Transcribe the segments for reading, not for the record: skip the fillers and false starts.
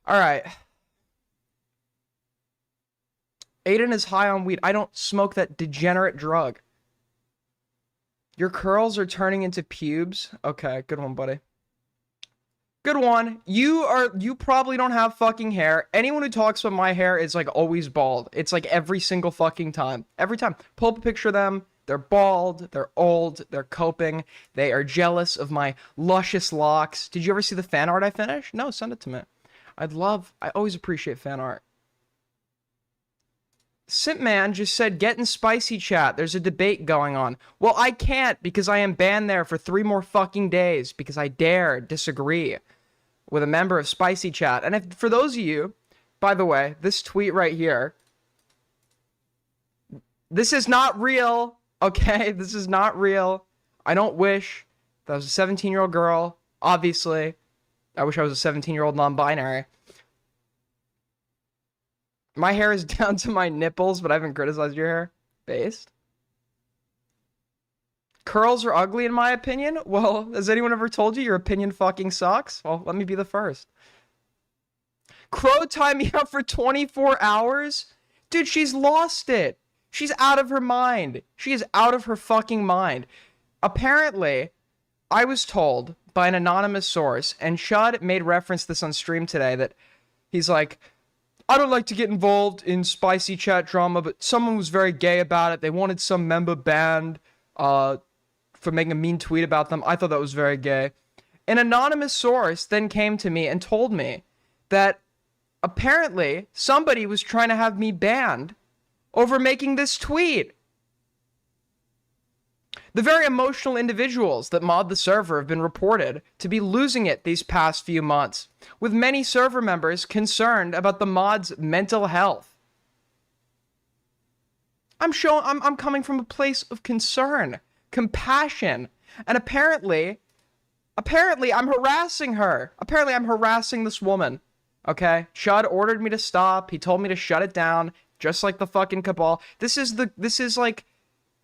All right. Aiden is high on weed. I don't smoke that degenerate drug. Your curls are turning into pubes. Okay, good one, buddy. Good one. You probably don't have fucking hair. Anyone who talks about my hair is like always bald. It's like every single fucking time. Every time. Pull up a picture of them. They're bald. They're old. They're coping. They are jealous of my luscious locks. Did you ever see the fan art I finished? No, send it to me. I always appreciate fan art. Simpman just said, get in spicy chat. There's a debate going on. Well, I can't because I am banned there for 3 more fucking days because I dare disagree with a member of Spicy Chat. And if, for those of you, by the way, this tweet right here, this is not real, okay? This is not real. I don't wish that I was a 17-year-old girl, obviously. I wish I was a 17-year-old non-binary. My hair is down to my nipples, but I haven't criticized your hair. Based. Curls are ugly in my opinion? Well, has anyone ever told you your opinion fucking sucks? Well, let me be the first. Crow tied me up for 24 hours? Dude, she's lost it. She's out of her mind. She is out of her fucking mind. Apparently, I was told by an anonymous source, and Shud made reference to this on stream today, that he's like, I don't like to get involved in spicy chat drama, but someone was very gay about it. They wanted some member banned, for making a mean tweet about them. I thought that was very gay. An anonymous source then came to me and told me that apparently somebody was trying to have me banned over making this tweet. The very emotional individuals that mod the server have been reported to be losing it these past few months, with many server members concerned about the mod's mental health. I'm coming from a place of concern, compassion, and apparently I'm harassing her. Apparently I'm harassing this woman. Okay? Chud ordered me to stop. He told me to shut it down, just like the fucking cabal. This is like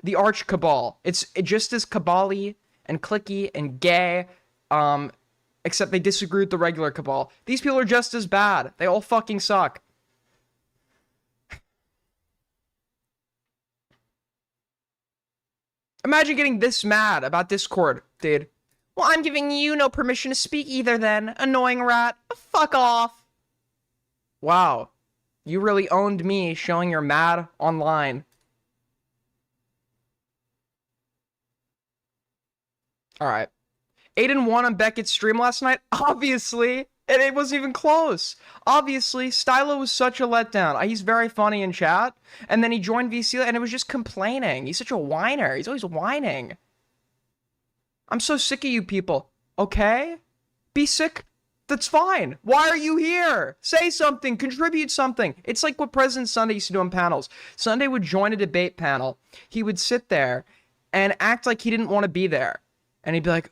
the arch cabal. It's just as cabal-y and clicky and gay, except they disagree with the regular cabal. These people are just as bad. They all fucking suck. Imagine getting this mad about Discord, dude. Well, I'm giving you no permission to speak either then, annoying rat. Fuck off. Wow. You really owned me showing you're mad online. Alright. Aiden won on Beckett's stream last night? Obviously. And it wasn't even close. Obviously, Stylo was such a letdown. He's very funny in chat. And then he joined VC and it was just complaining. He's such a whiner. He's always whining. I'm so sick of you people. Okay? Be sick. That's fine. Why are you here? Say something. Contribute something. It's like what President Sunday used to do on panels. Sunday would join a debate panel. He would sit there and act like he didn't want to be there. And he'd be like,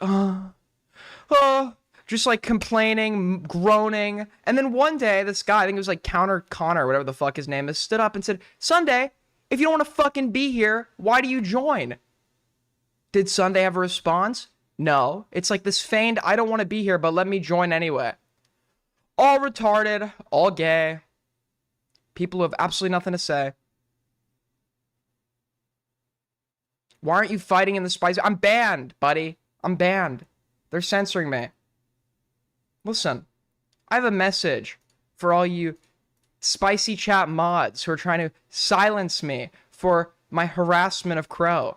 just like complaining, groaning. And then one day, this guy, I think it was like Counter Connor, whatever the fuck his name is, stood up and said, Sunday, if you don't want to fucking be here, why do you join? Did Sunday have a response? No. It's like this feigned, I don't want to be here, but let me join anyway. All retarded, all gay. People who have absolutely nothing to say. Why aren't you fighting in the spicy? I'm banned, buddy. I'm banned. They're censoring me. Listen, I have a message for all you spicy chat mods who are trying to silence me for my harassment of Crow.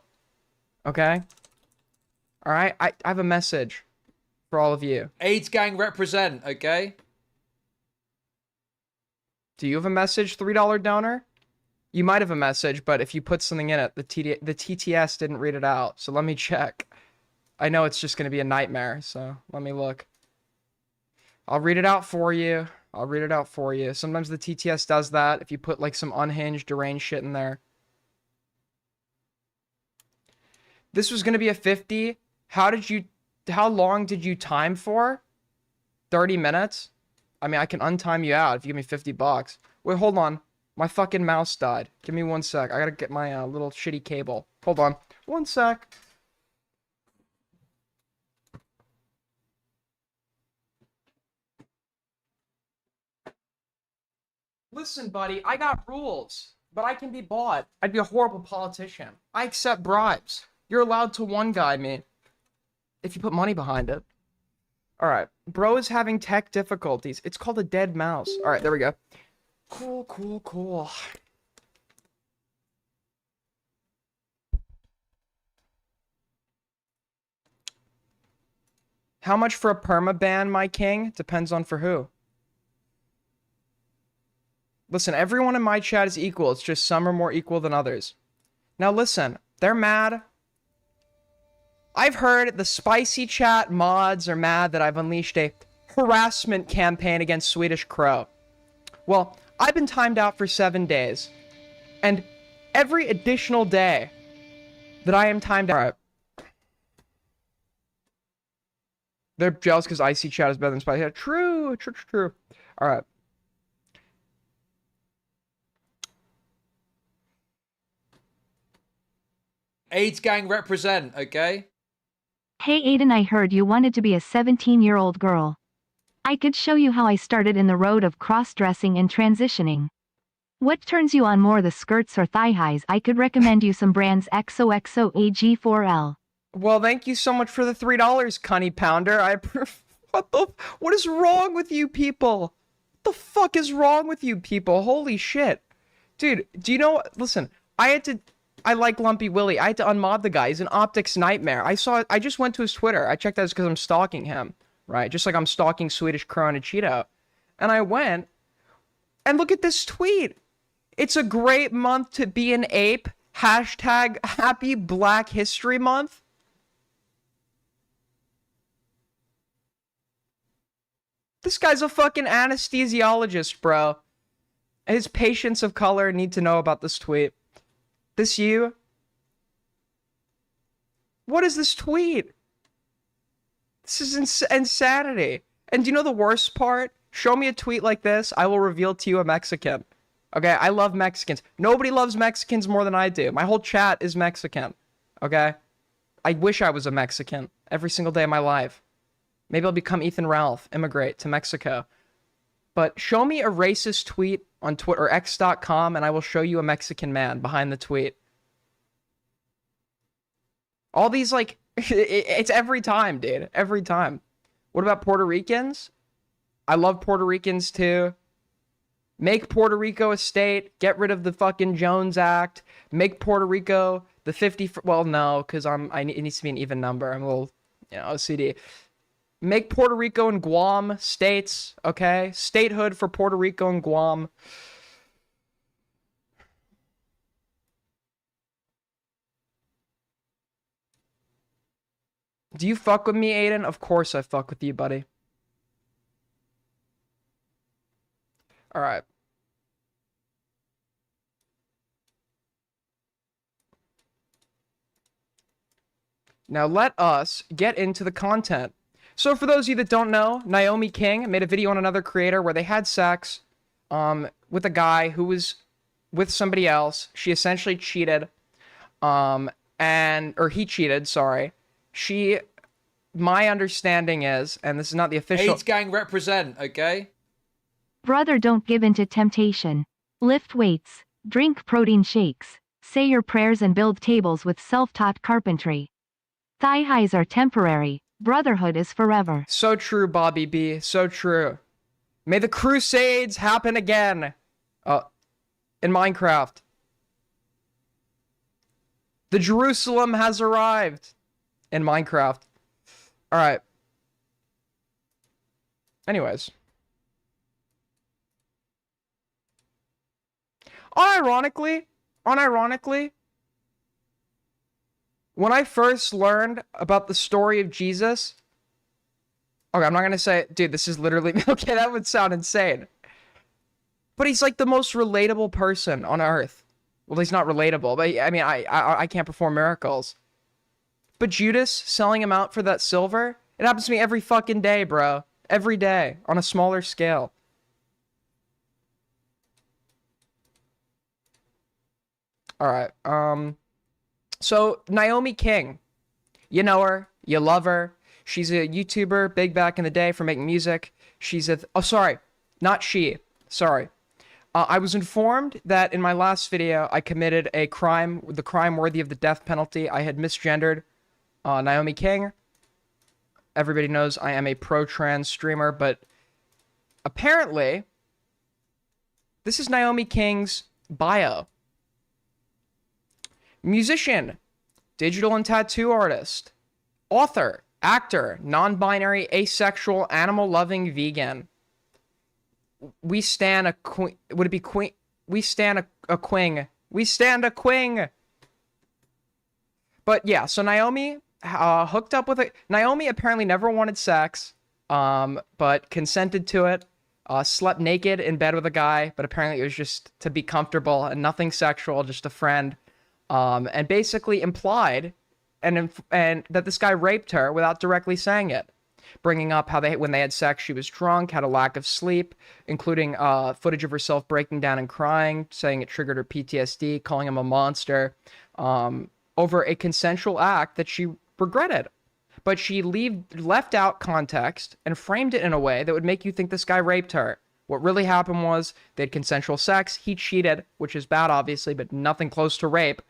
Okay? Alright? I have a message for all of you. AIDS gang represent, okay? Do you have a message, $3 donor? You might have a message, but if you put something in it, the TTS didn't read it out. So let me check. I know it's just going to be a nightmare, so let me look. I'll read it out for you. I'll read it out for you. Sometimes the TTS does that if you put like some unhinged, deranged shit in there. This was going to be a 50. How long did you time for? 30 minutes? I mean, I can untime you out if you give me 50 bucks. Wait, hold on. My fucking mouse died. Give me 1 sec. I gotta get my little shitty cable. Hold on. 1 sec. Listen, buddy, I got rules, but I can be bought. I'd be a horrible politician. I accept bribes. You're allowed to one guy me if you put money behind it. All right, bro is having tech difficulties. It's called a dead mouse. All right, there we go. Cool, cool, cool. How much for a permaban, my king? Depends on for who. Listen, everyone in my chat is equal. It's just some are more equal than others. Now listen, they're mad. I've heard the spicy chat mods are mad that I've unleashed a harassment campaign against Swedish Crow. Well, I've been timed out for 7 days. And every additional day that I am timed out... They're jealous because icy chat is better than spicy chat. True, true, true, true. All right. AIDS gang represent, okay? Hey Aiden, I heard you wanted to be a 17-year-old girl. I could show you how I started in the road of cross-dressing and transitioning. What turns you on more, the skirts or thigh highs? I could recommend you some brands XOXO AG4L. Well, thank you so much for the $3, Cunny Pounder. What is wrong with you people? What the fuck is wrong with you people? Holy shit. Dude, do you know, listen, I like Lumpy Willie. I had to unmod the guy. He's an optics nightmare. I just went to his Twitter. I checked that because I'm stalking him, right? Just like I'm stalking Swedish Crow and a Cheeto. And I went, and look at this tweet. It's a great month to be an ape. Hashtag Happy Black History Month. This guy's a fucking anesthesiologist, bro. His patients of color need to know about this tweet. This you? What is this tweet? This is insanity. And do you know the worst part? Show me a tweet like this, I will reveal to you a Mexican. Okay, I love Mexicans. Nobody loves Mexicans more than I do. My whole chat is Mexican. Okay? I wish I was a Mexican every single day of my life. Maybe I'll become Ethan Ralph, immigrate to Mexico. But show me a racist tweet on Twitter or X.com and I will show you a Mexican man behind the tweet. All these, like, it's every time, dude. Every time. What about Puerto Ricans? I love Puerto Ricans too. Make Puerto Rico a state. Get rid of the fucking Jones Act. Make Puerto Rico the 50... Well, no, because it needs to be an even number. I'm a little, OCD. Make Puerto Rico and Guam states, okay? Statehood for Puerto Rico and Guam. Do you fuck with me, Aiden? Of course I fuck with you, buddy. Alright. Now let us get into the content. So for those of you that don't know, Naomi King made a video on another creator where they had sex with a guy who was with somebody else. She essentially cheated. Or he cheated, sorry. My understanding is, and this is not the official... AIDS gang represent, okay? Brother, don't give in to temptation. Lift weights, drink protein shakes, say your prayers and build tables with self-taught carpentry. Thigh highs are temporary. Brotherhood is forever. So true, Bobby B. So true. May the Crusades happen again. In Minecraft. The Jerusalem has arrived. In Minecraft. Alright. Anyways. Unironically, when I first learned about the story of Jesus, okay, I'm not going to say, dude, this is literally, okay, that would sound insane. But he's like the most relatable person on earth. Well, he's not relatable, but I mean, I can't perform miracles. But Judas selling him out for that silver, it happens to me every fucking day, bro. Every day, on a smaller scale. Alright, so Naomi King, you know her, you love her. She's a YouTuber, big back in the day for making music. She's a, oh, sorry, not she, sorry. I was informed that in my last video, I committed a crime, the crime worthy of the death penalty. I had misgendered Naomi King. Everybody knows I am a pro-trans streamer, but apparently, this is Naomi King's bio. Musician, digital and tattoo artist, author, actor, non-binary, asexual, animal-loving, vegan. We stand a queen. Would it be queen? We stand a queen. We stand a queen. But yeah, so Naomi hooked up with a. Naomi apparently never wanted sex, but consented to it. Slept naked in bed with a guy, but apparently it was just to be comfortable and nothing sexual, just a friend. And basically implied and that this guy raped her without directly saying it, bringing up how when they had sex, she was drunk, had a lack of sleep, including footage of herself breaking down and crying, saying it triggered her PTSD, calling him a monster, over a consensual act that she regretted. But she left out context and framed it in a way that would make you think this guy raped her. What really happened was they had consensual sex. He cheated, which is bad, obviously, but nothing close to rape.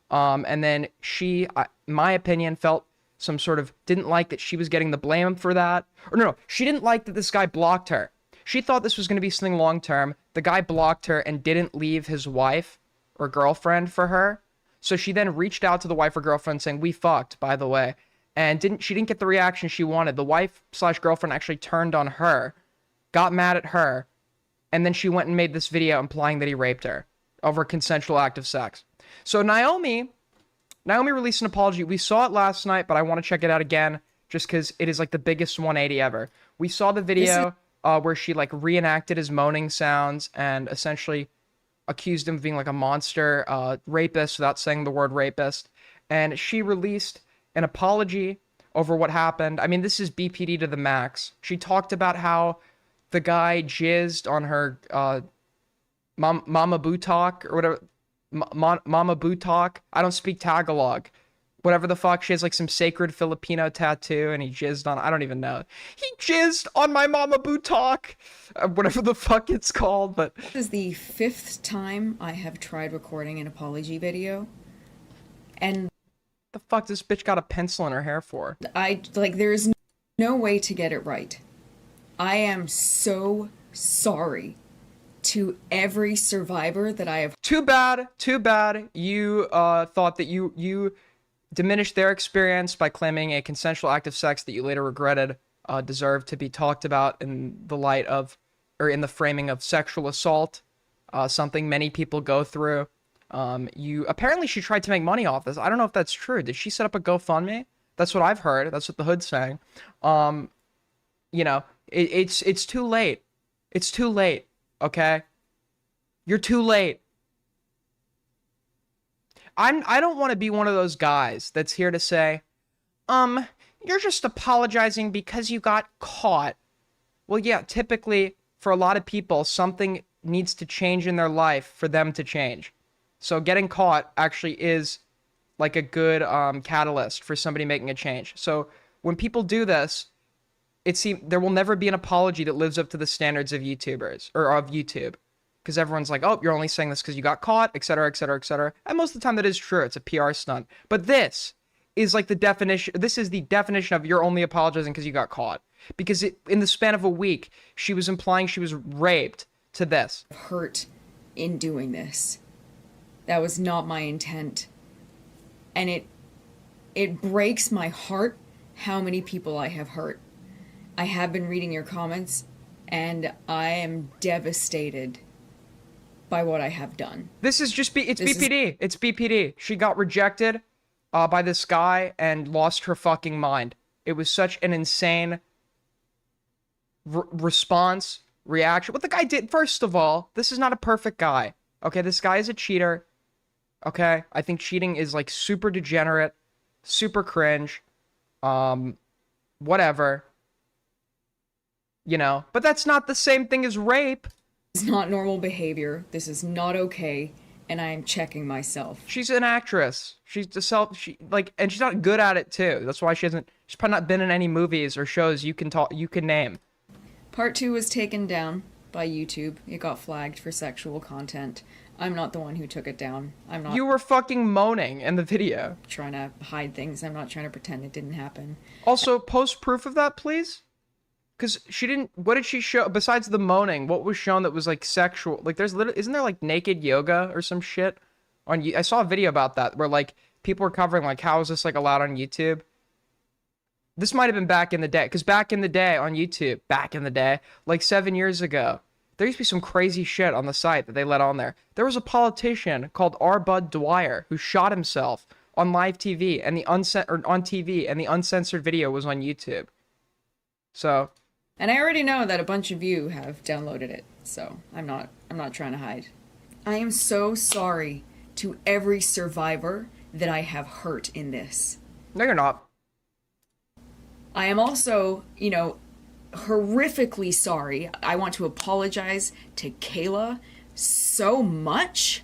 And then she, my opinion, felt some sort of didn't like that she was getting the blame for that. Or no, she didn't like that this guy blocked her. She thought this was going to be something long term. The guy blocked her and didn't leave his wife or girlfriend for her. So she then reached out to the wife or girlfriend saying, "We fucked, by the way." And she didn't get the reaction she wanted. The wife/girlfriend actually turned on her, got mad at her, and then she went and made this video implying that he raped her over a consensual act of sex. So Naomi released an apology. We saw it last night, but I want to check it out again just because it is like the biggest 180 ever. We saw the video where she like reenacted his moaning sounds and essentially accused him of being like a monster rapist without saying the word rapist. And she released an apology over what happened. I mean, this is BPD to the max. She talked about how the guy jizzed on her Mama Butok or whatever. Mama Butok. I don't speak Tagalog. Whatever the fuck. She has like some sacred Filipino tattoo and he jizzed on, I don't even know. He jizzed on my Mama Butok. Whatever the fuck it's called, but. This is the 5th time I have tried recording an apology video. And the fuck this bitch got a pencil in her hair for? there's no way to get it right. I am so sorry to every survivor that I have. Too bad you thought that you diminished their experience by claiming a consensual act of sex that you later regretted deserved to be talked about in the light of, or in the framing of sexual assault, something many people go through. Apparently she tried to make money off this. I don't know if that's true. Did she set up a GoFundMe? That's what I've heard. That's what the hood's saying. You know, it's too late. It's too late. Okay? You're too late. I don't want to be one of those guys that's here to say, you're just apologizing because you got caught. Well, yeah, typically for a lot of people, something needs to change in their life for them to change. So getting caught actually is like a good catalyst for somebody making a change. So when people do this, it seems there will never be an apology that lives up to the standards of YouTubers or of YouTube. Because everyone's like, oh, you're only saying this because you got caught, etc., etc., etc. And most of the time that is true. It's a PR stunt. But this is like the definition. This is the definition of you're only apologizing because you got caught. Because in the span of a week, she was implying she was raped to this. Hurt in doing this. That was not my intent. And it breaks my heart how many people I have hurt. I have been reading your comments, and I am devastated by what I have done. This is just it's BPD. It's BPD. She got rejected by this guy and lost her fucking mind. It was such an insane reaction. What the guy did, first of all, this is not a perfect guy. Okay, this guy is a cheater. Okay, I think cheating is like super degenerate, super cringe, whatever. You know, but that's not the same thing as rape. It's not normal behavior. This is not okay, and I am checking myself. She's an actress. She's and she's not good at it too. That's why she's probably not been in any movies or shows you can name. Part 2 was taken down by YouTube. It got flagged for sexual content. I'm not the one who took it down. I'm not You were fucking moaning in the video. trying to hide things. I'm not trying to pretend it didn't happen. Also, post proof of that, please. Because she didn't. What did she show besides the moaning? What was shown that was like sexual? Like, there's literally, isn't there like naked yoga or some shit on? I saw a video about that where like people were covering like how is this like allowed on YouTube? This might have been back in the day, because back in the day on YouTube, back in the day, like 7 years ago, there used to be some crazy shit on the site that they let on there. There was a politician called R. Bud Dwyer who shot himself on live TV and on TV, and the uncensored video was on YouTube. So, And I already know that a bunch of you have downloaded it, so I'm not trying to hide. I am so sorry to every survivor that I have hurt in this. no, you're not. I am also, horrifically sorry. I want to apologize to Kayla so much.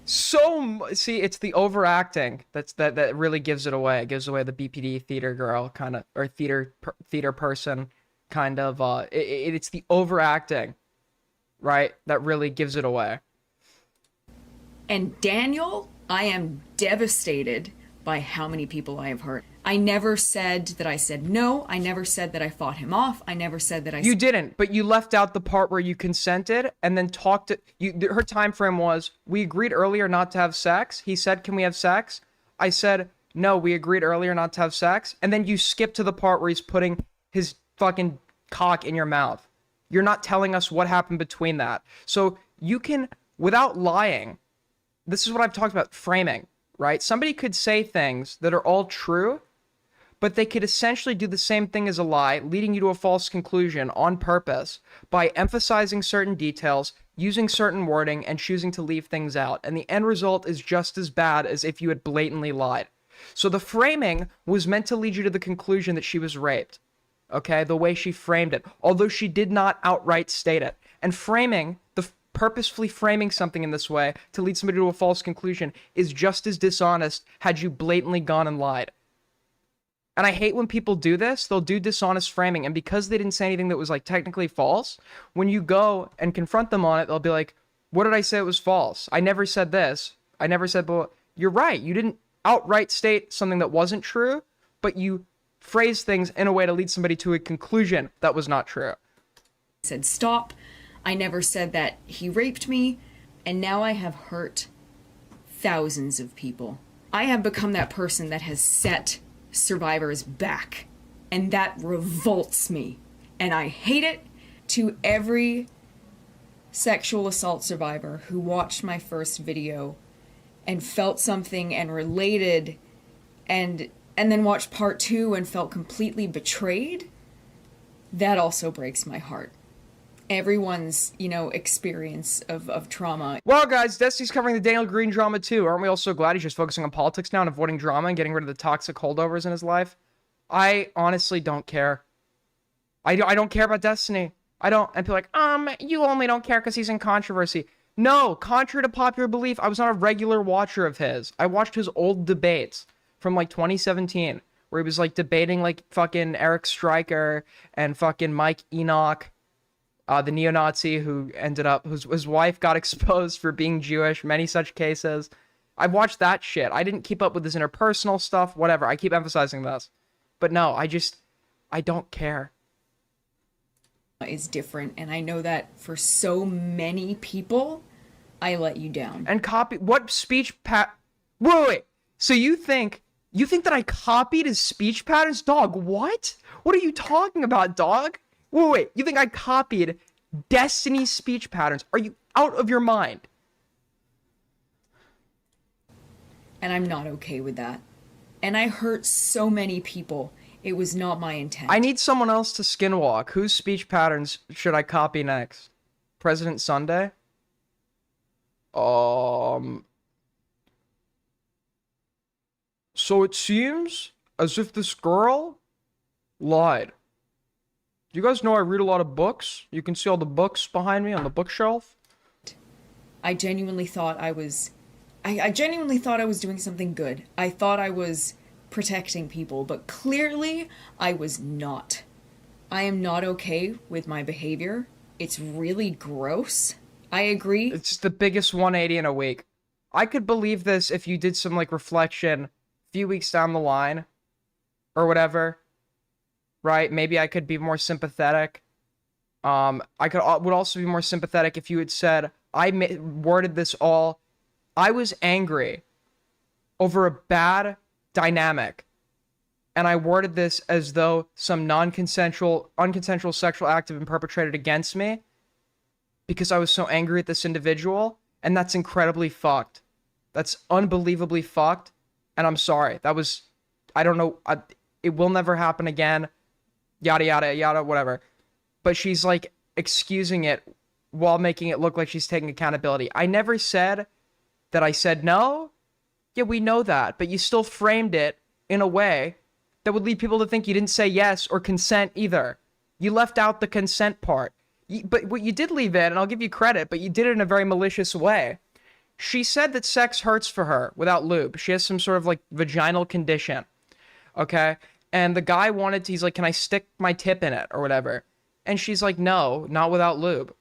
See, it's the overacting that really gives it away. It gives away the BPD theater girl kind of, or theater person kind of. It's the overacting, right, that really gives it away. And Daniel, I am devastated by how many people I have hurt. I never said that I said no. I never said that I fought him off. I never said that I... You didn't, but you left out the part where you consented and then talked to... Her time frame was, we agreed earlier not to have sex. He said, can we have sex? I said, no, we agreed earlier not to have sex. And then you skip to the part where he's putting his fucking cock in your mouth. You're not telling us what happened between that. So you can, without lying, this is what I've talked about, framing, right? Somebody could say things that are all true, but they could essentially do the same thing as a lie, leading you to a false conclusion on purpose by emphasizing certain details, using certain wording, and choosing to leave things out. And the end result is just as bad as if you had blatantly lied. So the framing was meant to lead you to the conclusion that she was raped. Okay, the way she framed it, although she did not outright state it. And framing, purposefully framing something in this way to lead somebody to a false conclusion is just as dishonest had you blatantly gone and lied. And I hate when people do this. They'll do dishonest framing, and because they didn't say anything that was like technically false, when you go and confront them on it, they'll be like, what did I say it was false? I never said this. I never said, but you're right. You didn't outright state something that wasn't true, but you phrased things in a way to lead somebody to a conclusion that was not true. I said stop. I never said that he raped me, and now I have hurt thousands of people. I have become that person that has set survivors back, and that revolts me, and I hate it. To every sexual assault survivor who watched my first video and felt something and related, and then watched part 2 and felt completely betrayed, that also breaks my heart. Everyone's, experience of trauma. Well, guys, Destiny's covering the Daniel Green drama too. Aren't we all so glad he's just focusing on politics now and avoiding drama and getting rid of the toxic holdovers in his life? I honestly don't care. I don't care about Destiny. I don't. And people are like, you only don't care because he's in controversy. No, contrary to popular belief, I was not a regular watcher of his. I watched his old debates from like 2017, where he was like debating like fucking Eric Stryker and fucking Mike Enoch. The neo-Nazi who ended up, his wife got exposed for being Jewish, many such cases. I watched that shit. I didn't keep up with his interpersonal stuff, whatever. I keep emphasizing this. But no, I don't care. Is different, and I know that for so many people, I let you down. And what speech wait. So you think that I copied his speech patterns? Dog, what? What are you talking about, dog? Wait, you think I copied Destiny's speech patterns? Are you out of your mind? And I'm not okay with that. And I hurt so many people. It was not my intent. I need someone else to skinwalk. Whose speech patterns should I copy next? President Sunday? So it seems as if this girl lied. Do you guys know I read a lot of books? You can see all the books behind me on the bookshelf. I genuinely thought I was doing something good. I thought I was protecting people, but clearly I was not. I am not okay with my behavior. It's really gross. I agree. It's the biggest 180 in a week. I could believe this if you did some like reflection a few weeks down the line or whatever, right? Maybe I could be more sympathetic. Would also be more sympathetic if you had said, worded this all. I was angry over a bad dynamic, and I worded this as though some unconsensual sexual act had been perpetrated against me because I was so angry at this individual, and that's incredibly fucked. That's unbelievably fucked, and I'm sorry. I don't know, it will never happen again, yada, yada, yada, whatever. But she's, like, excusing it while making it look like she's taking accountability. I never said that I said no. Yeah, we know that, but you still framed it in a way that would lead people to think you didn't say yes or consent either. You left out the consent part. But what you did leave in, and I'll give you credit, but you did it in a very malicious way. She said that sex hurts for her without lube. She has some sort of like vaginal condition. Okay? And the guy he's like, can I stick my tip in it or whatever? And she's like, no, not without lube.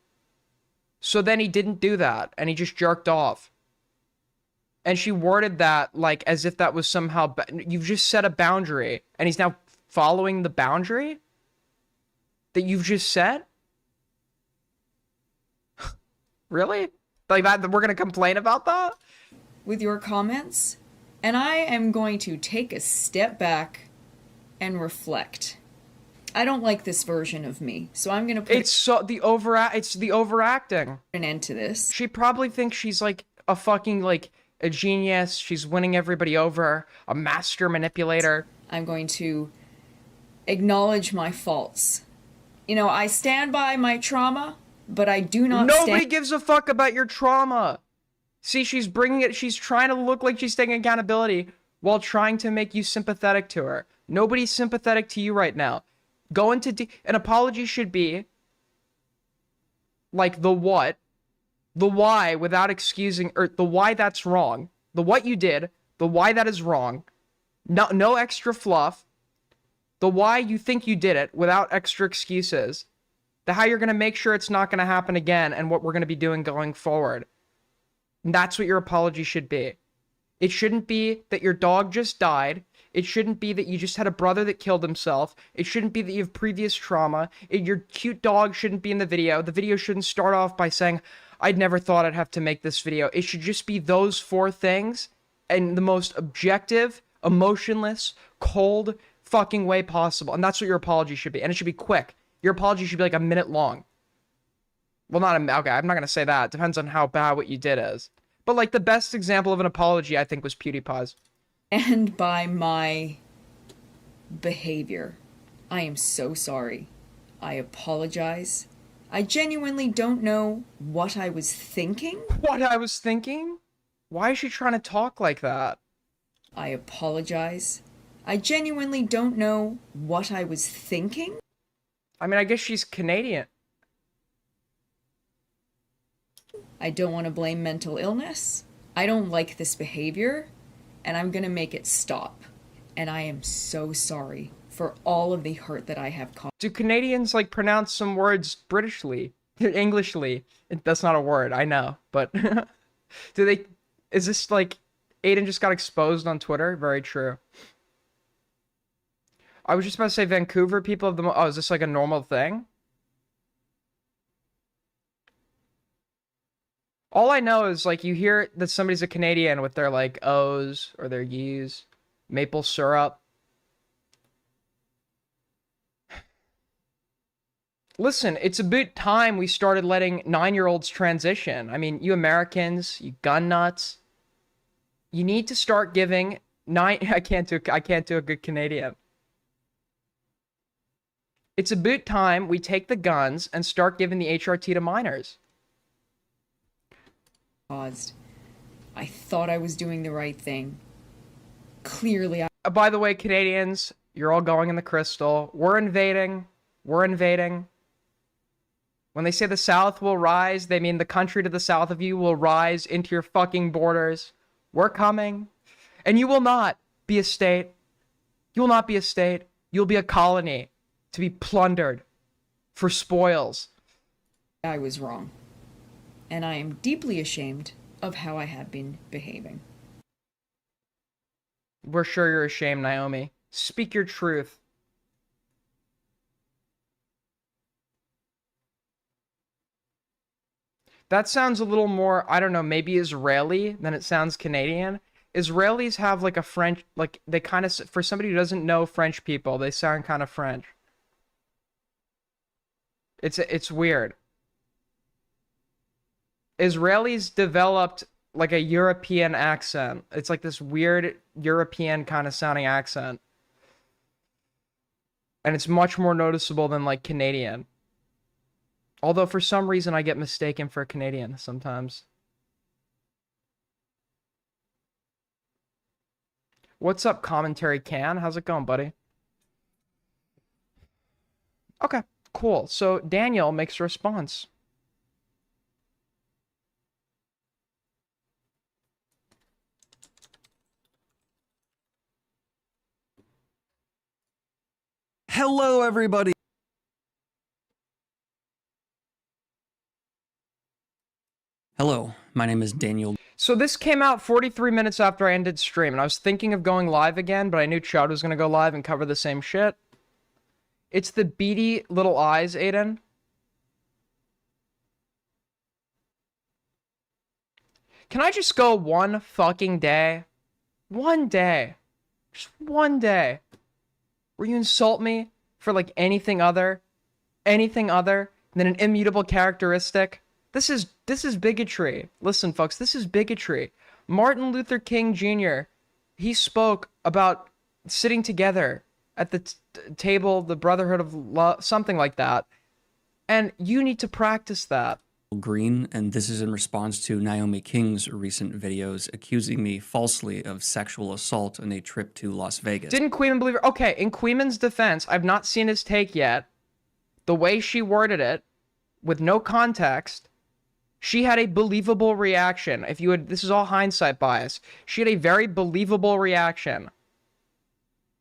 So then he didn't do that, and he just jerked off. And she worded that like as if that was somehow, you've just set a boundary, and he's now following the boundary that you've just set? Really? Like that, we're gonna complain about that? With your comments, and I am going to take a step back and reflect. I don't like this version of me, so I'm gonna put it's the overacting. an end to this. She probably thinks she's like a fucking like a genius. She's winning everybody over, a master manipulator. I'm going to acknowledge my faults. You know, I stand by my trauma, but I do not Nobody gives a fuck about your trauma. See, she's bringing it, she's trying to look like she's taking accountability while trying to make you sympathetic to her. Nobody's sympathetic to you right now. Go into an apology should be like the what, the why without excusing, or the why that's wrong, the what you did, the why that is wrong, no extra fluff, the why you think you did it without extra excuses, the how you're going to make sure it's not going to happen again, and what we're going to be doing going forward. And that's what your apology should be. It shouldn't be that your dog just died. It shouldn't be that you just had a brother that killed himself. It shouldn't be that you have previous trauma. Your cute dog shouldn't be in the video. The video shouldn't start off by saying, I'd never thought I'd have to make this video. It should just be those four things in the most objective, emotionless, cold fucking way possible. And that's what your apology should be. And it should be quick. Your apology should be like a minute long. Well, okay, I'm not going to say that. It depends on how bad what you did is. But like the best example of an apology, I think, was PewDiePie's. And by my behavior. I am so sorry. I apologize. I genuinely don't know what I was thinking. What I was thinking? Why is she trying to talk like that? I apologize. I genuinely don't know what I was thinking. I mean, I guess she's Canadian. I don't want to blame mental illness. I don't like this behavior, and I'm gonna make it stop. And I am so sorry for all of the hurt that I have caused. Do Canadians, like, pronounce some words Britishly? Englishly? That's not a word, I know, but... do they... Is this, like... Aiden just got exposed on Twitter? Very true. I was just about to say Vancouver people have the... Oh, is this, like, a normal thing? All I know is, like, you hear that somebody's a Canadian with their, like, O's or their U's. Maple syrup. Listen, it's about time we started letting 9-year-olds transition. I mean, you Americans, you gun nuts. You need to start giving I can't do a good Canadian. It's about time we take the guns and start giving the HRT to minors. I thought I was doing the right thing. Clearly, By the way, Canadians, you're all going in the crystal. We're invading. We're invading. When they say the South will rise, they mean the country to the south of you will rise into your fucking borders. We're coming. And you will not be a state. You will not be a state. You'll be a colony to be plundered for spoils. I was wrong. And I am deeply ashamed of how I had been behaving. We're sure you're ashamed, Naomi. Speak your truth. That sounds a little more, I don't know, maybe Israeli than it sounds Canadian. Israelis have like a French, like they kind of, for somebody who doesn't know French people, they sound kind of French. It's weird. Israelis developed like a European accent. It's like this weird European kind of sounding accent. And it's much more noticeable than like Canadian. Although for some reason I get mistaken for a Canadian sometimes. What's up, Commentary Can? How's it going, buddy? Okay, cool. So Daniel makes a response. Hello, everybody. Hello, my name is Daniel. So this came out 43 minutes after I ended stream, and I was thinking of going live again, but I knew Chud was going to go live and cover the same shit. It's the beady little eyes, Aiden. Can I just go one fucking day? One day. Just one day. Where you insult me for like anything other than an immutable characteristic? This is bigotry. Listen, folks, this is bigotry. Martin Luther King Jr., he spoke about sitting together at the table, the Brotherhood of Love, something like that. And you need to practice that. Green, and this is in response to Naomi King's recent videos accusing me falsely of sexual assault on a trip to Las Vegas. Didn't Queeman believe her? Okay, in Queeman's defense, I've not seen his take yet. The way she worded it, with no context, she had a believable reaction. If you would, this is all hindsight bias. She had a very believable reaction.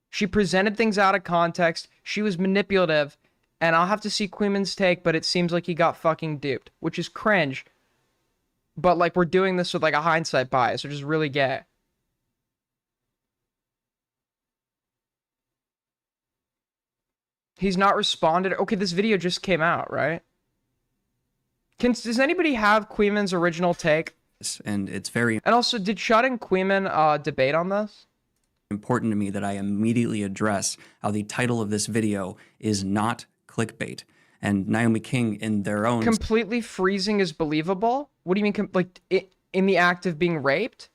She presented things out of context. She was manipulative. And I'll have to see Queeman's take, but it seems like he got fucking duped, which is cringe. But like we're doing this with like a hindsight bias, which is really gay. He's not responded. Okay, this video just came out, right? Does anybody have Queeman's original take? And it's very And also, did Chud and Queeman debate on this? important to me that I immediately address how the title of this video is not clickbait. And Naomi King, in their own... Completely freezing is believable? What do you mean, like, in the act of being raped?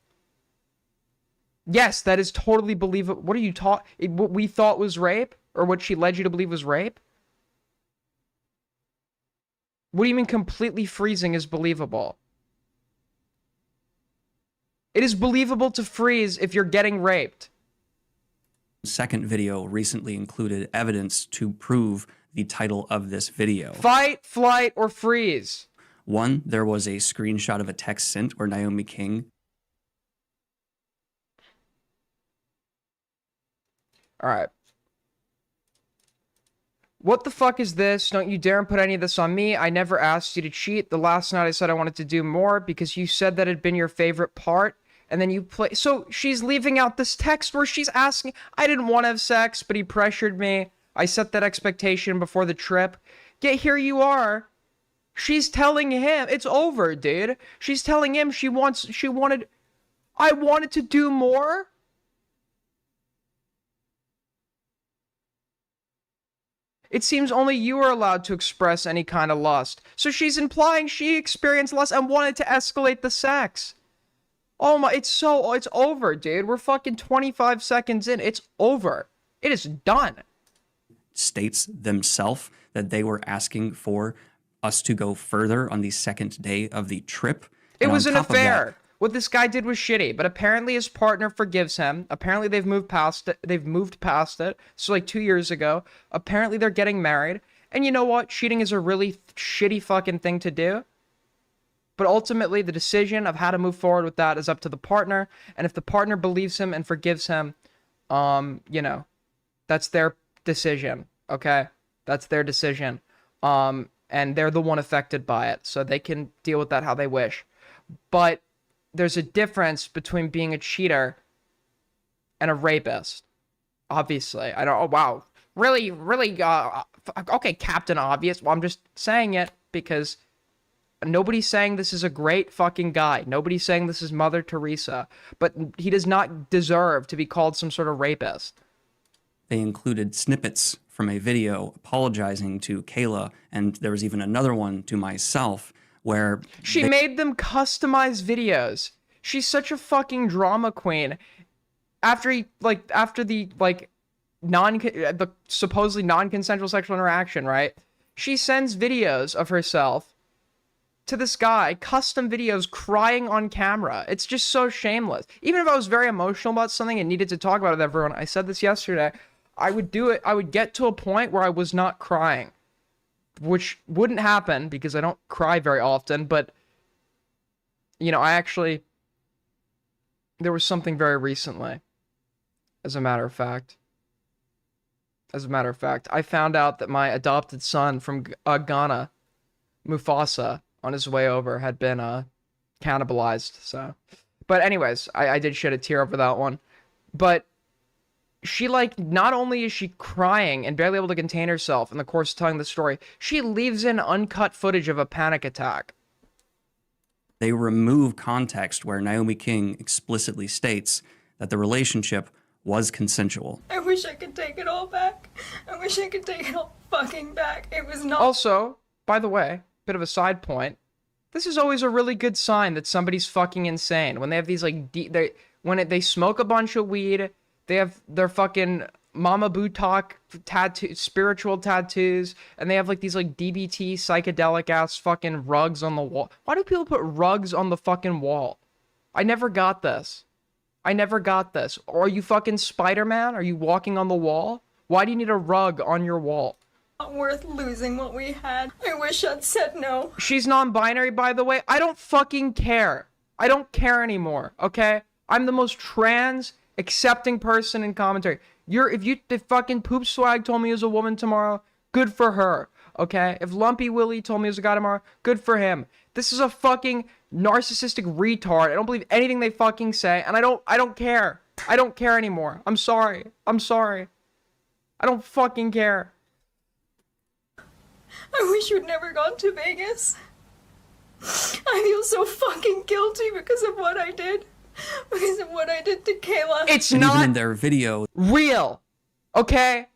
Yes, that is totally believable. What are you what we thought was rape? Or what she led you to believe was rape? What do you mean completely freezing is believable? It is believable to freeze if you're getting raped. Second video recently included evidence to prove the title of this video. Fight, flight, or freeze. One, there was a screenshot of a text sent where Naomi King... Alright. What the fuck is this? Don't you dare put any of this on me. I never asked you to cheat. The last night I said I wanted to do more because you said that had been your favorite part. And then you play... So she's leaving out this text where she's asking... I didn't want to have sex, but he pressured me. I set that expectation before the trip. Yet here you are. She's telling him... It's over, dude. She's telling him she wanted... I wanted to do more? It seems only you are allowed to express any kind of lust. So she's implying she experienced lust and wanted to escalate the sex. Oh my, it's over, dude. We're fucking 25 seconds in. It's over. It is done. States themselves that they were asking for us to go further on the second day of the trip. It And was on an top of that, affair. What this guy did was shitty, but apparently his partner forgives him. Apparently they've moved past it. So like 2 years ago. Apparently they're getting married. And you know what? Cheating is a really shitty fucking thing to do. But ultimately, the decision of how to move forward with that is up to the partner. And if the partner believes him and forgives him, you know, that's their decision, okay? That's their decision. and they're the one affected by it, so they can deal with that how they wish. But there's a difference between being a cheater and a rapist. Obviously. I don't, oh wow. Really, okay, Captain Obvious. Well, I'm just saying it because nobody's saying this is a great fucking guy. Nobody's saying this is Mother Teresa, but he does not deserve to be called some sort of rapist. They included snippets from a video apologizing to Kayla, and there was even another one to myself where she made them customize videos. She's such a fucking drama queen. After the supposedly non-consensual sexual interaction, right? She sends videos of herself to this guy, custom videos, crying on camera. It's just so shameless. Even if I was very emotional about something and needed to talk about it with everyone, I said this yesterday, I would do it. I would get to a point where I was not crying, which wouldn't happen because I don't cry very often. But, you know, there was something very recently, as a matter of fact. I found out that my adopted son from Ghana, Mufasa, on his way over, had been cannibalized. So, but anyways, I did shed a tear over that one. But she, like, not only is she crying and barely able to contain herself in the course of telling the story, she leaves in uncut footage of a panic attack. they remove context where Naomi King explicitly states that the relationship was consensual. I wish I could take it all back. I wish I could take it all fucking back. It was not. Also, by the way, bit of a side point, this is always a really good sign that somebody's fucking insane. When they have these, like, they smoke a bunch of weed, they have their fucking Mama Butok spiritual tattoos, and they have, like, these, like, DBT psychedelic-ass fucking rugs on the wall. Why do people put rugs on the fucking wall? I never got this. Or are you fucking Spider-Man? Are you walking on the wall? Why do you need a rug on your wall? Not worth losing what we had. I wish I'd said no. She's non-binary, by the way. I don't fucking care. I don't care anymore, okay? I'm the most trans accepting person in commentary. If fucking Poop Swag told me he was a woman tomorrow, good for her, okay? If Lumpy Willie told me he was a guy tomorrow, good for him. This is a fucking narcissistic retard. I don't believe anything they fucking say, and I don't care. I don't care anymore. I'm sorry. I don't fucking care. I wish you'd never gone to Vegas. I feel so fucking guilty because of what I did. Because of what I did to Kayla. It's And not even in their video, real, okay?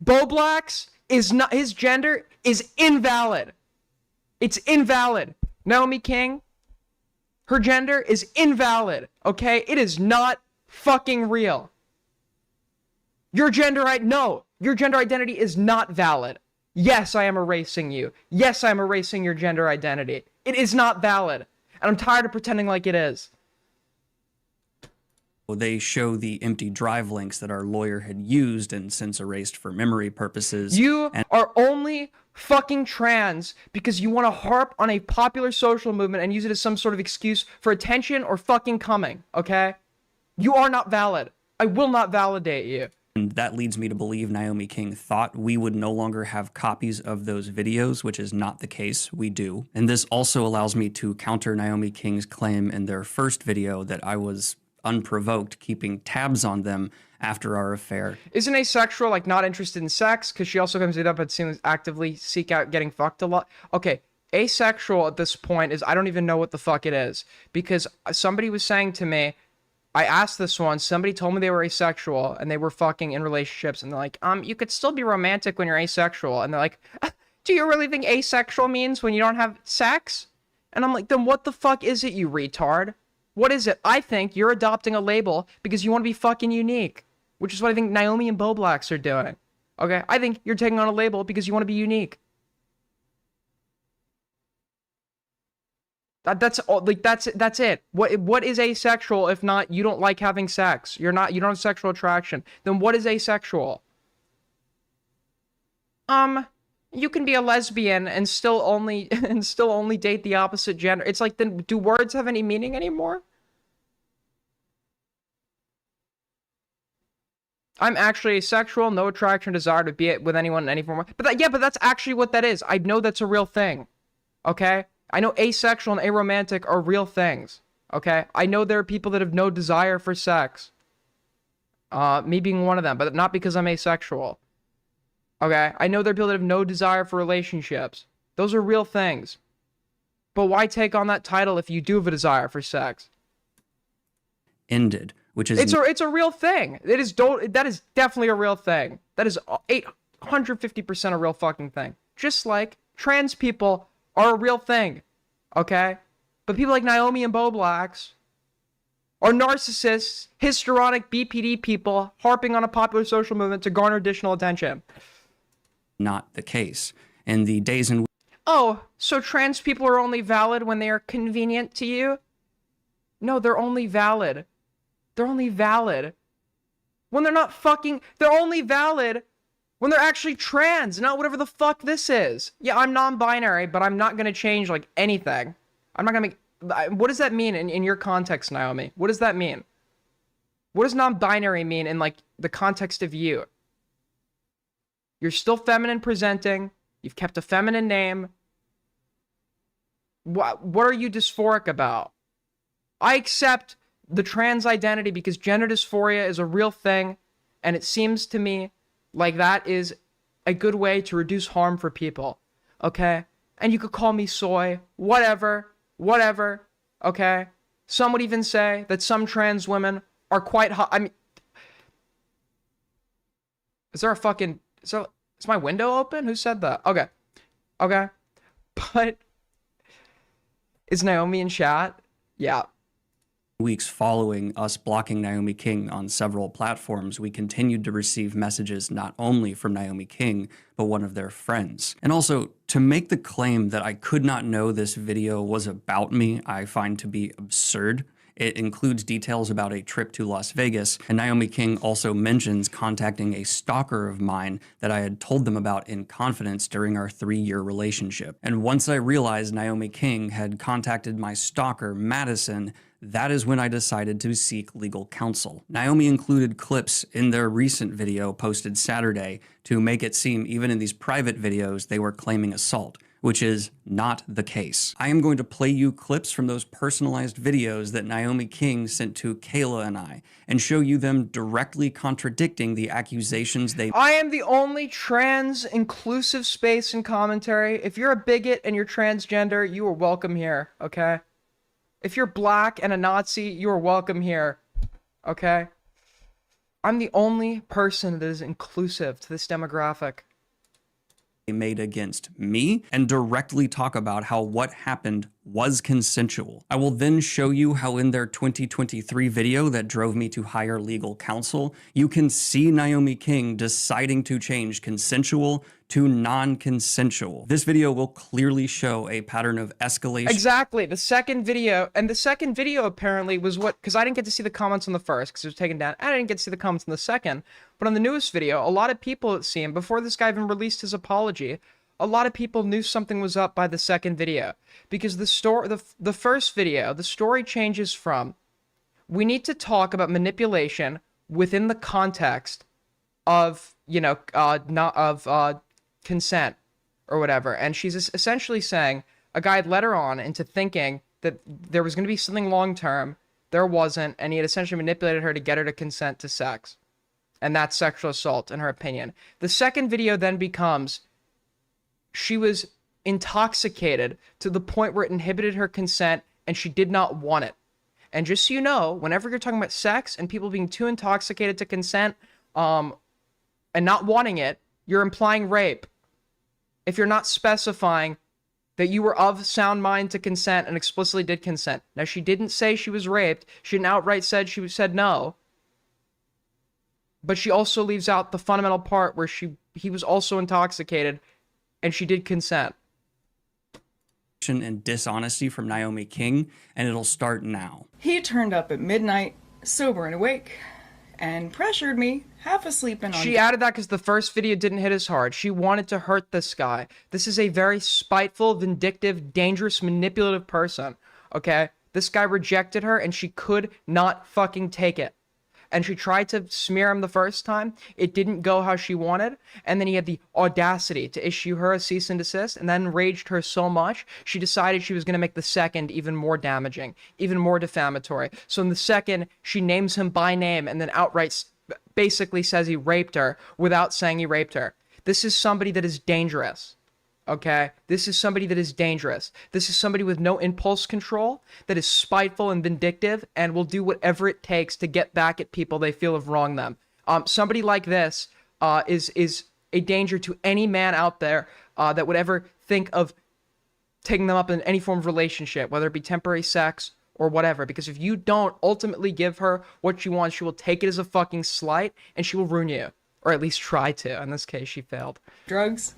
Bo Black's is not, his gender is invalid. It's invalid. Naomi King, her gender is invalid, okay? It is not fucking real. Your gender identity is not valid. Yes, I am erasing you. Yes, I am erasing your gender identity. It is not valid. And I'm tired of pretending like it is. they show the empty drive links that our lawyer had used and since erased for memory purposes. You are only fucking trans because you want to harp on a popular social movement and use it as some sort of excuse for attention or fucking coming, okay? You are not valid. I will not validate you. And that leads me to believe Naomi King thought we would no longer have copies of those videos, which is not the case. We do. And this also allows me to counter Naomi King's claim in their first video that I was unprovoked keeping tabs on them after our affair. Isn't asexual, like, not interested in sex? Because she also comes it up and seems actively seek out getting fucked a lot. Okay, asexual at this point is, I don't even know what the fuck it is. Because somebody was saying to me, I asked this one, somebody told me they were asexual and they were fucking in relationships, and they're like, you could still be romantic when you're asexual. And they're like, do you really think asexual means when you don't have sex? And I'm like, then what the fuck is it, you retard? What is it? I think you're adopting a label because you want to be fucking unique, which is what I think Naomi and Bo Blacks are doing. Okay? I think you're taking on a label because you want to be unique. That's all. Like, that's it. What is asexual if not you don't like having sex? You don't have sexual attraction. Then what is asexual? You can be a lesbian and still only date the opposite gender. It's like, then do words have any meaning anymore? I'm actually asexual, no attraction, desire to be with anyone in any form. But that's actually what that is. I know that's a real thing. Okay? I know asexual and aromantic are real things. Okay? I know there are people that have no desire for sex. Me being one of them, but not because I'm asexual. Okay? I know there are people that have no desire for relationships. Those are real things. But why take on that title if you do have a desire for sex? Ended, which is it's a real thing. That is definitely a real thing. That is 850% a real fucking thing. Just like trans people are a real thing. Okay? But people like Naomi and Bo Blacks are narcissists, histrionic BPD people harping on a popular social movement to garner additional attention. not the case. In the days and Oh, so trans people are only valid when they are convenient to you? No, they're only valid. They're only valid when they're not fucking... They're only valid when they're actually trans, not whatever the fuck this is. Yeah, I'm non-binary, but I'm not gonna change, like, anything. I'm not gonna make... What does that mean in your context, Naomi? What does that mean? What does non-binary mean in, like, the context of you? You're still feminine presenting. You've kept a feminine name. What are you dysphoric about? I accept the trans identity because gender dysphoria is a real thing, and it seems to me like that is a good way to reduce harm for people, okay? And you could call me soy, whatever, okay? Some would even say that some trans women are quite hot. I mean, is my window open? Who said that? Okay. But is Naomi in chat? Yeah. weeks following us blocking Naomi King on several platforms, we continued to receive messages not only from Naomi King, but one of their friends. And also, to make the claim that I could not know this video was about me, I find to be absurd. It includes details about a trip to Las Vegas, and Naomi King also mentions contacting a stalker of mine that I had told them about in confidence during our 3-year relationship. And once I realized Naomi King had contacted my stalker, Madison, that is when I decided to seek legal counsel. Naomi included clips in their recent video posted Saturday to make it seem, even in these private videos, they were claiming assault, which is not the case. I am going to play you clips from those personalized videos that Naomi King sent to Kayla and I, and show you them directly contradicting the accusations they... I am the only trans inclusive space and commentary. If you're a bigot and you're transgender, you are welcome here, okay? If you're black and a Nazi, you are welcome here, okay? I'm the only person that is inclusive to this demographic. Made against me, and directly talk about how what happened was consensual. I will then show you how in their 2023 video that drove me to hire legal counsel, you can see Naomi King deciding to change consensual to non-consensual. This video will clearly show a pattern of escalation. Exactly. The second video apparently was what, because I didn't get to see the comments on the first because it was taken down. I didn't get to see the comments on the second, but on the newest video, a lot of people, it seemed, before this guy even released his apology, a lot of people knew something was up by the second video, because the first video, the story changes from, we need to talk about manipulation within the context of, consent or whatever, and she's essentially saying a guy had led her on into thinking that there was going to be something long-term. There wasn't, and he had essentially manipulated her to get her to consent to sex, and that's sexual assault in her opinion. The second video then becomes she was intoxicated to the point where it inhibited her consent and she did not want it. And just so you know, whenever you're talking about sex and people being too intoxicated to consent and not wanting it, you're implying rape if you're not specifying that you were of sound mind to consent and explicitly did consent. Now, she didn't say she was raped. She didn't outright said she said no. But she also leaves out the fundamental part where he was also intoxicated and she did consent. And dishonesty from Naomi King, and it'll start now. He turned up at midnight, sober and awake, and pressured me, half asleep and on... She added that because the first video didn't hit as hard. She wanted to hurt this guy. This is a very spiteful, vindictive, dangerous, manipulative person, okay? This guy rejected her and she could not fucking take it. and she tried to smear him the first time. It didn't go how she wanted, and then he had the audacity to issue her a cease and desist, and then enraged her so much, she decided she was going to make the second even more damaging, even more defamatory. So in the second, she names him by name and then outright basically says he raped her without saying he raped her. This is somebody that is dangerous. Okay? This is somebody that is dangerous. This is somebody with no impulse control, that is spiteful and vindictive, and will do whatever it takes to get back at people they feel have wronged them. Somebody like this is a danger to any man out there that would ever think of taking them up in any form of relationship, whether it be temporary sex or whatever. Because if you don't ultimately give her what she wants, she will take it as a fucking slight, and she will ruin you. Or at least try to. In this case, she failed. Drugs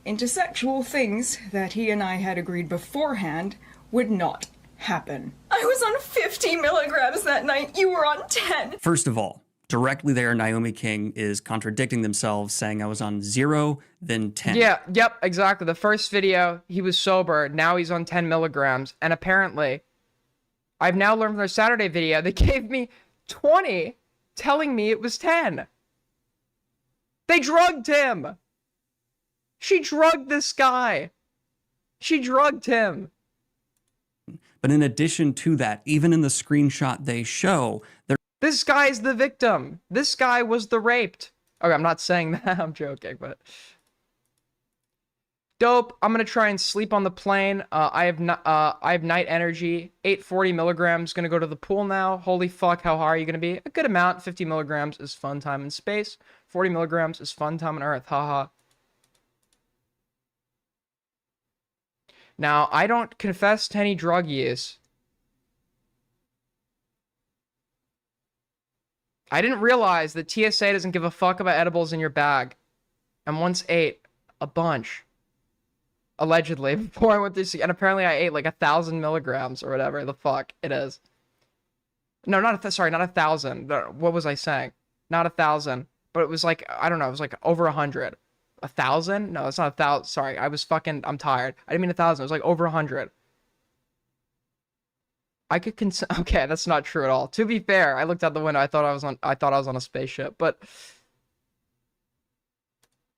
into sexual things that he and I had agreed beforehand would not happen. I was on 50 milligrams that night. You were on 10. First of all, directly there, Naomi King is contradicting themselves, saying I was on 0, then 10. Yeah, yep, exactly. The first video, he was sober. Now he's on 10 milligrams. And apparently, I've now learned from their Saturday video, they gave me 20, telling me it was 10. They drugged him. She drugged this guy. She drugged him. But in addition to that, even in the screenshot they show, This guy's the victim. This guy was the raped. Okay, I'm not saying that. I'm joking, but... Dope. I'm gonna try and sleep on the plane. I have night energy. 840 milligrams. Gonna go to the pool now. Holy fuck, how high are you gonna be? A good amount. 50 milligrams is fun time in space. 40 milligrams is fun time on Earth. Haha. Now, I don't confess to any drug use. I didn't realize that TSA doesn't give a fuck about edibles in your bag. And once ate a bunch. Allegedly, before I went through, and apparently I ate like 1,000 milligrams or whatever the fuck it is. No, not 1,000. What was I saying? Not 1,000, but it was like, I don't know, it was like over 100. 1,000? No, it's not 1,000. Sorry, I'm tired. I didn't mean 1,000. It was like over 100. I could okay, that's not true at all. To be fair, I looked out the window. I thought I was on a spaceship, but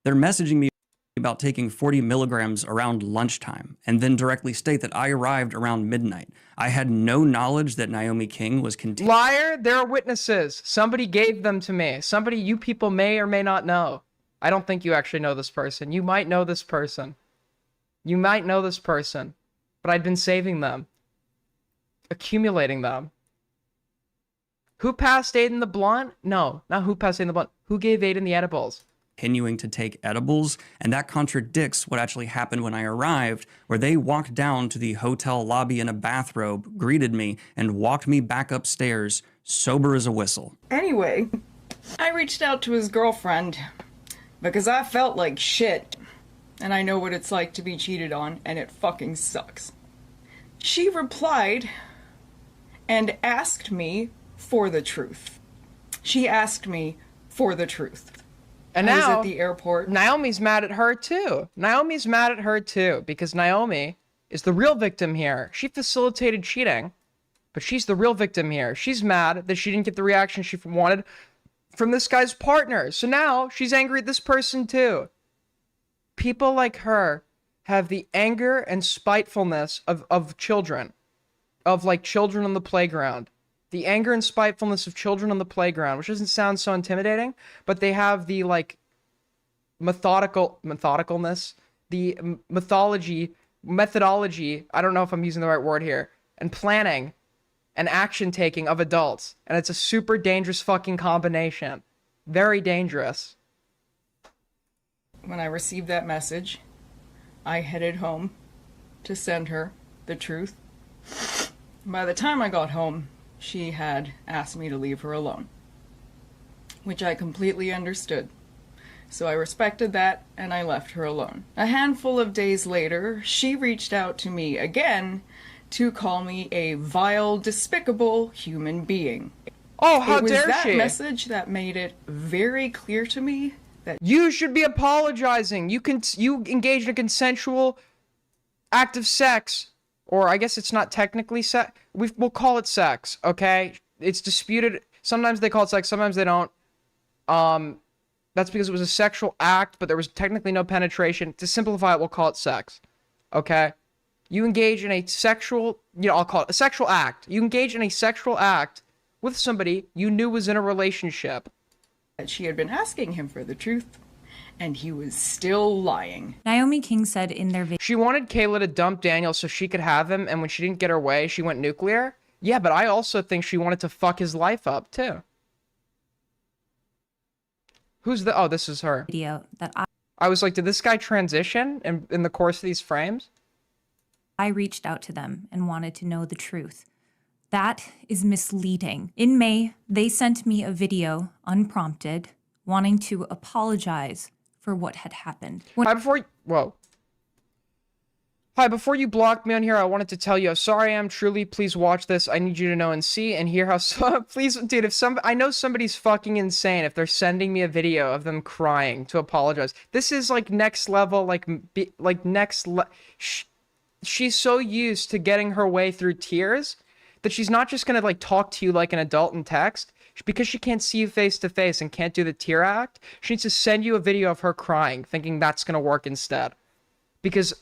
they're messaging me about taking 40 milligrams around lunchtime, and then directly state that I arrived around midnight. I had no knowledge that Naomi King was liar, there are witnesses. Somebody gave them to me. Somebody you people may or may not know. I don't think you actually know this person. You might know this person. You might know this person. But I'd been saving them. Accumulating them. Who passed Aiden the blunt? No, not who passed Aiden the blunt. Who gave Aiden the edibles? continuing to take edibles, and that contradicts what actually happened when I arrived, where they walked down to the hotel lobby in a bathrobe, greeted me, and walked me back upstairs, sober as a whistle. Anyway, I reached out to his girlfriend because I felt like shit, and I know what it's like to be cheated on, and it fucking sucks. She replied and asked me for the truth. She asked me for the truth. And I was now at the airport. Naomi's mad at her too. Naomi's mad at her too because Naomi is the real victim here. She facilitated cheating, but she's the real victim here. She's mad that she didn't get the reaction she wanted from this guy's partner. So now she's angry at this person too. People like her have the anger and spitefulness of children, of like children on the playground. The anger and spitefulness of children on the playground, which doesn't sound so intimidating, but they have the like methodicalness, the methodology, I don't know if I'm using the right word here, and planning and action taking of adults. And it's a super dangerous fucking combination. Very dangerous. When I received that message, I headed home to send her the truth. By the time I got home, she had asked me to leave her alone, which I completely understood. So I respected that, and I left her alone. A handful of days later, she reached out to me again to call me a vile, despicable human being. Oh, how dare she! It was that message that made it very clear to me that you should be apologizing. You engaged in a consensual act of sex. Or I guess it's not technically sex. We'll call it sex, okay? It's disputed. Sometimes they call it sex, sometimes they don't. That's because it was a sexual act, but there was technically no penetration. To simplify it, we'll call it sex. Okay? You engage in a sexual, I'll call it a sexual act. You engage in a sexual act with somebody you knew was in a relationship. That she had been asking him for the truth, and he was still lying. Naomi King said in their video, She wanted Kayla to dump Daniel so she could have him, and when she didn't get her way, she went nuclear. Yeah, but I also think she wanted to fuck his life up, too. Who's the... Oh, this is her. that I was like, did this guy transition in the course of these frames? I reached out to them and wanted to know the truth. That is misleading. In May, they sent me a video, unprompted, wanting to apologize for what had happened. Hi, before you blocked me on here, I wanted to tell you how sorry I am. Truly, please watch this. I need you to know and see and hear how... Please, dude, I know somebody's fucking insane if they're sending me a video of them crying to apologize. This is like next level, she's so used to getting her way through tears that she's not just gonna like talk to you like an adult in text. Because she can't see you face to face and can't do the tear act, she needs to send you a video of her crying, thinking that's gonna work instead. Because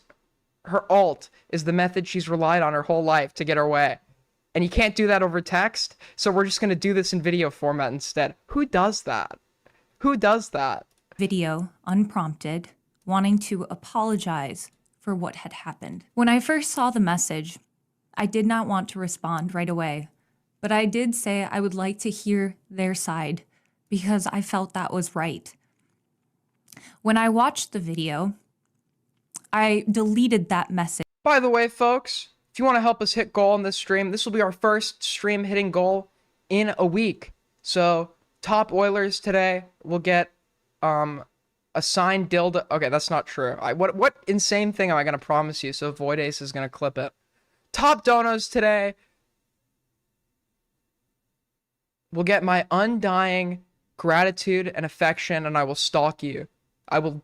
her alt is the method she's relied on her whole life to get her way. And you can't do that over text, so we're just gonna do this in video format instead. Who does that? Who does that? Video, unprompted, wanting to apologize for what had happened. When I first saw the message, I did not want to respond right away, but I did say I would like to hear their side because I felt that was right. When I watched the video, I deleted that message. By the way, folks, if you want to help us hit goal on this stream, this will be our first stream hitting goal in a week. So, top Oilers today will get a signed dildo. Okay, that's not true. What insane thing am I going to promise you? So Void Ace is going to clip it. Top donos today will get my undying gratitude and affection, and I will stalk you. I will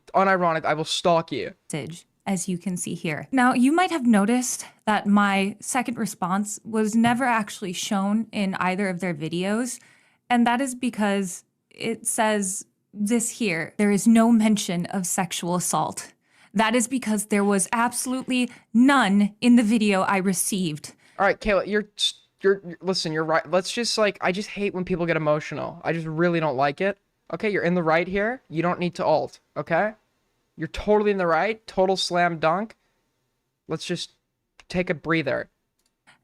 stalk you. As you can see here. Now, you might have noticed that my second response was never actually shown in either of their videos, and that is because it says this here. There is no mention of sexual assault. That is because there was absolutely none in the video I received. All right, Kayla, listen, you're right. Let's just I just hate when people get emotional. I just really don't like it. Okay, you're in the right here. You don't need to alt, okay? You're totally in the right. Total slam dunk. Let's just take a breather.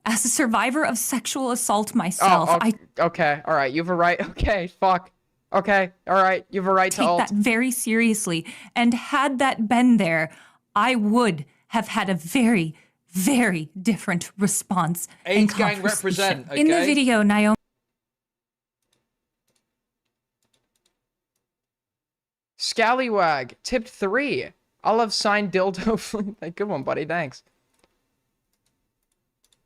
As a survivor of sexual assault myself, okay, all right, you have a right. Okay, fuck. Okay, all right, you have a right to alt. Take that very seriously. And had that been there, I would have had a very, very different response. AIDS gang represent, okay? In the video, Naomi. Scallywag, tipped 3. I'll have signed dildo. Good one, buddy, thanks.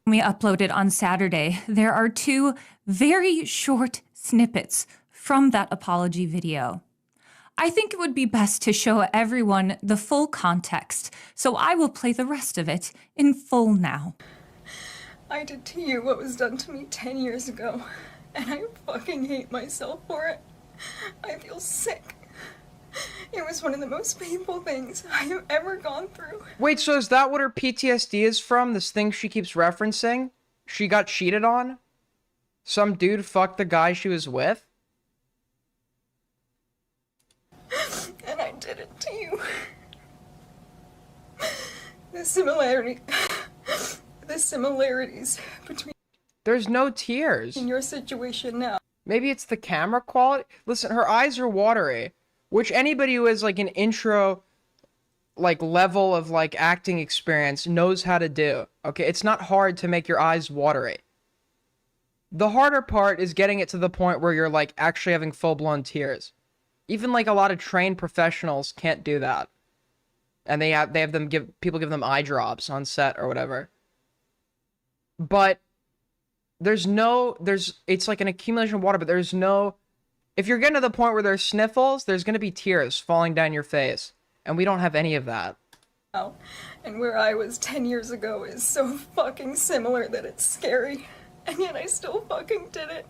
We uploaded on Saturday. There are 2 very short snippets from that apology video. I think it would be best to show everyone the full context, so I will play the rest of it in full now. I did to you what was done to me 10 years ago, and I fucking hate myself for it. I feel sick. It was one of the most painful things I have ever gone through. Wait, so is that what her PTSD is from? This thing she keeps referencing? She got cheated on? Some dude fucked the guy she was with? And I did it to you. The similarities between... There's no tears. In your situation now. Maybe it's the camera quality? Listen, her eyes are watery. Which anybody who has an intro level of acting experience knows how to do. Okay, it's not hard to make your eyes watery. The harder part is getting it to the point where you're actually having full-blown tears. Even a lot of trained professionals can't do that. And people give them eye drops on set or whatever. But it's like an accumulation of water, but there's no... If you're getting to the point where there's sniffles, there's going to be tears falling down your face. And we don't have any of that. And where I was 10 years ago is so fucking similar that it's scary. And yet I still fucking did it.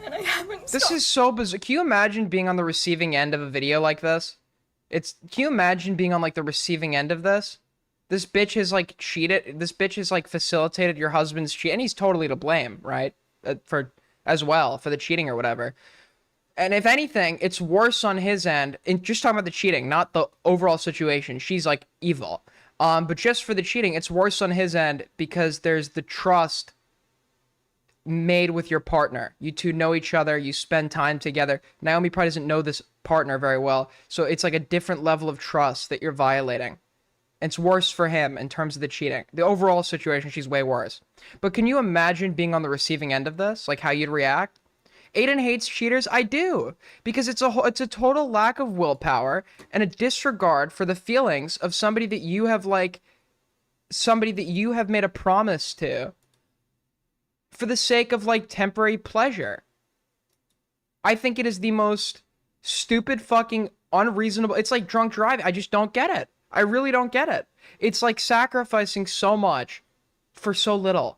And I haven't This stopped. is so bizarre. Can you imagine being on the receiving end of a video like this? Can you imagine being on like the receiving end of this? This bitch has like cheated. This bitch has like facilitated your husband's cheat, and he's totally to blame, right? For as well for the cheating or whatever. And if anything, it's worse on his end. And just talking about the cheating, not the overall situation. She's like evil. But just for the cheating, it's worse on his end because there's the trust made with your partner. You two know each other. You spend time together. Naomi probably doesn't know this partner very well. So it's like a different level of trust that you're violating. It's worse for him in terms of the cheating. The overall situation, she's way worse. But can you imagine being on the receiving end of this? Like how you'd react? Aiden hates cheaters. I do, because it's a total lack of willpower and a disregard for the feelings of somebody that you have made a promise to for the sake of like temporary pleasure. I think it is the most stupid fucking unreasonable. It's like drunk driving. I just don't get it. I really don't get it. It's like sacrificing so much for so little.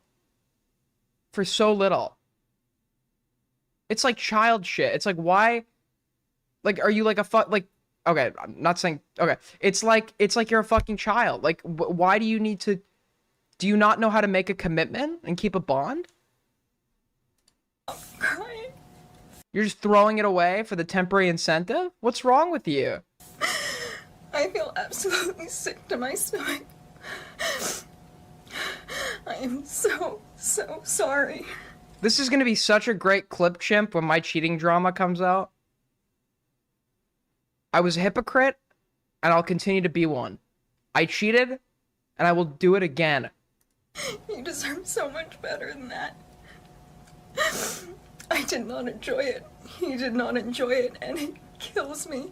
For so little. It's like child shit. It's like, why? Like, are you like okay, I'm not saying, okay. It's like you're a fucking child. Like, why do you need to, do you not know how to make a commitment and keep a bond? Crying. You're just throwing it away for the temporary incentive? What's wrong with you? I feel absolutely sick to my stomach. I am so sorry. This is going to be such a great clip, chimp, when my cheating drama comes out. I was a hypocrite, and I'll continue to be one. I cheated, and I will do it again. You deserve so much better than that. I did not enjoy it. You did not enjoy it, and it kills me.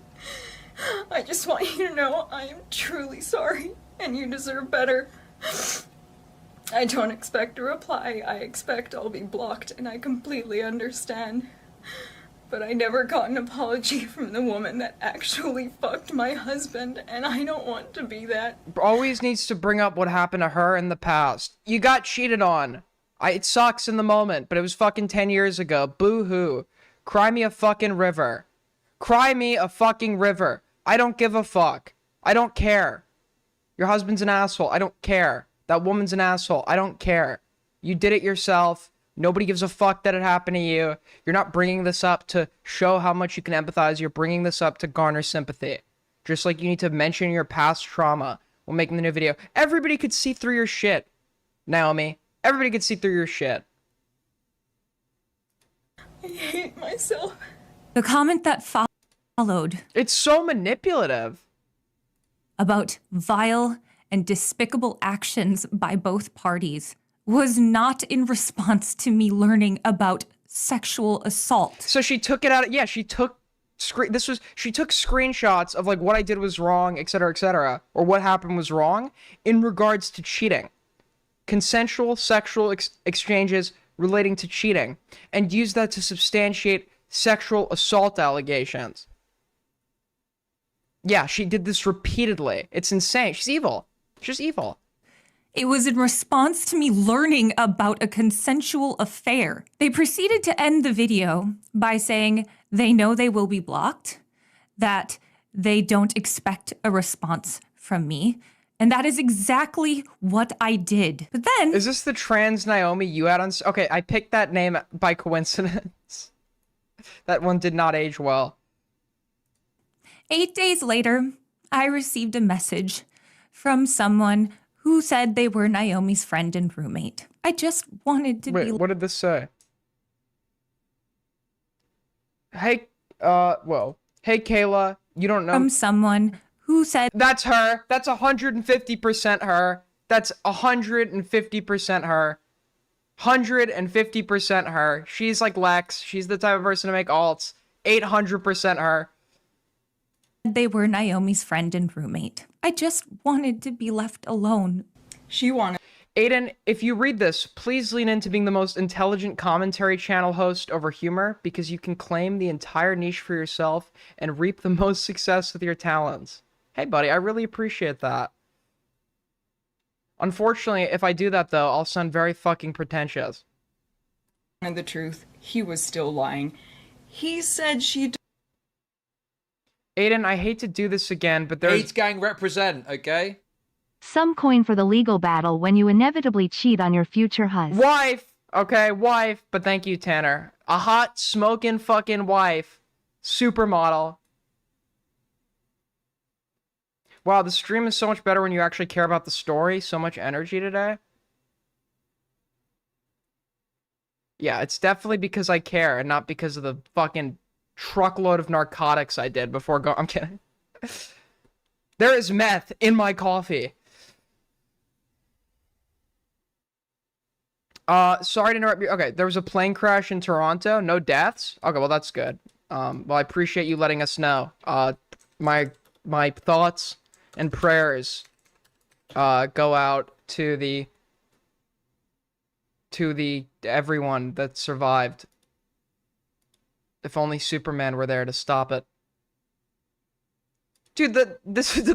I just want you to know I am truly sorry, and you deserve better. I don't expect a reply. I expect I'll be blocked, and I completely understand. But I never got an apology from the woman that actually fucked my husband, and I don't want to be that. Always needs to bring up what happened to her in the past. You got cheated on. It sucks in the moment, but it was fucking 10 years ago. Boo-hoo. Cry me a fucking river. Cry me a fucking river. I don't give a fuck. I don't care. Your husband's an asshole. I don't care. That woman's an asshole. I don't care. You did it yourself. Nobody gives a fuck that it happened to you. You're not bringing this up to show how much you can empathize. You're bringing this up to garner sympathy. Just like you need to mention your past trauma while making the new video. Everybody could see through your shit, Naomi. Everybody could see through your shit. I hate myself. The comment that followed It's so manipulative. about vile and despicable actions by both parties was not in response to me learning about sexual assault. So she took it out. Yeah, she took she took screenshots of like what I did was wrong, etc., or what happened was wrong in regards to cheating, consensual sexual exchanges relating to cheating, and used that to substantiate sexual assault allegations. Yeah, she did this repeatedly. It's insane. She's evil. She's evil. It was in response to me learning about a consensual affair. They proceeded to end the video by saying they know they will be blocked, that they don't expect a response from me, and that is exactly what I did. But then... Is this the trans Naomi you had on... Okay, I picked that name by coincidence. That one did not age well. 8 days later, I received a message from someone who said they were Naomi's friend and roommate. I just wanted to be... Wait, what did this say? Hey, hey Kayla, you don't know... From someone who said... That's her. That's 150% her. That's 150% her. 150% her. She's like Lex. She's the type of person to make alts. 800% her. They were Naomi's friend and roommate. I just wanted to be left alone. She wanted. Aiden, if you read this, please lean into being the most intelligent commentary channel host over humor, because you can claim the entire niche for yourself and reap the most success with your talents. Hey, buddy, I really appreciate that. Unfortunately, if I do that, though, I'll sound very fucking pretentious. wanted the truth, he was still lying. He said she Aiden, I hate to do this again, but there's... AIDS gang represent, okay? Some coin for the legal battle when you inevitably cheat on your future husband. Wife! Okay, wife, but thank you, Tanner. A hot, smoking fucking wife. Supermodel. Wow, the stream is so much better when you actually care about the story. So much energy today. Yeah, it's definitely because I care and not because of the fucking truckload of narcotics I did before I'm kidding. There is meth in my coffee. Sorry to interrupt you. Okay, there was a plane crash in Toronto. No deaths? Okay, well, that's good. Well, I appreciate you letting us know. My thoughts and prayers go out to everyone that survived. If only Superman were there to stop it. Dude, did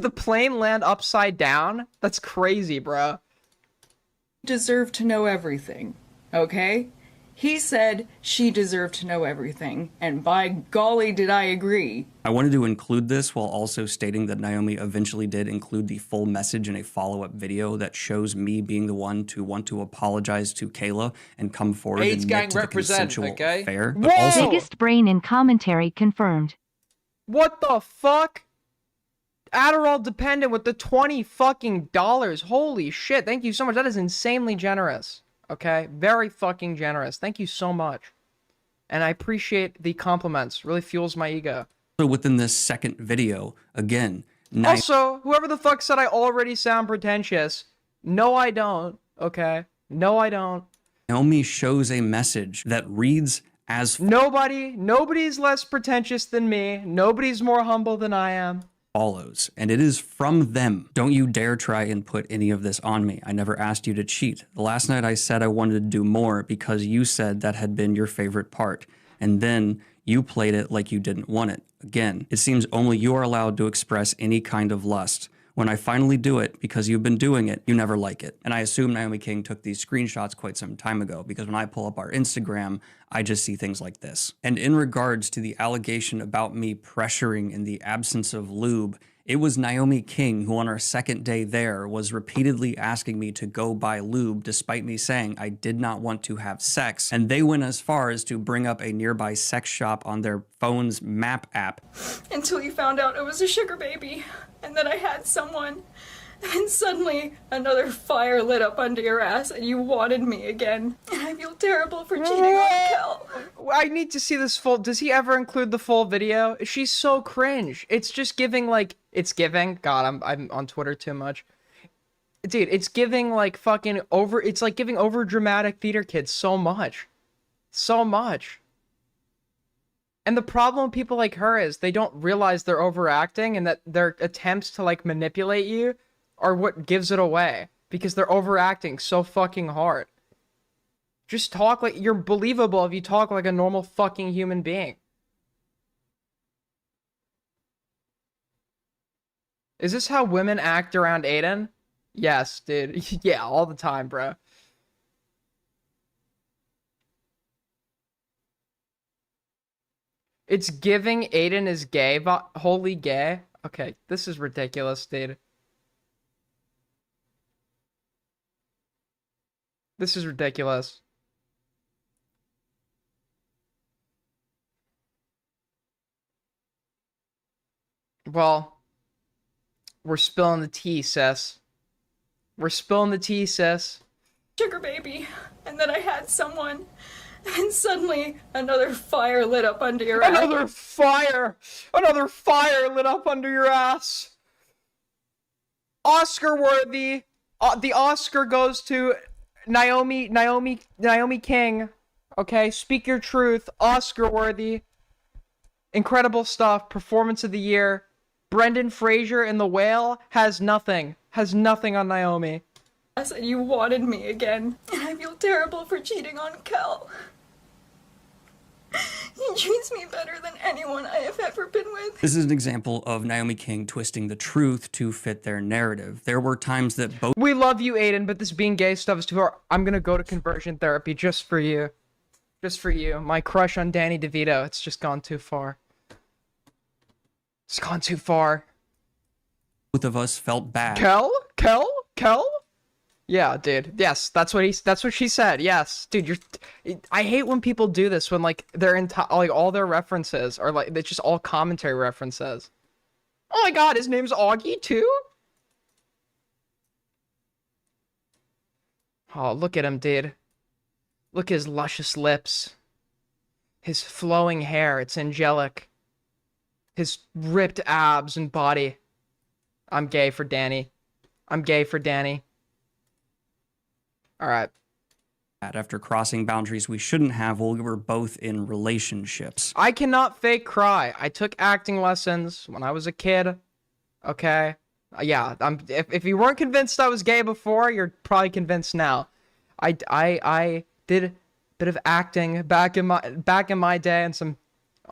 the plane land upside down? That's crazy, bro. deserved to know everything, okay? He said she deserved to know everything, and by golly did I agree. I wanted to include this while also stating that Naomi eventually did include the full message in a follow-up video that shows me being the one to want to apologize to Kayla and come forward and AIDS admit gang to the represent, consensual okay? affair. Whoa! But also, Biggest brain in commentary confirmed. What the fuck? Adderall dependent with the 20 fucking dollars. Holy shit. Thank you so much. That is insanely generous. Okay? Very fucking generous. Thank you so much. And I appreciate the compliments. Really fuels my ego. within this second video, again, Also, whoever the fuck said I already sound pretentious, no I don't. Okay? No I don't. Naomi shows a message that reads as Nobody's less pretentious than me. Nobody's more humble than I am. follows, and it is from them. Don't you dare try and put any of this on me. I never asked you to cheat. Last night I said I wanted to do more because you said that had been your favorite part, and then you played it like you didn't want it. Again, it seems only you are allowed to express any kind of lust. When I finally do it, because you've been doing it, you never like it. And I assume Naomi King took these screenshots quite some time ago, because when I pull up our Instagram, I just see things like this. And in regards to the allegation about me pressuring in the absence of lube, it was Naomi King who on our second day there was repeatedly asking me to go buy lube despite me saying I did not want to have sex. And they went as far as to bring up a nearby sex shop on their phone's map app. Until you found out it was a sugar baby, and that I had someone, and suddenly another fire lit up under your ass and you wanted me again. And I feel terrible for cheating on Kel. I need to see this full. Does he ever include the full video? She's so cringe. It's just giving like God, I'm on Twitter too much. Dude, it's giving like fucking over. It's like giving over dramatic theater kids so much, so much. And the problem with people like her is they don't realize they're overacting and that their attempts to like manipulate you are what gives it away because they're overacting so fucking hard. Just talk like you're believable if you talk like a normal fucking human being. Is this how women act around Aiden? Yes, dude. Yeah, all the time, bro. It's giving Aiden is gay, wholly gay. Okay, this is ridiculous, dude. This is ridiculous. Well, we're spilling the tea, sis. We're spilling the tea, sis. Sugar baby, and then I had someone, and suddenly another fire lit up under your ass. Another fire lit up under your ass. Oscar worthy. The Oscar goes to Naomi King. Okay, speak your truth. Oscar worthy. Incredible stuff. Performance of the year. Brendan Fraser in The Whale has nothing on Naomi. And you wanted me again, and I feel terrible for cheating on Kel. He treats me better than anyone I have ever been with. This is an example of Naomi King twisting the truth to fit their narrative. There were times that both We love you, Aiden, but this being gay stuff is too hard. I'm gonna go to conversion therapy just for you. Just for you. My crush on Danny DeVito. It's just gone too far. It's gone too far. Both of us felt bad. Kel? Yeah, dude. Yes, that's what she said. Yes, dude. I hate when people do this when like like all their references are like it's just all commentary references. Oh my god, his name's Augie too? Oh, look at him, dude. Look at his luscious lips. His flowing hair, it's angelic. His ripped abs and body. I'm gay for Danny. I'm gay for Danny. All right. After crossing boundaries we shouldn't have while we were both in relationships. I cannot fake cry. I took acting lessons when I was a kid. Okay. Yeah. If you weren't convinced I was gay before, you're probably convinced now. I did a bit of acting back in my day and some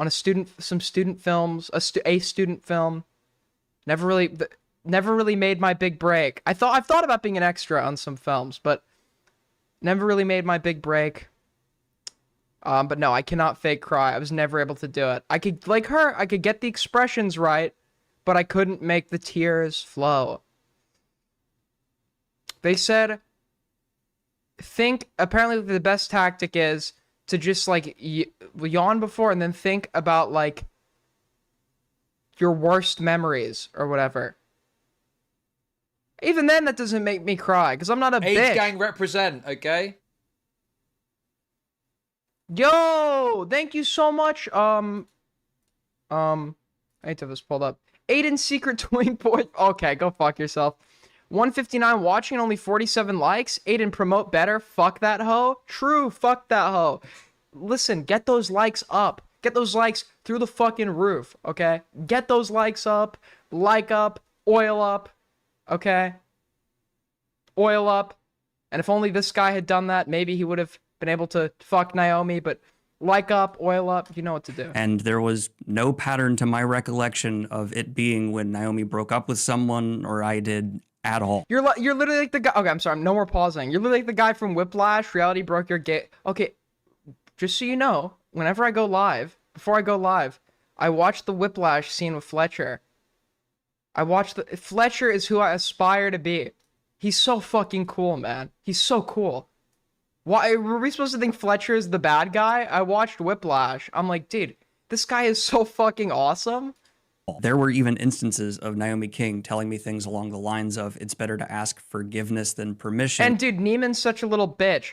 student films, a student film. Never really made my big break. I've thought about being an extra on some films, but never really made my big break. But no, I cannot fake cry. I was never able to do it. I could, like her, I could get the expressions right, but I couldn't make the tears flow. They said, apparently the best tactic is to just like yawn before and then think about like your worst memories or whatever. Even then, that doesn't make me cry, because I'm not a Age bitch. gang represent, okay? Yo! Thank you so much. I need to have this pulled up. Aiden Secret Twink Boy. Okay, go fuck yourself. 159 watching, only 47 likes. Aiden, promote better. Fuck that hoe. True, fuck that hoe. Listen, get those likes up. Get those likes through the fucking roof, okay? Get those likes up, like up, oil up. Okay? Oil up. And if only this guy had done that, maybe he would have been able to fuck Naomi, but like up, oil up, you know what to do. And there was no pattern to my recollection of it being when Naomi broke up with someone or I did at all. You're literally like the guy. Okay, I'm sorry, no more pausing. You're literally like the guy from Whiplash, Reality Broke Your Gay. Okay, just so you know, whenever I go live, before I go live, I watch the Whiplash scene with Fletcher. Fletcher is who I aspire to be. He's so fucking cool, man. He's so cool. Why were we supposed to think Fletcher is the bad guy? I watched Whiplash. I'm like, dude, this guy is so fucking awesome. There were even instances of Naomi King telling me things along the lines of, it's better to ask forgiveness than permission. And dude, Neiman's such a little bitch.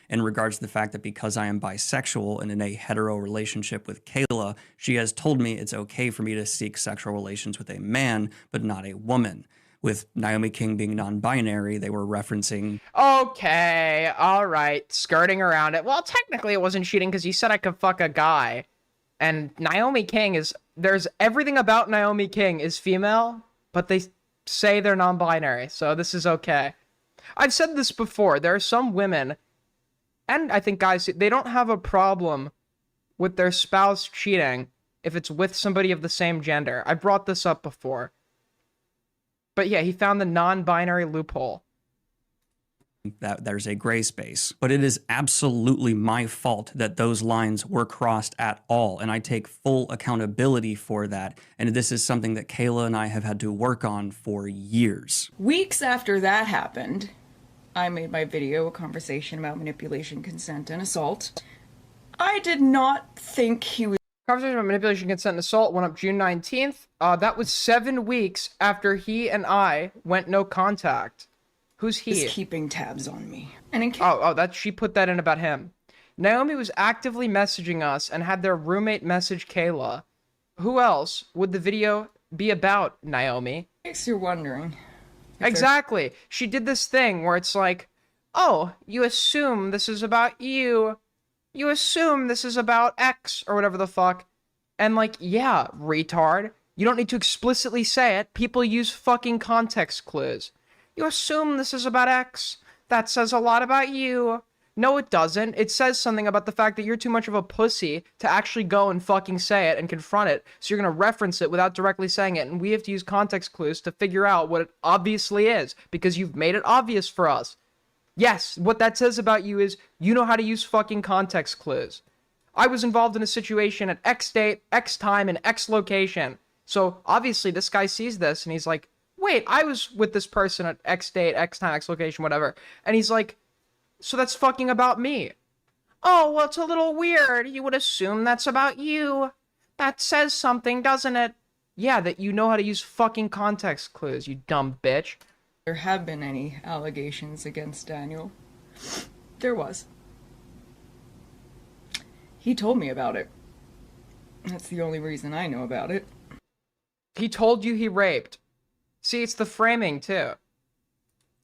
In regards to the fact that because I am bisexual and in a hetero relationship with Kayla, she has told me it's okay for me to seek sexual relations with a man, but not a woman. With Naomi King being non-binary, they were referencing... Okay, alright, skirting around it. Well, technically it wasn't cheating because you said I could fuck a guy. And Naomi King is... There's everything about Naomi King is female, but they say they're non-binary, so this is okay. I've said this before, there are some women... And I think guys, they don't have a problem with their spouse cheating if it's with somebody of the same gender. I brought this up before. But yeah, he found the non-binary loophole. That there's a gray space. But it is absolutely my fault that those lines were crossed at all. And I take full accountability for that. And this is something that Kayla and I have had to work on for years. Weeks after that happened, I made my video a conversation about manipulation, consent, and assault. I did not think he was... Conversation about manipulation, consent, and assault went up June 19th. That was 7 weeks after he and I went no contact. Who's he? keeping tabs on me. And in She put that in about him. Naomi was actively messaging us and had their roommate message Kayla. Who else would the video be about, Naomi? case you're wondering... Exactly. She did this thing where it's like, oh, you assume this is about you. You assume this is about X or whatever the fuck. And like, yeah, retard. You don't need to explicitly say it. People use fucking context clues. You assume this is about X. That says a lot about you. No, it doesn't. It says something about the fact that you're too much of a pussy to actually go and fucking say it and confront it. So you're going to reference it without directly saying it. And we have to use context clues to figure out what it obviously is. Because you've made it obvious for us. Yes, what that says about you is you know how to use fucking context clues. I was involved in a situation at X date, X time, and X location. So obviously this guy sees this and he's like, wait, I was with this person at X date, X time, X location, whatever. And he's like, so that's fucking about me. Oh, well, it's a little weird. You would assume that's about you. That says something, doesn't it? Yeah, that you know how to use fucking context clues, you dumb bitch. There have been any allegations against Daniel. There was. He told me about it. That's the only reason I know about it. He told you he raped. See, it's the framing, too.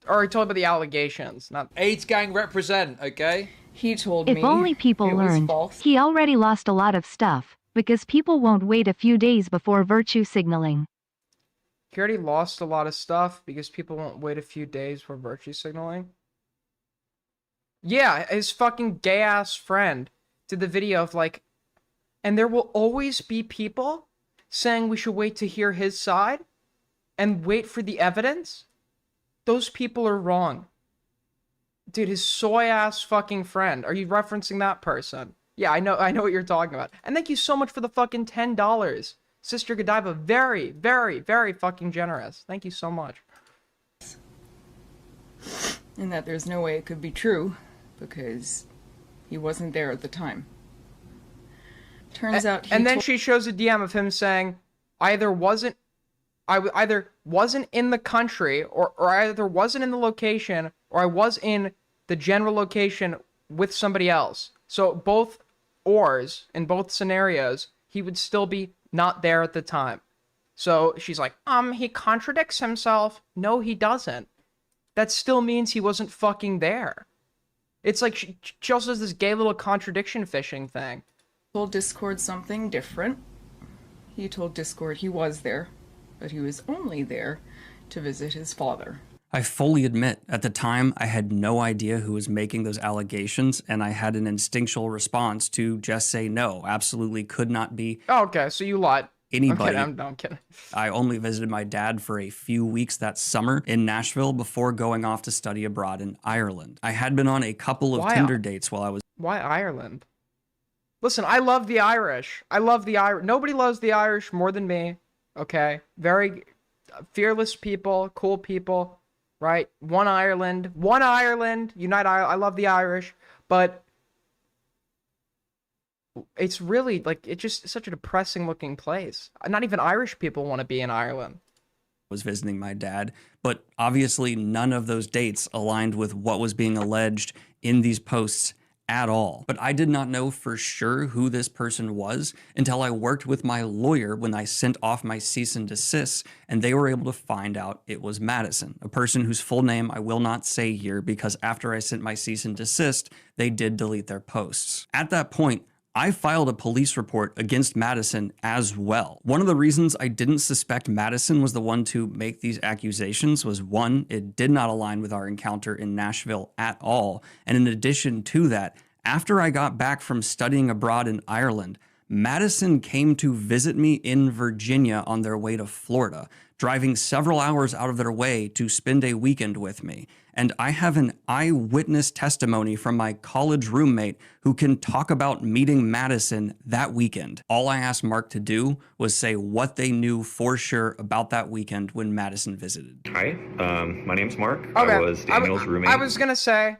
Or he told about the allegations, not... AIDS gang represent, okay? He told me If only people it was learned. false. He already lost a lot of stuff, because people won't wait a few days before virtue signaling. He already lost a lot of stuff because people won't wait a few days for virtue signaling. Yeah, his fucking gay-ass friend did the video of like, and there will always be people saying we should wait to hear his side and wait for the evidence. Those people are wrong. Dude, his soy-ass fucking friend. Are you referencing that person? Yeah, I know what you're talking about. And thank you so much for the fucking $10. Sister Godiva, very, very, very fucking generous. Thank you so much. And that there's no way it could be true, because he wasn't there at the time. Turns out he And then she shows a DM of him saying, I either wasn't in the country, or I either wasn't in the location, or I was in the general location with somebody else. So both ors, in both scenarios, he would still be not there at the time. So she's like, he contradicts himself. No, he doesn't. That still means he wasn't fucking there. It's like she also does this gay little contradiction fishing thing. told Discord something different. He told Discord he was there, but he was only there to visit his father. I fully admit, at the time, I had no idea who was making those allegations, and I had an instinctual response to just say no, absolutely could not be Oh, okay, so you lied. anybody. I'm kidding. I only visited my dad for a few weeks that summer in Nashville before going off to study abroad in Ireland. I had been on a couple of Why- Tinder dates while I was Why Ireland? Listen, I love the Irish. I love the Irish. Nobody loves the Irish more than me. Okay? Very fearless people, cool people, right? One Ireland, unite Ireland. I love the Irish, but it's really like it's just such a depressing looking place. Not even Irish people want to be in Ireland. visiting my dad, but obviously none of those dates aligned with what was being alleged in these posts at all. But I did not know for sure who this person was until I worked with my lawyer when I sent off my cease and desist, and they were able to find out it was Madison, a person whose full name I will not say here because after I sent my cease and desist, they did delete their posts. At that point, I filed a police report against Madison as well. One of the reasons I didn't suspect Madison was the one to make these accusations was one, it did not align with our encounter in Nashville at all. And in addition to that, after I got back from studying abroad in Ireland, Madison came to visit me in Virginia on their way to Florida, driving several hours out of their way to spend a weekend with me. And I have an eyewitness testimony from my college roommate who can talk about meeting Madison that weekend. All I asked Mark to do was say what they knew for sure about that weekend when Madison visited. Hi, my name's Mark. Okay. I was Daniel's roommate. I was gonna say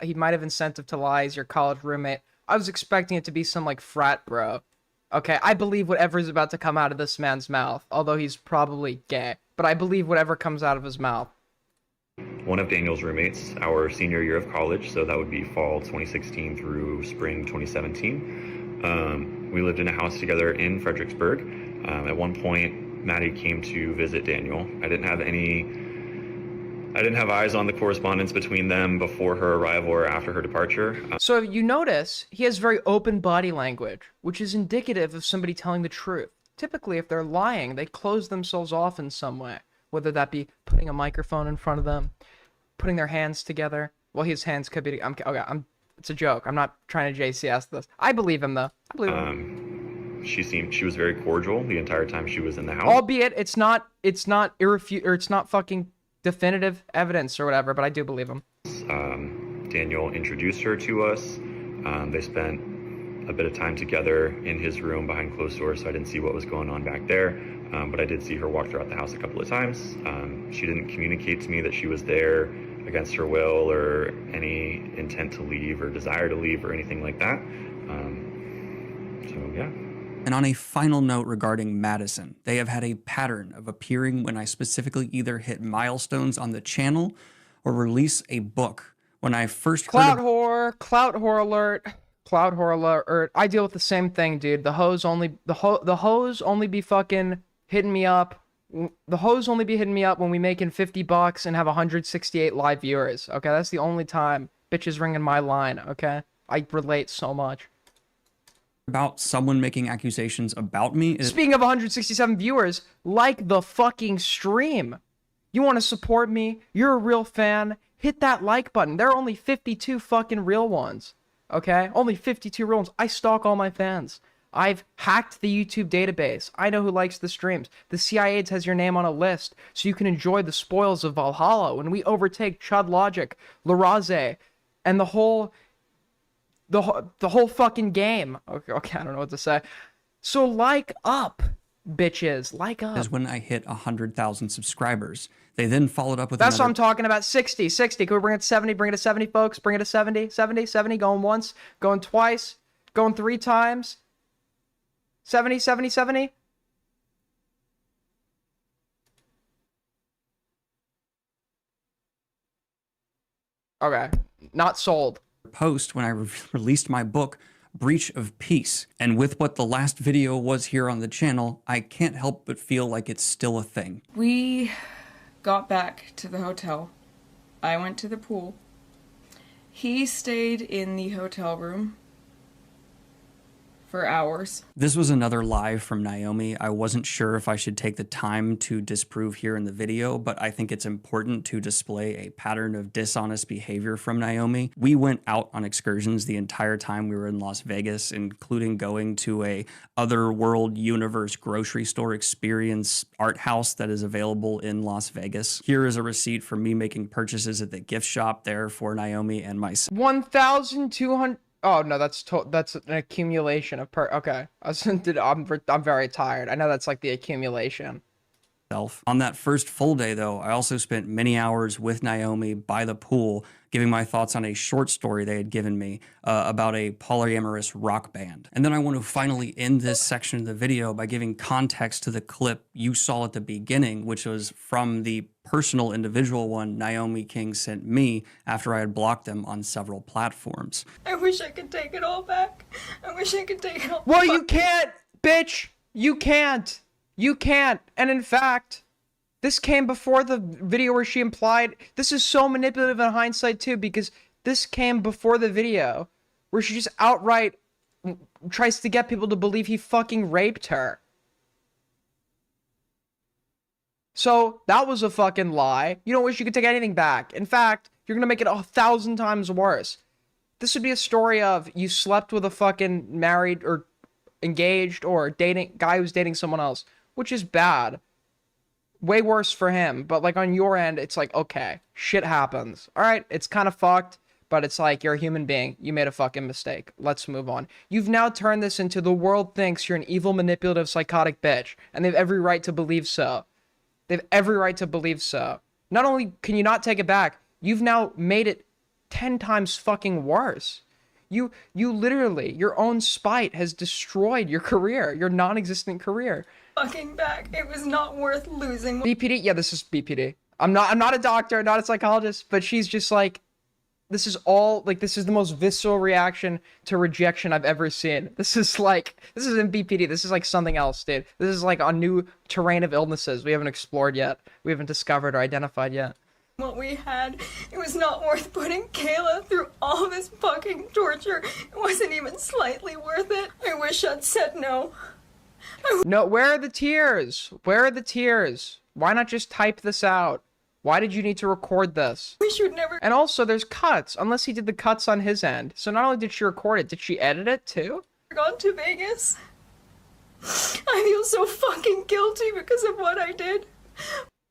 he might have incentive to lie as your college roommate. I was expecting it to be some like frat bro. Okay, I believe whatever is about to come out of this man's mouth, although he's probably gay. But I believe whatever comes out of his mouth. One of Daniel's roommates, our senior year of college, so that would be fall 2016 through spring 2017. We lived in a house together in Fredericksburg. At one point, Maddie came to visit Daniel. I didn't have eyes on the correspondence between them before her arrival or after her departure. So you notice he has very open body language, which is indicative of somebody telling the truth. Typically, if they're lying, they close themselves off in some way, whether that be putting a microphone in front of them, putting their hands together. Well, his hands could be. It's a joke. I'm not trying to JCS this. I believe him though. I believe him. She was very cordial the entire time she was in the house. Albeit it's not it's not fucking definitive evidence or whatever, but I do believe him. Daniel introduced her to us. They spent a bit of time together in his room behind closed doors, so I didn't see what was going on back there. But I did see her walk throughout the house a couple of times. She didn't communicate to me that she was there against her will or any intent to leave or desire to leave or anything like that. So yeah. And on a final note regarding Madison, they have had a pattern of appearing when I specifically either hit milestones on the channel or release a book. When I first Clout whore alert. I deal with the same thing, dude. The hoes only be fucking hitting me up. The hoes only be hitting me up when we making $50 and have 168 live viewers. Okay, that's the only time bitches ringing my line. Okay, I relate so much. About someone making accusations about me is... Speaking of 167 viewers, like the fucking stream. You want to support me? You're a real fan? Hit that like button. There are only 52 fucking real ones. Okay? Only 52 real ones. I stalk all my fans. I've hacked the YouTube database. I know who likes the streams. The CIA has your name on a list so you can enjoy the spoils of Valhalla when we overtake Chud Logic, Laraze, and the whole fucking game. Okay, I don't know what to say. So like up, bitches. Like up. Is when I hit 100,000 subscribers. They then followed up with That's what I'm talking about. 60. Can we bring it to 70? Bring it to 70, folks. Bring it to 70. 70. Going once. Going twice. Going 3 times. 70. Okay. Not sold. Post when I released my book, Breach of Peace. And with what the last video was here on the channel, I can't help but feel like it's still a thing. We got back to the hotel. I went to the pool. He stayed in the hotel room for hours. This was another lie from Naomi. I wasn't sure if I should take the time to disprove here in the video, but I think it's important to display a pattern of dishonest behavior from Naomi. We went out on excursions the entire time we were in Las Vegas, including going to a otherworld universe grocery store experience art house that is available in Las Vegas. Here is a receipt for me making purchases at the gift shop there for Naomi and myself. 1,200. Oh no, that's an accumulation of okay. I'm very tired. I know that's like the accumulation. On that first full day, though, I also spent many hours with Naomi by the pool, giving my thoughts on a short story they had given me about a polyamorous rock band. And then I want to finally end this section of the video by giving context to the clip you saw at the beginning, which was from the personal individual one Naomi King sent me after I had blocked them on several platforms. I wish I could take it all back. I wish I could take it all back. Well, you can't, bitch. You can't. You can't. And in fact, this came before the video where she implied... This is so manipulative in hindsight, too, because this came before the video where she just outright tries to get people to believe he fucking raped her. So, that was a fucking lie. You don't wish you could take anything back. In fact, you're gonna make it 1,000 times worse. This would be a story of you slept with a fucking married or engaged or dating guy who's dating someone else, which is bad. Way worse for him, but like on your end, it's like, okay, shit happens. All right, it's kind of fucked, but it's like, you're a human being. You made a fucking mistake. Let's move on. You've now turned this into the world thinks you're an evil, manipulative, psychotic bitch, and they have every right to believe so. They have every right to believe so. Not only can you not take it back, you've now made it 10 times fucking worse. You literally, your own spite has destroyed your career, your non-existent career. Fucking back. It was not worth losing. BPD? Yeah, this is BPD. I'm not a doctor, not a psychologist, but she's just like, this is the most visceral reaction to rejection I've ever seen. This isn't BPD. This is like something else, dude. This is like a new terrain of illnesses we haven't explored yet. We haven't discovered or identified yet. What we had, it was not worth putting Kayla through all this fucking torture. It wasn't even slightly worth it. I wish I'd said no. No, where are the tears? Where are the tears? Why not just type this out? Why did you need to record this? We should never. And also, there's cuts, unless he did the cuts on his end. So not only did she record it, did she edit it too? Gone to Vegas. I feel so fucking guilty because of what I did.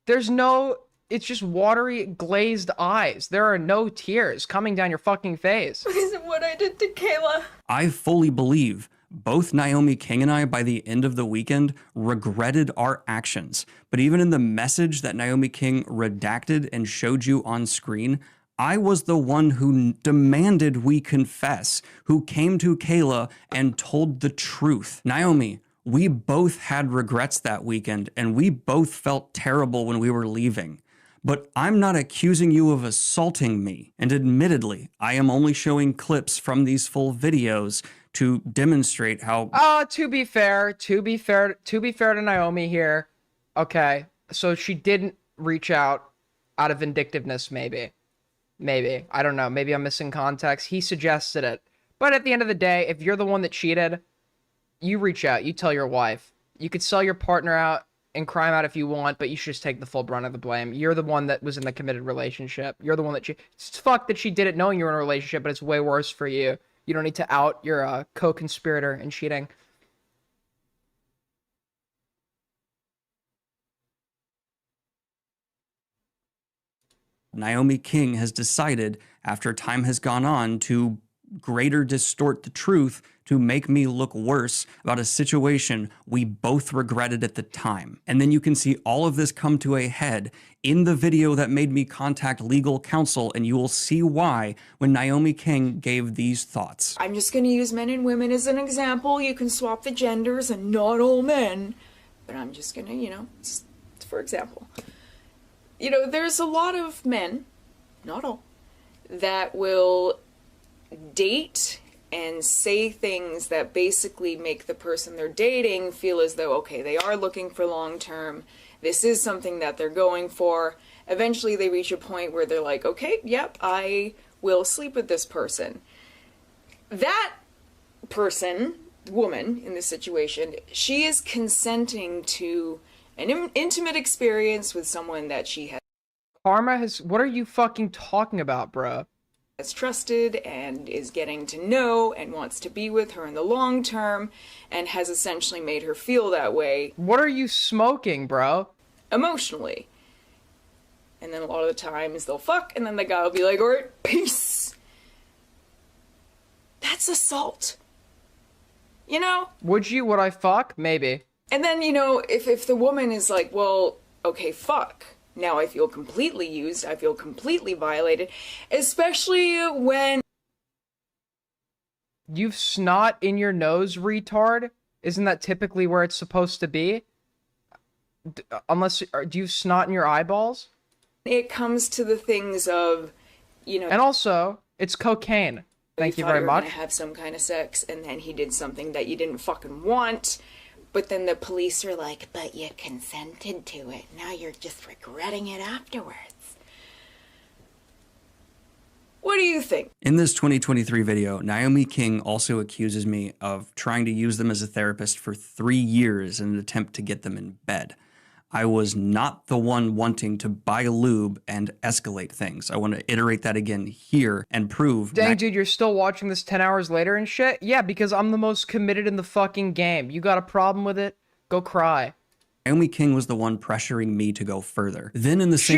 There's no, it's just watery, glazed eyes. There are no tears coming down your fucking face. Because of what I did to Kayla. I fully believe both Naomi King and I, by the end of the weekend, regretted our actions. But even in the message that Naomi King redacted and showed you on screen, I was the one who demanded we confess, who came to Kayla and told the truth. Naomi, we both had regrets that weekend, and we both felt terrible when we were leaving. But I'm not accusing you of assaulting me. And admittedly, I am only showing clips from these full videos to demonstrate how... To be fair to Naomi here, okay, so she didn't reach out of vindictiveness, maybe. I don't know, maybe I'm missing context. He suggested it. But at the end of the day, if you're the one that cheated, you reach out, you tell your wife. You could sell your partner out and crime out if you want, but you should just take the full brunt of the blame. You're the one that was in the committed relationship. You're the one that it's fucked that she did it knowing you were in a relationship, but it's way worse for you. You don't need to out your co-conspirator in cheating. Naomi King has decided, after time has gone on, to greater distort the truth to make me look worse about a situation we both regretted at the time. And then you can see all of this come to a head in the video that made me contact legal counsel, and you will see why when Naomi King gave these thoughts. I'm just going to use men and women as an example. You can swap the genders and not all men. But I'm just going to, it's for example. There's a lot of men, not all, that will date and say things that basically make the person they're dating feel as though, okay, they are looking for long term. This is something that they're going for. Eventually they reach a point where they're like, okay, yep, I will sleep with this person. That person, woman in this situation, she is consenting to an intimate experience with someone that she has. Karma has, what are you fucking talking about, bro? Has trusted and is getting to know and wants to be with her in the long term and has essentially made her feel that way. What are you smoking, bro? Emotionally. And then a lot of the times they'll fuck and then the guy will be like, alright, peace. That's assault. Would I fuck? Maybe. And then, if the woman is like, well, okay, fuck. Now I feel completely used, I feel completely violated, especially when... You've snot in your nose, retard? Isn't that typically where it's supposed to be? Do you snot in your eyeballs? It comes to the things of, And also, it's cocaine. Thank you very much. You have some kind of sex, and then he did something that you didn't fucking want. But then the police are like, but you consented to it. Now you're just regretting it afterwards. What do you think? In this 2023 video, Naomi King also accuses me of trying to use them as a therapist for 3 years in an attempt to get them in bed. I was not the one wanting to buy lube and escalate things. I want to iterate that again here and prove... Dang, dude, you're still watching this 10 hours later and shit? Yeah, because I'm the most committed in the fucking game. You got a problem with it? Go cry. Naomi King was the one pressuring me to go further. Then in the same...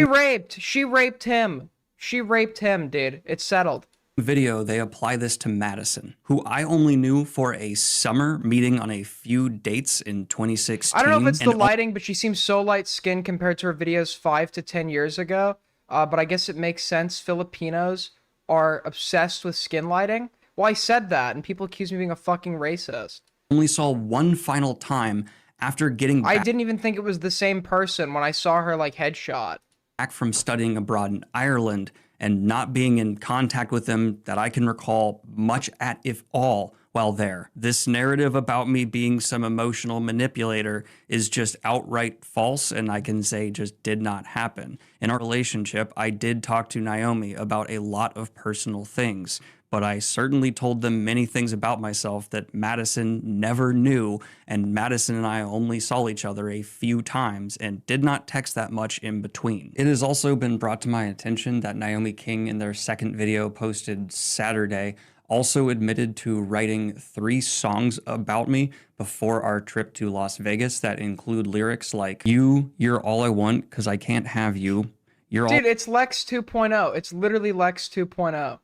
She raped him. She raped him, dude. It's settled. Video, they apply this to Madison, who I only knew for a summer, meeting on a few dates in 2016. I don't know if it's the lighting, but she seems so light-skinned compared to her videos 5 to 10 years ago. But I guess it makes sense. Filipinos are obsessed with skin lighting. Well, I said that, and people accuse me of being a fucking racist. Only saw one final time after getting back. I didn't even think it was the same person when I saw her, headshot. Back from studying abroad in Ireland and not being in contact with them that I can recall much at, if all, while there. This narrative about me being some emotional manipulator is just outright false, and I can say just did not happen. In our relationship, I did talk to Naomi about a lot of personal things, but I certainly told them many things about myself that Madison never knew, and Madison and I only saw each other a few times and did not text that much in between. It has also been brought to my attention that Naomi King in their second video posted Saturday also admitted to writing 3 songs about me before our trip to Las Vegas that include lyrics like, you're all I want because I can't have you. You're Dude, it's Lex 2.0. It's literally Lex 2.0.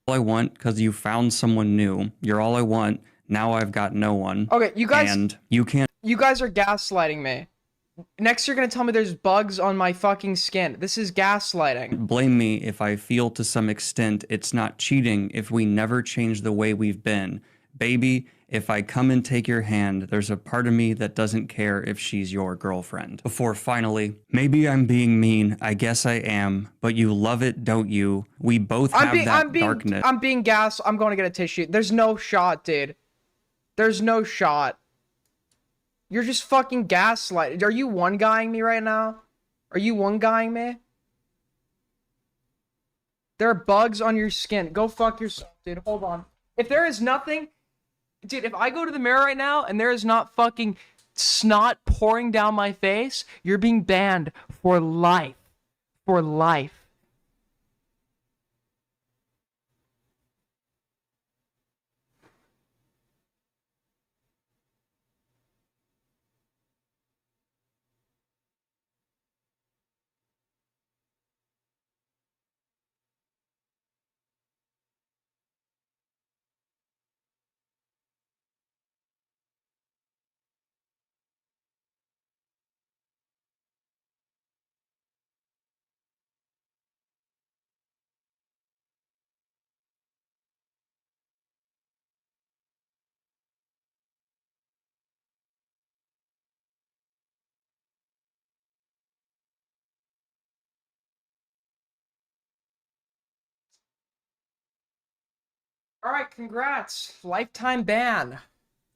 all I want because you found someone new. You're all I want. Now I've got no one. Okay, you guys, And you can't you guys are gaslighting me. Next, you're gonna tell me there's bugs on my fucking skin. This is gaslighting. blame me if I feel to some extent it's not cheating if we never change the way we've been. Baby, if I come and take your hand, there's a part of me that doesn't care if she's your girlfriend. Before finally, maybe I'm being mean, I guess I am, but you love it, don't you? We both have darkness. I'm being gas. I'm going to get a tissue. There's no shot, dude. There's no shot. You're just fucking gaslighting. Are you one-guying me right now? Are you one-guying me? There are bugs on your skin. Go fuck yourself, dude. Hold on. If there is nothing... Dude, if I go to the mirror right now and there is not fucking snot pouring down my face, you're being banned for life. For life. All right, congrats. Lifetime ban.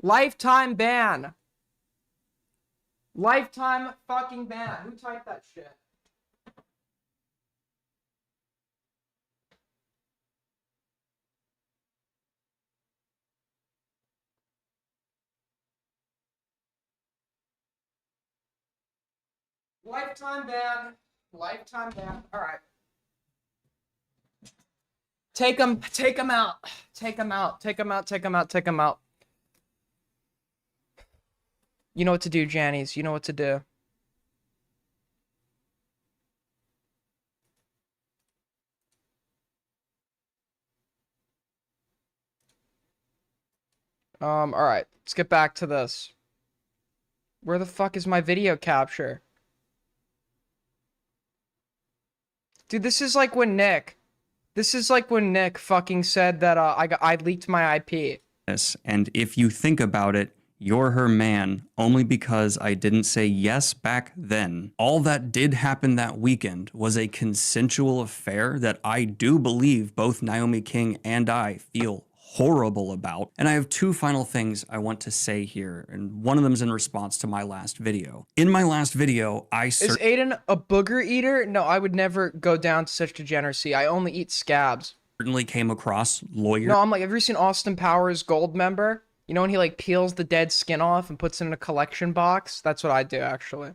Lifetime ban. Lifetime fucking ban. Who typed that shit? Lifetime ban. Lifetime ban. All right. Take him out. Take him out. Take him out. Take him out. Take him out. You know what to do, Jannies. You know what to do. All right. Let's get back to this. Where the fuck is my video capture? Dude, this is like when Nick fucking said that I leaked my IP. And if you think about it, you're her man only because I didn't say yes back then. All that did happen that weekend was a consensual affair that I do believe both Naomi King and I feel horrible about. And I have 2 final things I want to say here, and one of them is in response to my last video. In my last video, Is Aiden a booger eater? No, I would never go down to such degeneracy. I only eat scabs. certainly came across lawyers. No, I'm like, have you ever seen Austin Powers Gold Member? You know when he like peels the dead skin off and puts it in a collection box? That's what I do, actually.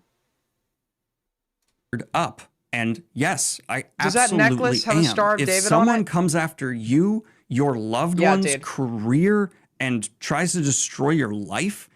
Up. And yes, I Does absolutely that necklace have a Star of if David on someone it? comes after you, your loved Yeah, one's dude. career, and tries to destroy your life,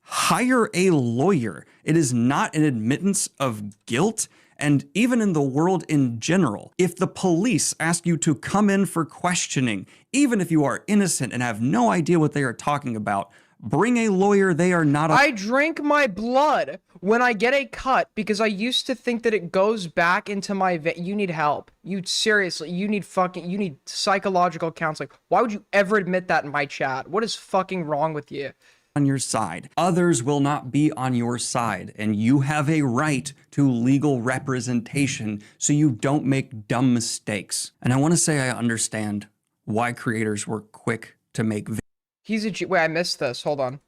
hire a lawyer. It is not an admittance of guilt. And even in the world in general, if the police ask you to come in for questioning, even if you are innocent and have no idea what they are talking about, bring a lawyer. They are not. I drink my blood when I get a cut because I used to think that it goes back into my you need help. You seriously, you need psychological counseling. Why would you ever admit that in my chat? What is fucking wrong with you? On your side. Others will not be on your side, and you have a right to legal representation so you don't make dumb mistakes. And I want to say I understand why creators were quick to make He's a wait, I missed this. Hold on.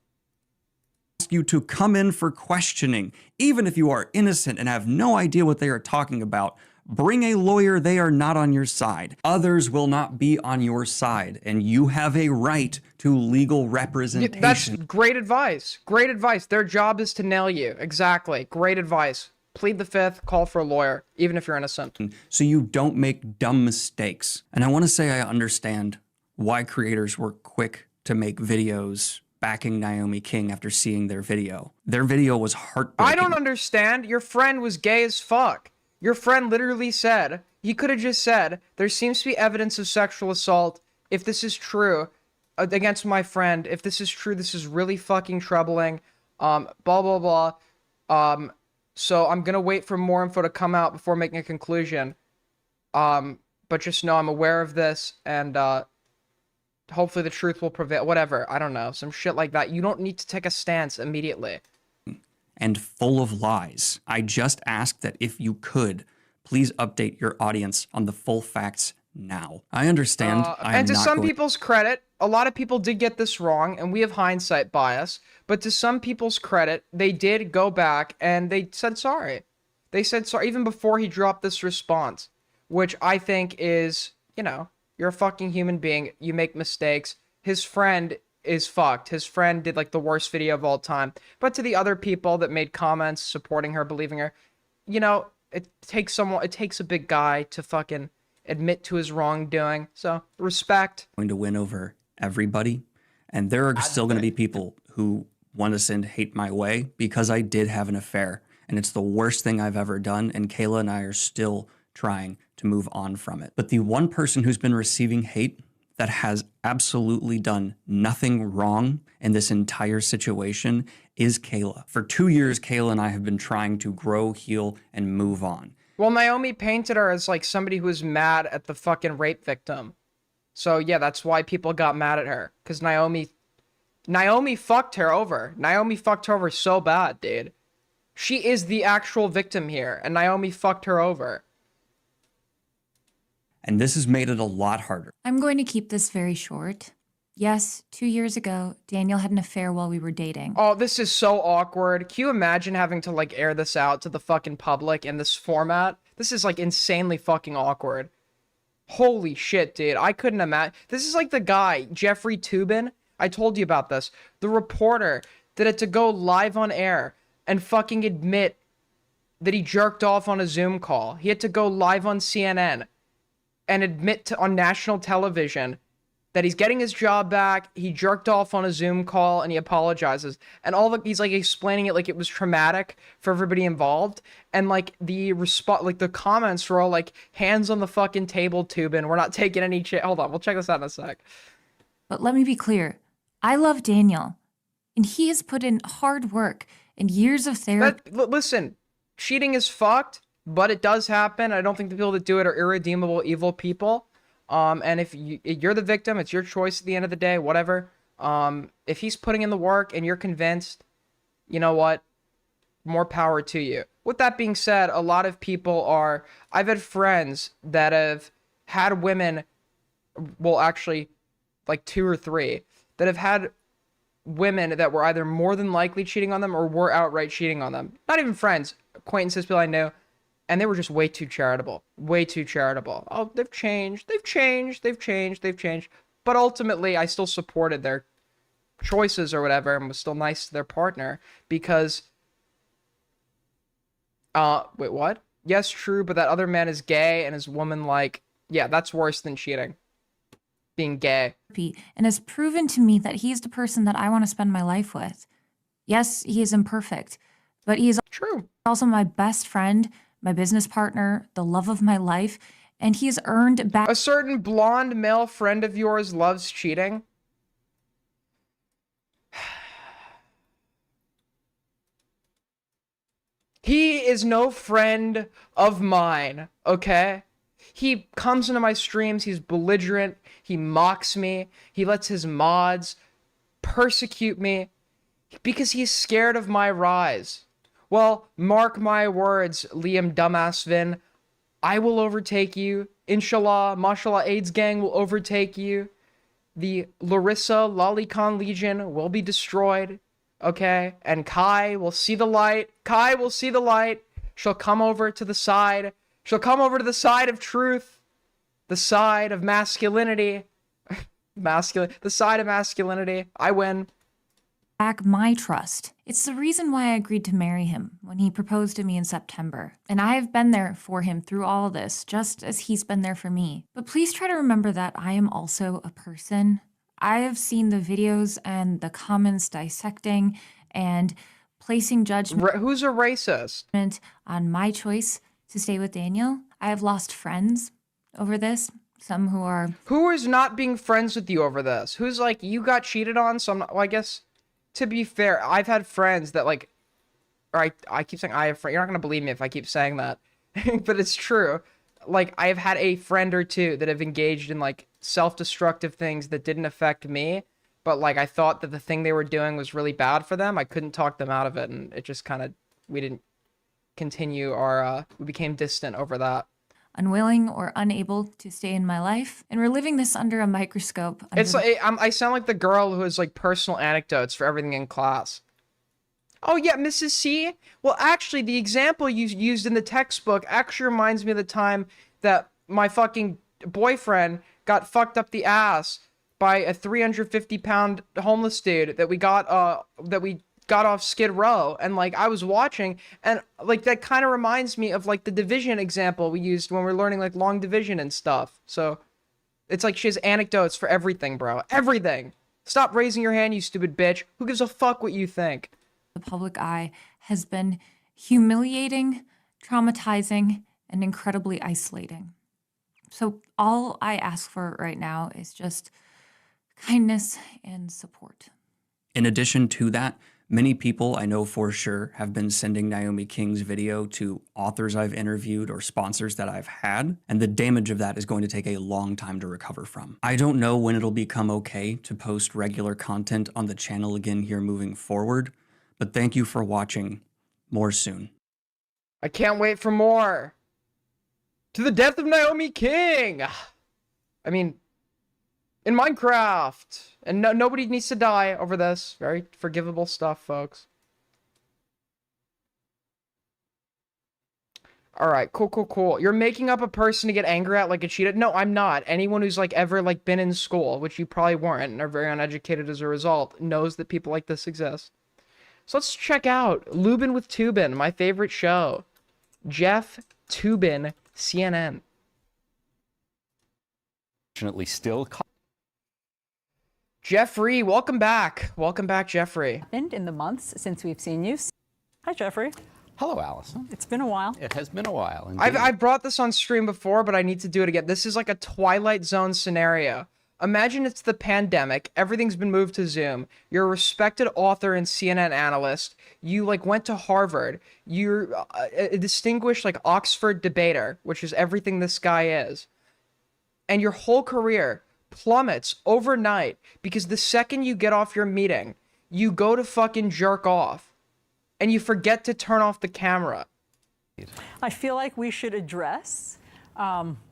ask you to come in for questioning, even if you are innocent and have no idea what they are talking about. Bring a lawyer. They are not on your side. Others will not be on your side, and you have a right to legal representation. That's great advice. Great advice. Their job is to nail you. Exactly. Great advice. plead the fifth, call for a lawyer, even if you're innocent. So you don't make dumb mistakes. And I want to say I understand why creators were quick to make videos backing Naomi King after seeing their video. Their video was heartbreaking. I don't understand. Your friend was gay as fuck. Your friend literally said, he could have just said, there seems to be evidence of sexual assault. If this is true, against my friend, if this is true, this is really fucking troubling. Blah, blah, blah. So I'm gonna wait for more info to come out before making a conclusion. But just know I'm aware of this, and hopefully the truth will prevail. Whatever, I don't know, some shit like that. You don't need to take a stance immediately. And full of lies. I just ask that if you could, please update your audience on the full facts now. I understand. And to some people's credit, a lot of people did get this wrong, and we have hindsight bias. But to some people's credit, they did go back and they said sorry. They said sorry even before he dropped this response, which I think is, you know, you're a fucking human being. You make mistakes. His friend is fucked. His friend did like the worst video of all time. But to the other people that made comments supporting her, believing her, you know, it takes a big guy to fucking admit to his wrongdoing. So respect. Going to win over everybody. And there are still going to be people who want to send hate my way because I did have an affair. And it's the worst thing I've ever done. And Kayla and I are still trying to move on from it. But the one person who's been receiving hate that has absolutely done nothing wrong in this entire situation is Kayla. For 2 years, Kayla and I have been trying to grow, heal, and move on. Well, Naomi painted her as like somebody who was mad at the fucking rape victim. So yeah, that's why people got mad at her. Because Naomi fucked her over. Naomi fucked her over so bad, dude. She is the actual victim here, and Naomi fucked her over. And this has made it a lot harder. I'm going to keep this very short. Yes, 2 years ago, Daniel had an affair while we were dating. Oh, this is so awkward. Can you imagine having to like air this out to the fucking public in this format? This is like insanely fucking awkward. Holy shit, dude. I couldn't imagine. This is like the guy, Jeffrey Toobin. I told you about this. The reporter that had to go live on air and fucking admit that he jerked off on a Zoom call. He had to go live on CNN and admit to on national television that he's getting his job back, he jerked off on a Zoom call, and he apologizes. And he's like explaining it like it was traumatic for everybody involved. And like the comments were all like, hands on the fucking table, Toobin. We're not taking any hold on, we'll check this out in a sec. But let me be clear. I love Daniel, and he has put in hard work and years of therapy. Listen, cheating is fucked, but it does happen. I don't think the people that do it are irredeemable, evil people. And if you're the victim, it's your choice at the end of the day, whatever. If he's putting in the work and you're convinced, you know what? More power to you. With that being said, a lot of people I've had friends that have had women, well, actually, like 2 or 3, that have had women that were either more than likely cheating on them or were outright cheating on them. Not even friends, acquaintances, people I knew. And they were just way too charitable. Way too charitable. Oh, they've changed. But ultimately, I still supported their choices or whatever and was still nice to their partner because... wait, what? Yes, true, but that other man is gay and his woman like... Yeah, that's worse than cheating. Being gay. And has proven to me that he's the person that I want to spend my life with. Yes, he is imperfect, but he is true. Also my best friend, my business partner, the love of my life, and he has earned back. A certain blonde male friend of yours loves cheating. He is no friend of mine, okay? He comes into my streams, he's belligerent, he mocks me, he lets his mods persecute me because he's scared of my rise. Well, mark my words, Liam Dumbass Vin. I will overtake you. Inshallah, mashallah, AIDS gang will overtake you. The Larissa Lolicon Legion will be destroyed. Okay? And Kai will see the light. Kai will see the light. She'll come over to the side. She'll come over to the side of truth. The side of masculinity. The side of masculinity. I win. back my trust. It's the reason why I agreed to marry him when he proposed to me in September. And I have been there for him through all of this, just as he's been there for me. But please try to remember that I am also a person. I have seen the videos and the comments dissecting and placing judgment Who's a racist? on my choice to stay with Daniel. I have lost friends over this, some who are... Who is not being friends with you over this? Who's like, you got cheated on, so I'm not... Well, I guess, to be fair, I've had friends that like... Or I keep saying I have friends. You're not going to believe me if I keep saying that. But it's true. Like, I've had a friend or two that have engaged in, like, self-destructive things that didn't affect me. But, like, I thought that the thing they were doing was really bad for them. I couldn't talk them out of it, and it just kind of... We didn't continue our... we became distant over that. unwilling or unable to stay in my life, and we're living this under a microscope. It's like I sound like the girl who has like personal anecdotes for everything in class. Oh yeah, Mrs. C. Well, actually, the example you used in the textbook actually reminds me of the time that my fucking boyfriend got fucked up the ass by a 350-pound homeless dude that we got off Skid Row, and like I was watching, and like that kind of reminds me of like the division example we used when we're learning like long division and stuff. So it's like she has anecdotes for everything, bro. Everything. Stop raising your hand, you stupid bitch. Who gives a fuck what you think? The public eye has been humiliating, traumatizing, and incredibly isolating. So all I ask for right now is just kindness and support. In addition to that, many people I know for sure have been sending Naomi King's video to authors I've interviewed or sponsors that I've had, and the damage of that is going to take a long time to recover from. I don't know when it'll become okay to post regular content on the channel again here moving forward, but thank you for watching. More soon. I can't wait for more. To the death of Naomi King. I mean, in Minecraft. And nobody needs to die over this. Very forgivable stuff, folks. Alright, cool. You're making up a person to get angry at like a cheetah? No, I'm not. Anyone who's like ever like been in school, which you probably weren't and are very uneducated as a result, knows that people like this exist. So let's check out Lubin with Tubin, my favorite show. Jeff Tubin, CNN. Fortunately, still Jeffrey, welcome back. Welcome back, Jeffrey. Happened in the months since we've seen you. Hi, Jeffrey. Hello, Allison. It's been a while. It has been a while. I brought this on stream before, but I need to do it again. This is like a Twilight Zone scenario. Imagine it's the pandemic. Everything's been moved to Zoom. You're a respected author and CNN analyst. You like went to Harvard. You're a distinguished like Oxford debater, which is everything this guy is. And your whole career plummets overnight because the second you get off your meeting, you go to fucking jerk off and you forget to turn off the camera. I feel like we should address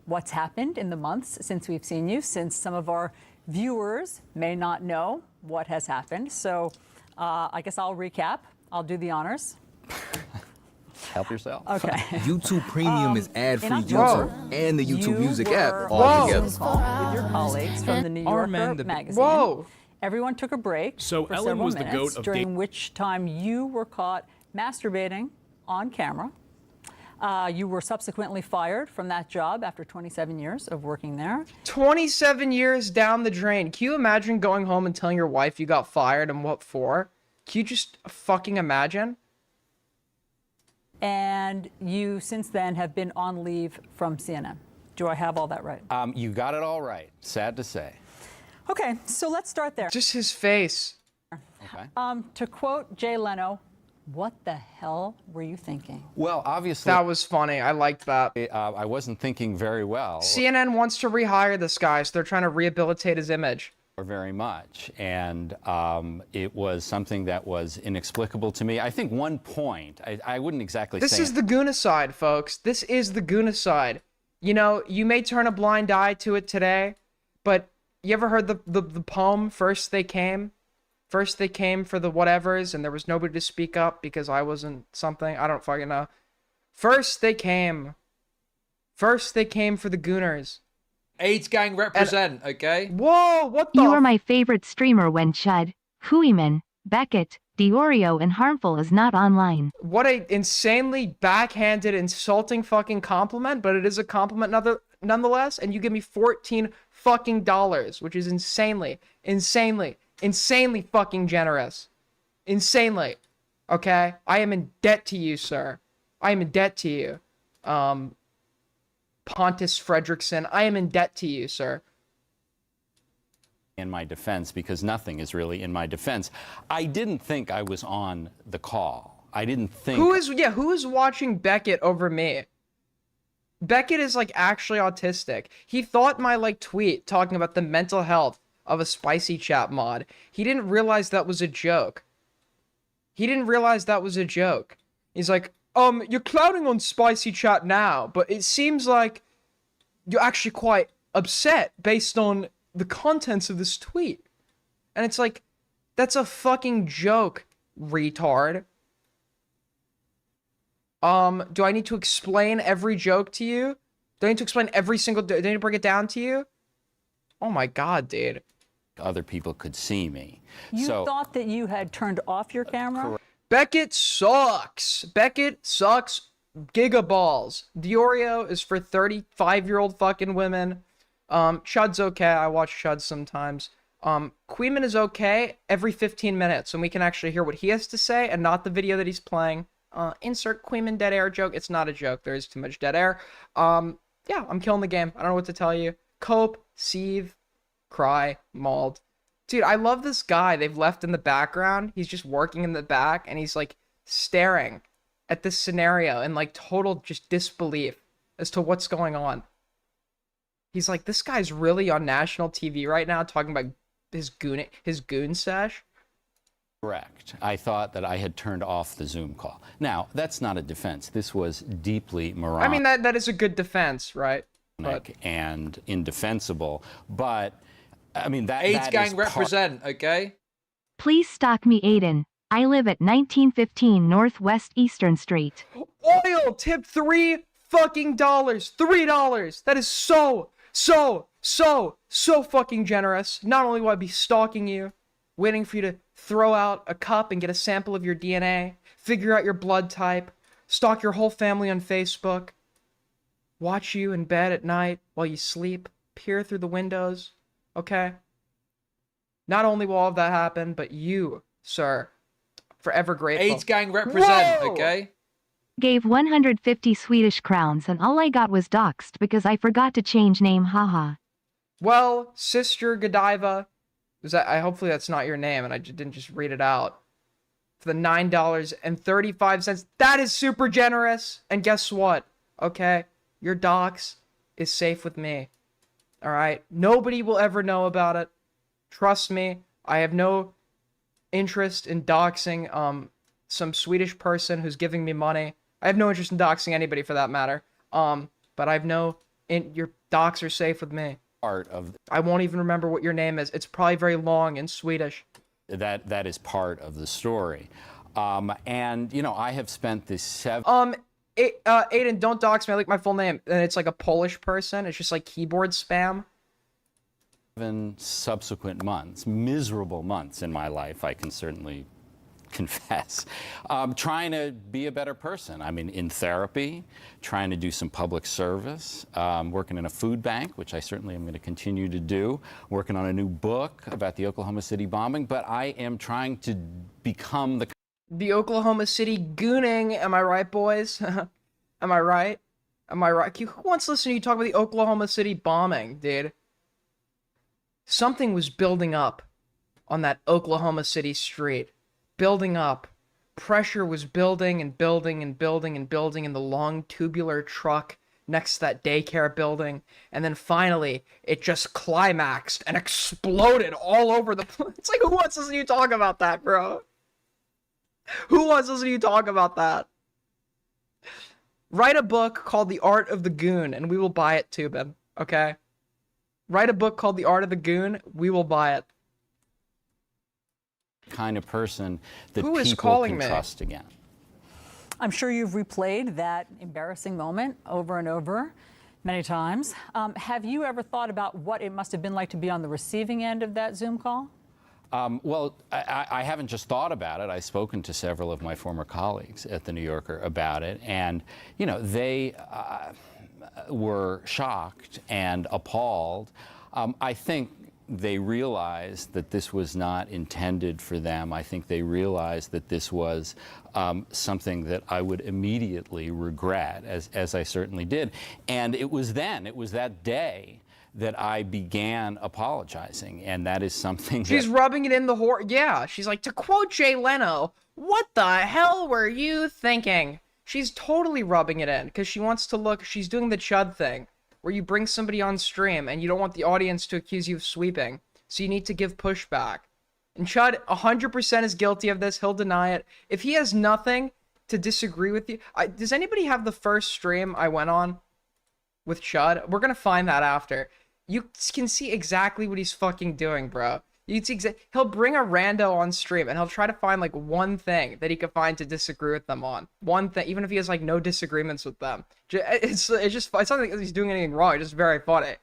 what's happened in the months since we've seen you, since some of our viewers may not know what has happened. So I guess I'll recap. I'll do the honors. Help yourself. Okay. YouTube Premium is ad-free Whoa. YouTube and the YouTube Music were app on all a together. Zoom call with your colleagues from the New Yorker magazine. Whoa. Everyone took a break So for Ellen several was the minutes, goat of during which time you were caught masturbating on camera. You were subsequently fired from that job after 27 years of working there. 27 years down the drain. Can you imagine going home and telling your wife you got fired and what for? Can you just fucking imagine? And you, since then, have been on leave from CNN. Do I have all that right? You got it all right. Sad to say. Okay, so let's start there. Just his face. Okay. To quote Jay Leno, what the hell were you thinking? Well, obviously, That was funny. I liked that. I wasn't thinking very well CNN wants to rehire this guy, so they're trying to rehabilitate his image. or very much, and it was something that was inexplicable to me. I think one point, I wouldn't exactly This say is the Goonacide, folks. This is the Goonacide. You know, you may turn a blind eye to it today, but you ever heard the poem, First They Came? First they came for the whatevers, and there was nobody to speak up because I wasn't something. I don't fucking know. First they came. First they came for the Gooners. AIDS gang represent, okay? Whoa, what the? You are my favorite streamer when Chud, Huiman, Beckett, Diorio and harmful is not online. What a insanely backhanded, insulting fucking compliment, but it is a compliment nonetheless, and you give me 14 fucking dollars, which is insanely fucking generous. Insanely. Okay? I am in debt to you, sir. I am in debt to you. Pontus Fredrickson, I am in debt to you, sir. In my defense, because nothing is really in my defense. I didn't think I was on the call. I didn't think... Who is watching Beckett over me? Beckett is, like, actually autistic. He thought my, like, tweet talking about the mental health of a spicy chat mod, he didn't realize that was a joke. He didn't realize that was a joke. He's like, you're clowning on spicy chat now, but it seems like you're actually quite upset based on the contents of this tweet. And it's like, that's a fucking joke, retard. Do I need to explain every joke to you? Do I need to explain every single... Do I need to break it down to you? Oh my god, dude. Other people could see me. You thought that you had turned off your camera? Beckett sucks. Beckett sucks gigaballs. Diorio is for 35-year-old fucking women. Chud's okay. I watch Chud sometimes. Queeman is okay every 15 minutes, and we can actually hear what he has to say and not the video that he's playing. Insert Queeman dead air joke. It's not a joke. There is too much dead air. Yeah, I'm killing the game. I don't know what to tell you. Cope, Seethe, Cry, Mauled. Dude, I love this guy they've left in the background. He's just working in the back, and he's, like, staring at this scenario in, like, total just disbelief as to what's going on. He's like, this guy's really on national TV right now talking about his goon sesh. Correct. I thought that I had turned off the Zoom call. Now, that's not a defense. This was deeply moronic. I mean, that is a good defense, right? And indefensible, but I mean that AIDS that gang is represent, okay? Please stalk me, Aiden. I live at 1915 Northwest Eastern Street. Oil tip $3 fucking dollars. $3. That is so fucking generous. Not only will I be stalking you, waiting for you to throw out a cup and get a sample of your DNA, figure out your blood type, stalk your whole family on Facebook, watch you in bed at night while you sleep, peer through the windows, okay? Not only will all of that happen, but you, sir, forever grateful. AIDS gang represent, Whoa! okay? Gave 150 Swedish crowns and all I got was doxxed because I forgot to change name, haha. Well, Sister Godiva, hopefully that's not your name and I didn't just read it out. For the $9.35, that is super generous. And guess what? Okay, your dox is safe with me. All right, nobody will ever know about it. Trust me, I have no interest in doxing some Swedish person who's giving me money. I have no interest in doxing anybody for that matter. But your docs are safe with me. part of. I won't even remember what your name is. It's probably very long in Swedish. That is part of the story, and you know I have spent this Aiden, don't dox me. I like my full name, and it's like a Polish person. It's just like keyboard spam. 7 subsequent months, miserable months in my life, I can certainly confess, trying to be a better person. I mean, in therapy, trying to do some public service, working in a food bank, which I certainly am going to continue to do, working on a new book about the Oklahoma City bombing, but I am trying to become the Oklahoma City gooning. Am I right, boys? Am I right? Am I right? Who wants to listen to you talk about the Oklahoma City bombing, dude? Something was building up on that Oklahoma City street. Building up. Pressure was building and building and building and building in the long tubular truck next to that daycare building. And then finally, it just climaxed and exploded all over the place. It's like, who wants to listen to you talk about that, bro? Who wants to listen to you talk about that? Write a book called The Art of the Goon, and we will buy it, Tubin. Okay? Write a book called The Art of the Goon, we will buy it. kind of person that Who is people calling can me? trust again. I'm sure you've replayed that embarrassing moment over and over many times. Have you ever thought about what it must have been like to be on the receiving end of that Zoom call? Well, I haven't just thought about it. I've spoken to several of my former colleagues at the New Yorker about it, and you know, they were shocked and appalled. I think they realized that this was not intended for them. I think they realized that this was something that I would immediately regret, as I certainly did. And it was that day that I began apologizing, and that is something She's rubbing it in the yeah, she's like, to quote Jay Leno, what the hell were you thinking? She's totally rubbing it in, because she wants to look, she's doing the Chud thing, where you bring somebody on stream, and you don't want the audience to accuse you of sweeping, so you need to give pushback. And Chud 100% is guilty of this, he'll deny it. If he has nothing to disagree with you, does anybody have the first stream I went on with Chud? We're gonna find that after. You can see exactly what he's fucking doing, bro. You can see he'll bring a rando on stream and he'll try to find like one thing that he could find to disagree with them on. One thing, even if he has like no disagreements with them. It's not like he's doing anything wrong. It's just very funny.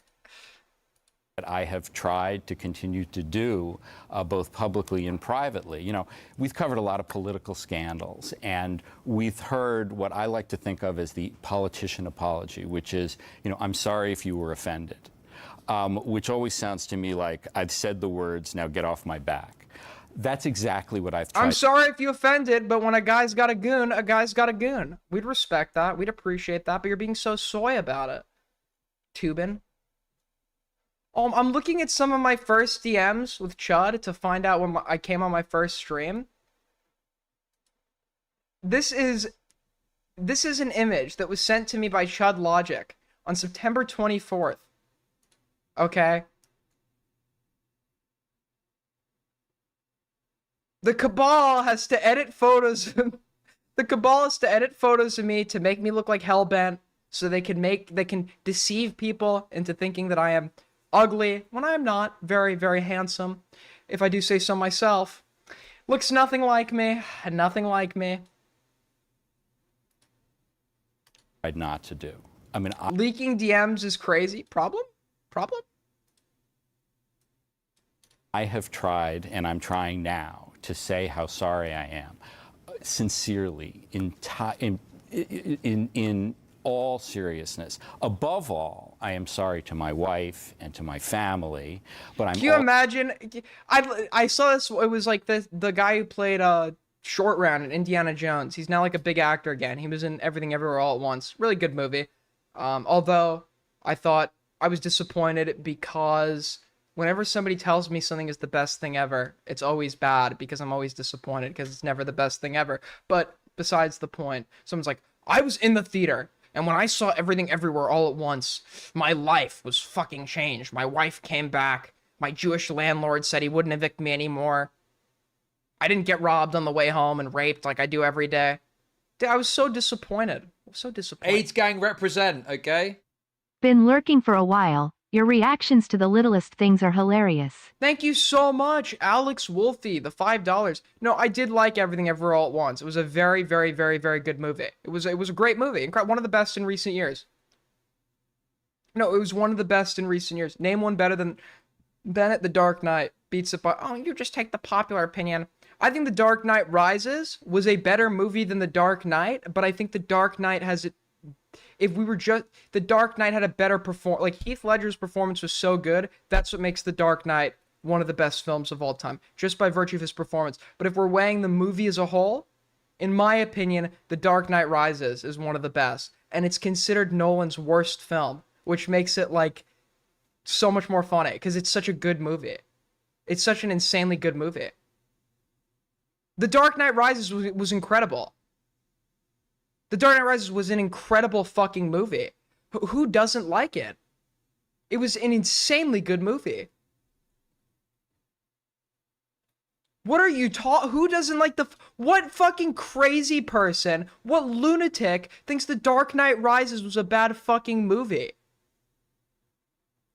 I have tried to continue to do both publicly and privately. You know, we've covered a lot of political scandals, and we've heard what I like to think of as the politician apology, which is, you know, I'm sorry if you were offended. Which always sounds to me like I've said the words, now get off my back. That's exactly what I've tried. I'm sorry if you offended, but when a guy's got a goon, a guy's got a goon. We'd respect that. We'd appreciate that, but you're being so soy about it. Tubin. I'm looking at some of my first DMs with Chud to find out when I came on my first stream. This is an image that was sent to me by Chud Logic on September 24th. Okay. The cabal has to edit photos. The cabal has to edit photos of me to make me look like Hellbent, so they can deceive people into thinking that I am ugly when I'm not. Very, very handsome, if I do say so myself. Looks nothing like me. Nothing like me. Tried not to do. I mean, leaking DMs is crazy. Problem? I have tried, and I'm trying now, to say how sorry I am, sincerely, in all seriousness. Above all, I am sorry to my wife and to my family, but I'm. Can you imagine? I saw this. It was like the guy who played Short Round in Indiana Jones. He's now like a big actor again. He was in Everything Everywhere All at Once. Really good movie. Although I thought I was disappointed because whenever somebody tells me something is the best thing ever, it's always bad because I'm always disappointed because it's never the best thing ever. But besides the point, someone's like, I was in the theater and when I saw Everything Everywhere All at Once, my life was fucking changed. My wife came back. My Jewish landlord said he wouldn't evict me anymore. I didn't get robbed on the way home and raped like I do every day. Dude, I was so disappointed. I was so disappointed. AIDS gang represent, okay? Been lurking for a while. Your reactions to the littlest things are hilarious. Thank you so much, Alex Wolfie, the $5. No, I did like Everything Everywhere All at Once. It was a very, very, very, very good movie. It was a great movie. One of the best in recent years. No, it was one of the best in recent years. Name one better than Bennett. The Dark Knight beats it by. Oh, you just take the popular opinion. I think The Dark Knight Rises was a better movie than The Dark Knight, but I think The Dark Knight has it. If we were just, The Dark Knight had a better performance. Like, Heath Ledger's performance was so good, that's what makes The Dark Knight one of the best films of all time, just by virtue of his performance. But if we're weighing the movie as a whole, in my opinion, The Dark Knight Rises is one of the best. And it's considered Nolan's worst film, which makes it, like, so much more funny, because it's such a good movie. It's such an insanely good movie. The Dark Knight Rises was incredible. The Dark Knight Rises was an incredible fucking movie. Who doesn't like it? It was an insanely good movie. What are you who doesn't like what fucking crazy person, what lunatic thinks The Dark Knight Rises was a bad fucking movie?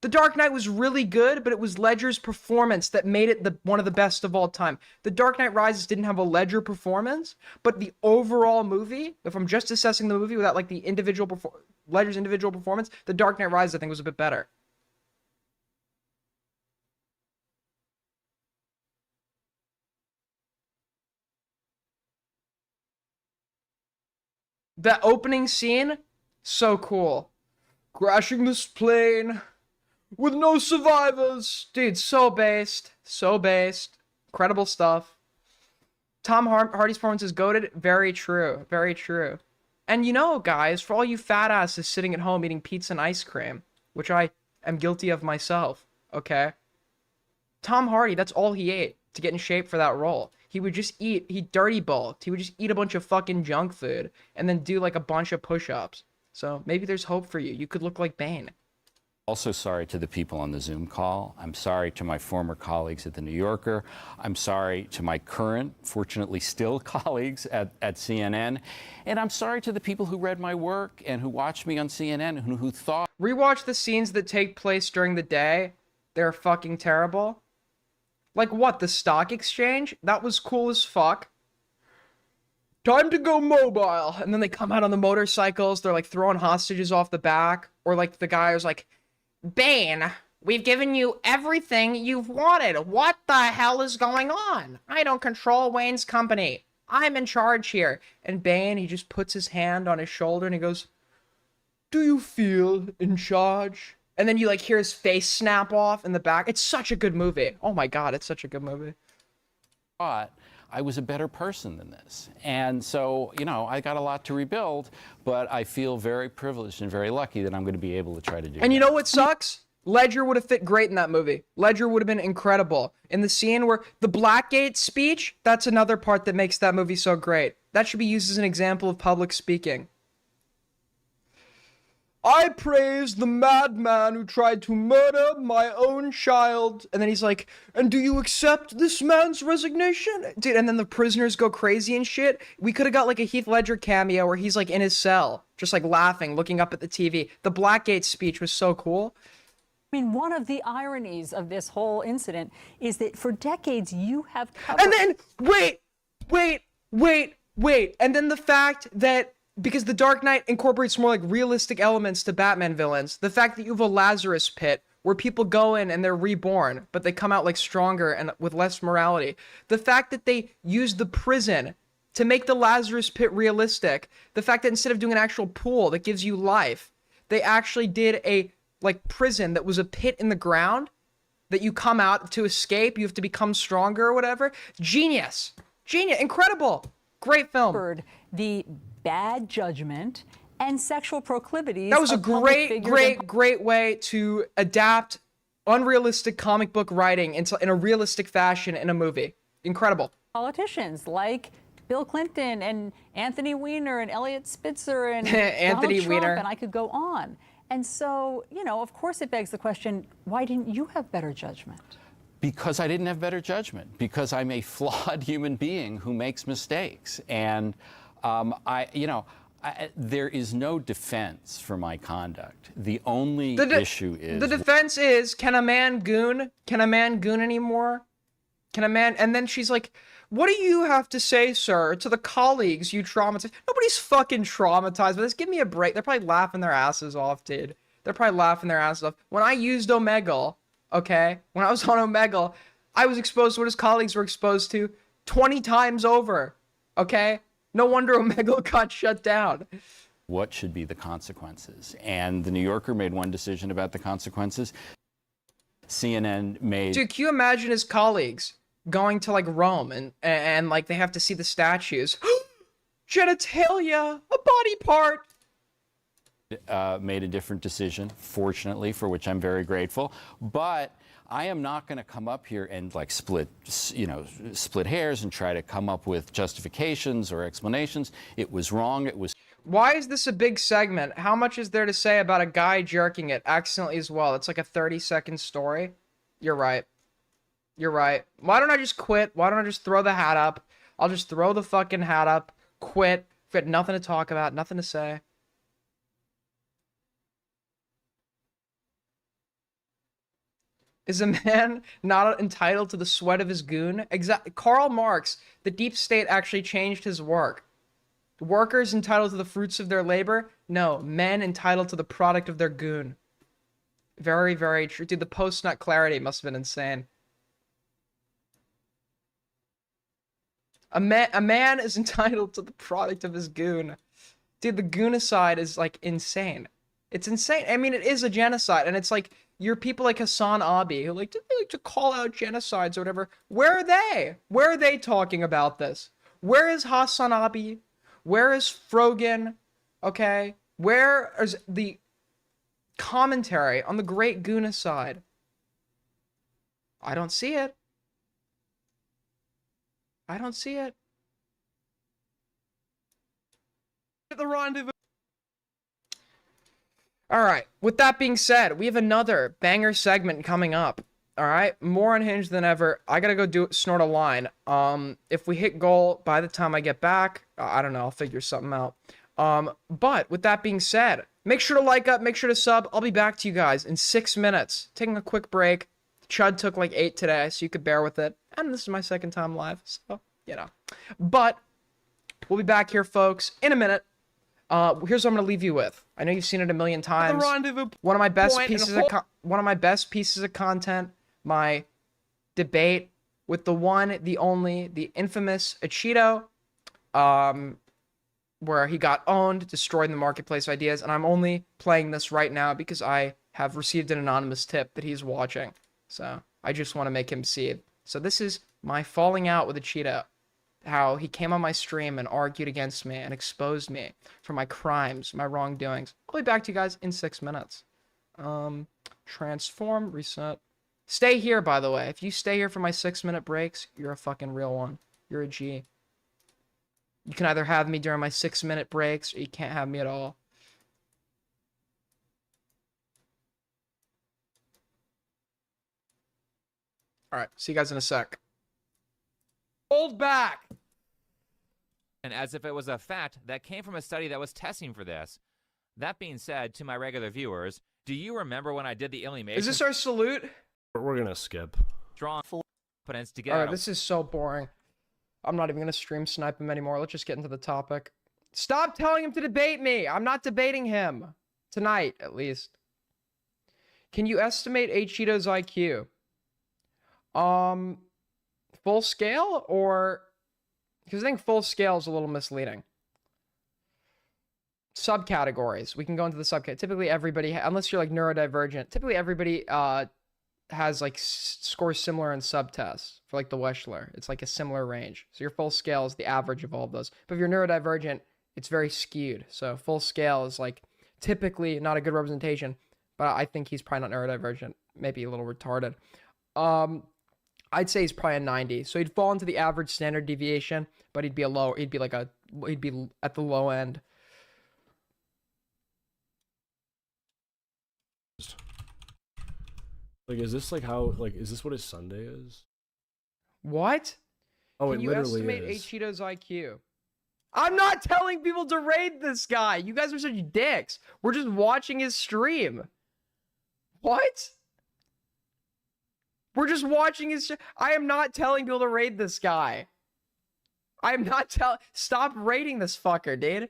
The Dark Knight was really good, but it was Ledger's performance that made it one of the best of all time. The Dark Knight Rises didn't have a Ledger performance, but the overall movie, if I'm just assessing the movie without like the Ledger's individual performance, The Dark Knight Rises I think was a bit better. That opening scene, so cool. Crashing this plane with no survivors. Dude, so based. So based. Incredible stuff. Tom Hardy's performance is goated. Very true. Very true. And you know, guys, for all you fat asses sitting at home eating pizza and ice cream, which I am guilty of myself, okay? Tom Hardy, that's all he ate to get in shape for that role. He would just eat, he dirty bulked. He would just eat a bunch of fucking junk food and then do like a bunch of push-ups. So maybe there's hope for you. You could look like Bane. Also sorry to the people on the Zoom call. I'm sorry to my former colleagues at The New Yorker. I'm sorry to my current, fortunately still colleagues at CNN. And I'm sorry to the people who read my work and who watched me on CNN and who thought... Rewatch the scenes that take place during the day. They're fucking terrible. Like what, the stock exchange? That was cool as fuck. Time to go mobile. And then they come out on the motorcycles. They're like throwing hostages off the back. Or like the guy was like, Bane, we've given you everything you've wanted. What the hell is going on? I don't control Wayne's company. I'm in charge here. And Bane, he just puts his hand on his shoulder and he goes, do you feel in charge? And then you like hear his face snap off in the back. It's such a good movie. Oh my God, it's such a good movie. I was a better person than this. And so, you know, I got a lot to rebuild, but I feel very privileged and very lucky that I'm going to be able to try to do And that. you know what sucks? Ledger would have fit great in that movie. Ledger would have been incredible. In the scene where the Blackgate speech, that's another part that makes that movie so great. That should be used as an example of public speaking. I praise the madman who tried to murder my own child. And then he's like, and do you accept this man's resignation? Dude, and then the prisoners go crazy and shit. We could have got like a Heath Ledger cameo where he's like in his cell, just like laughing, looking up at the TV. The Blackgate speech was so cool. I mean, one of the ironies of this whole incident is that for decades you have covered... And then, wait. And then the fact that, because The Dark Knight incorporates more like realistic elements to Batman villains, the fact that you have a Lazarus pit where people go in and they're reborn, but they come out like stronger and with less morality. The fact that they use the prison to make the Lazarus pit realistic. The fact that instead of doing an actual pool that gives you life, they actually did a like prison that was a pit in the ground that you come out to escape. You have to become stronger or whatever. Genius. Incredible. Great film. The bad judgment and sexual proclivities. That was a of public figures great way to adapt unrealistic comic book writing in a realistic fashion in a movie. Incredible. Politicians like Bill Clinton and Anthony Weiner and Elliot Spitzer and Anthony Donald Trump, Weiner. and I could go on. And so, you know, of course it begs the question, why didn't you have better judgment? Because I didn't have better judgment. Because I'm a flawed human being who makes mistakes. And there is no defense for my conduct. The only issue is... The defense is, can a man goon? Can a man goon anymore? Can a man... And then she's like, what do you have to say, sir, to the colleagues you traumatized? Nobody's fucking traumatized by this. Give me a break. They're probably laughing their asses off, dude. They're probably laughing their asses off. When I used Omegle, okay? When I was on Omegle, I was exposed to what his colleagues were exposed to 20 times over, okay? No wonder Omegle got shut down. What should be the consequences? And The New Yorker made one decision about the consequences. CNN made... Dude, can you imagine his colleagues going to like Rome and like they have to see the statues? Genitalia, a body part. Made a different decision, fortunately, for which I'm very grateful. But I am not going to come up here and like split hairs and try to come up with justifications or explanations. It was wrong. It was... Why is this a big segment? How much is there to say about a guy jerking it accidentally as well? It's like a 30-second story. You're right. You're right. Why don't I just quit? Why don't I just throw the hat up? I'll just throw the fucking hat up, quit. Got nothing to talk about, nothing to say. Is a man not entitled to the sweat of his goon? Karl Marx, the deep state actually changed his work. Workers entitled to the fruits of their labor? No, men entitled to the product of their goon. Very, very true. Dude, the post-nut clarity must have been insane. A man is entitled to the product of his goon. Dude, the Goonocide is like insane. It's insane. I mean, it is a genocide, and it's like you're people like Hassan Abi who like to call out genocides or whatever. Where are they? Where are they talking about this? Where is Hassan Abi? Where is Frogan? Okay, where is the commentary on the Great Goonocide? I don't see it. I don't see it. The rendezvous. All right. With that being said, we have another banger segment coming up. All right. More unhinged than ever. I gotta go snort a line. If we hit goal by the time I get back, I don't know. I'll figure something out. But with that being said, make sure to like up, make sure to sub. I'll be back to you guys in 6 minutes. Taking a quick break. Chud took like 8 today, so you could bear with it. And this is my second time live, so you know. But we'll be back here, folks, in a minute. Here's what I'm gonna leave you with. I know you've seen it a million times. One of my best pieces of content. My debate with the one, the only, the infamous Ichido, where he got owned, destroyed in the marketplace of ideas, and I'm only playing this right now because I have received an anonymous tip that he's watching. So I just want to make him see it. So this is my falling out with Ichido. How he came on my stream and argued against me and exposed me for my crimes, my wrongdoings. I'll be back to you guys in 6 minutes. Transform, reset. Stay here, by the way. If you stay here for my 6-minute breaks, you're a fucking real one. You're a G. You can either have me during my 6-minute breaks or you can't have me at all. All right, see you guys in a sec. Hold back. And as if it was a fact that came from a study that was testing for this. That being said, to my regular viewers, do you remember when I did the elimination? Is this our salute? We're gonna skip. Strong confidence to get All right, this is so boring. I'm not even gonna stream snipe him anymore. Let's just get into the topic. Stop telling him to debate me. I'm not debating him tonight, at least. Can you estimate Cheeto's IQ? Full scale or... Because I think full scale is a little misleading. Subcategories. We can go into the subcategory. Typically everybody, unless you're like neurodivergent, typically everybody has like scores similar in subtests for like the Wechsler. It's like a similar range. So your full scale is the average of all of those. But if you're neurodivergent, it's very skewed. So full scale is like typically not a good representation, but I think he's probably not neurodivergent. Maybe a little retarded. I'd say he's probably a 90. So he'd fall into the average standard deviation, but he'd be he'd be at the low end. Like, is this like how, like, is this what his Sunday is? What? Oh, Can it you literally estimate is. Cheeto's IQ? I'm not telling people to raid this guy. You guys are such dicks. We're just watching his stream. What? We're just watching his... I am not telling people to raid this guy. I am not Stop raiding this fucker, dude.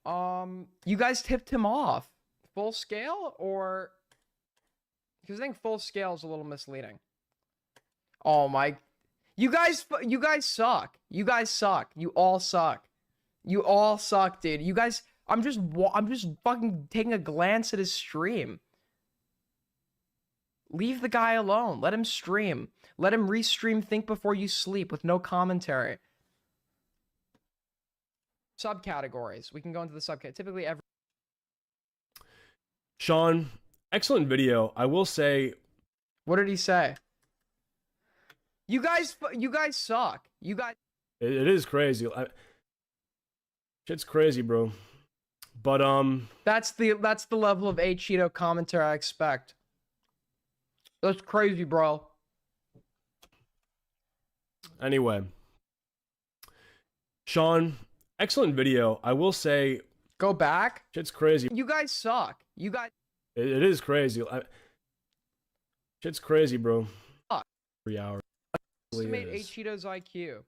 You guys tipped him off. Full scale or... Because I think full scale is a little misleading. Oh my... You guys suck. You guys suck. You all suck. You all suck, dude. You guys... I'm just fucking taking a glance at his stream. Leave the guy alone. Let him stream. Let him restream Think Before You Sleep with no commentary. Subcategories. We can go into the subcategory. Typically every... Sean, excellent video. I will say... What did he say? You guys suck. You guys... It is crazy. Shit's crazy, bro. But, That's the level of Cheeto commentary I expect. That's crazy, bro. Anyway. Sean, excellent video. I will say... Go back? Shit's crazy. You guys suck. You guys... It is crazy. Shit's crazy, bro. Fuck. 3 hours. Estimate Cheeto's IQ.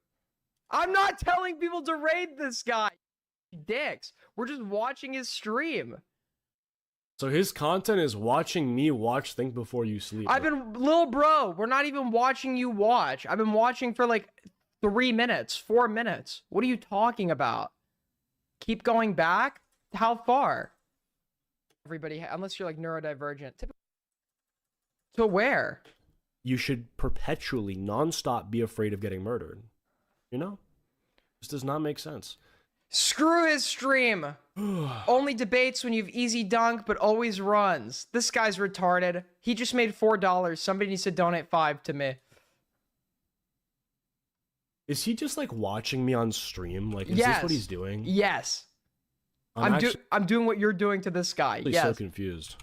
I'm not telling people to raid this guy. Dicks. We're just watching his stream. So his content is watching me watch Think Before You Sleep. Little bro, we're not even watching you watch. I've been watching for like 3 minutes, 4 minutes. What are you talking about? Keep going back? How far? Everybody, unless you're like neurodivergent. To where? You should perpetually, nonstop be afraid of getting murdered. You know? This does not make sense. Screw his stream. Only debates when you've easy dunk, but always runs. This guy's retarded. He just made $4. Somebody needs to donate 5 to me. Is he just like watching me on stream? Like, is Yes. this what he's doing? Yes. I'm I'm doing what you're doing to this guy. actually Yes. so confused.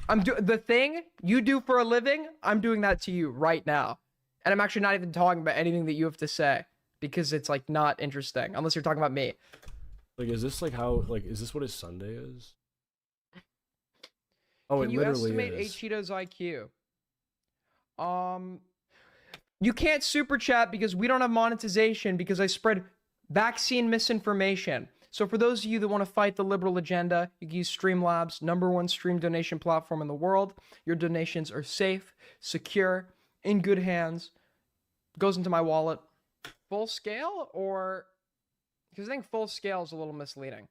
The thing you do for a living, I'm doing that to you right now. And I'm actually not even talking about anything that you have to say because it's like not interesting unless you're talking about me. Like, is this like how, like, is this what his Sunday is? Oh, Can it you literally estimate is. Cheeto's IQ? You can't super chat because we don't have monetization because I spread vaccine misinformation. So for those of you that want to fight the liberal agenda, you can use Streamlabs, #1 stream donation platform in the world. Your donations are safe, secure, in good hands. Goes into my wallet. Full scale or... Because I think full scale is a little misleading.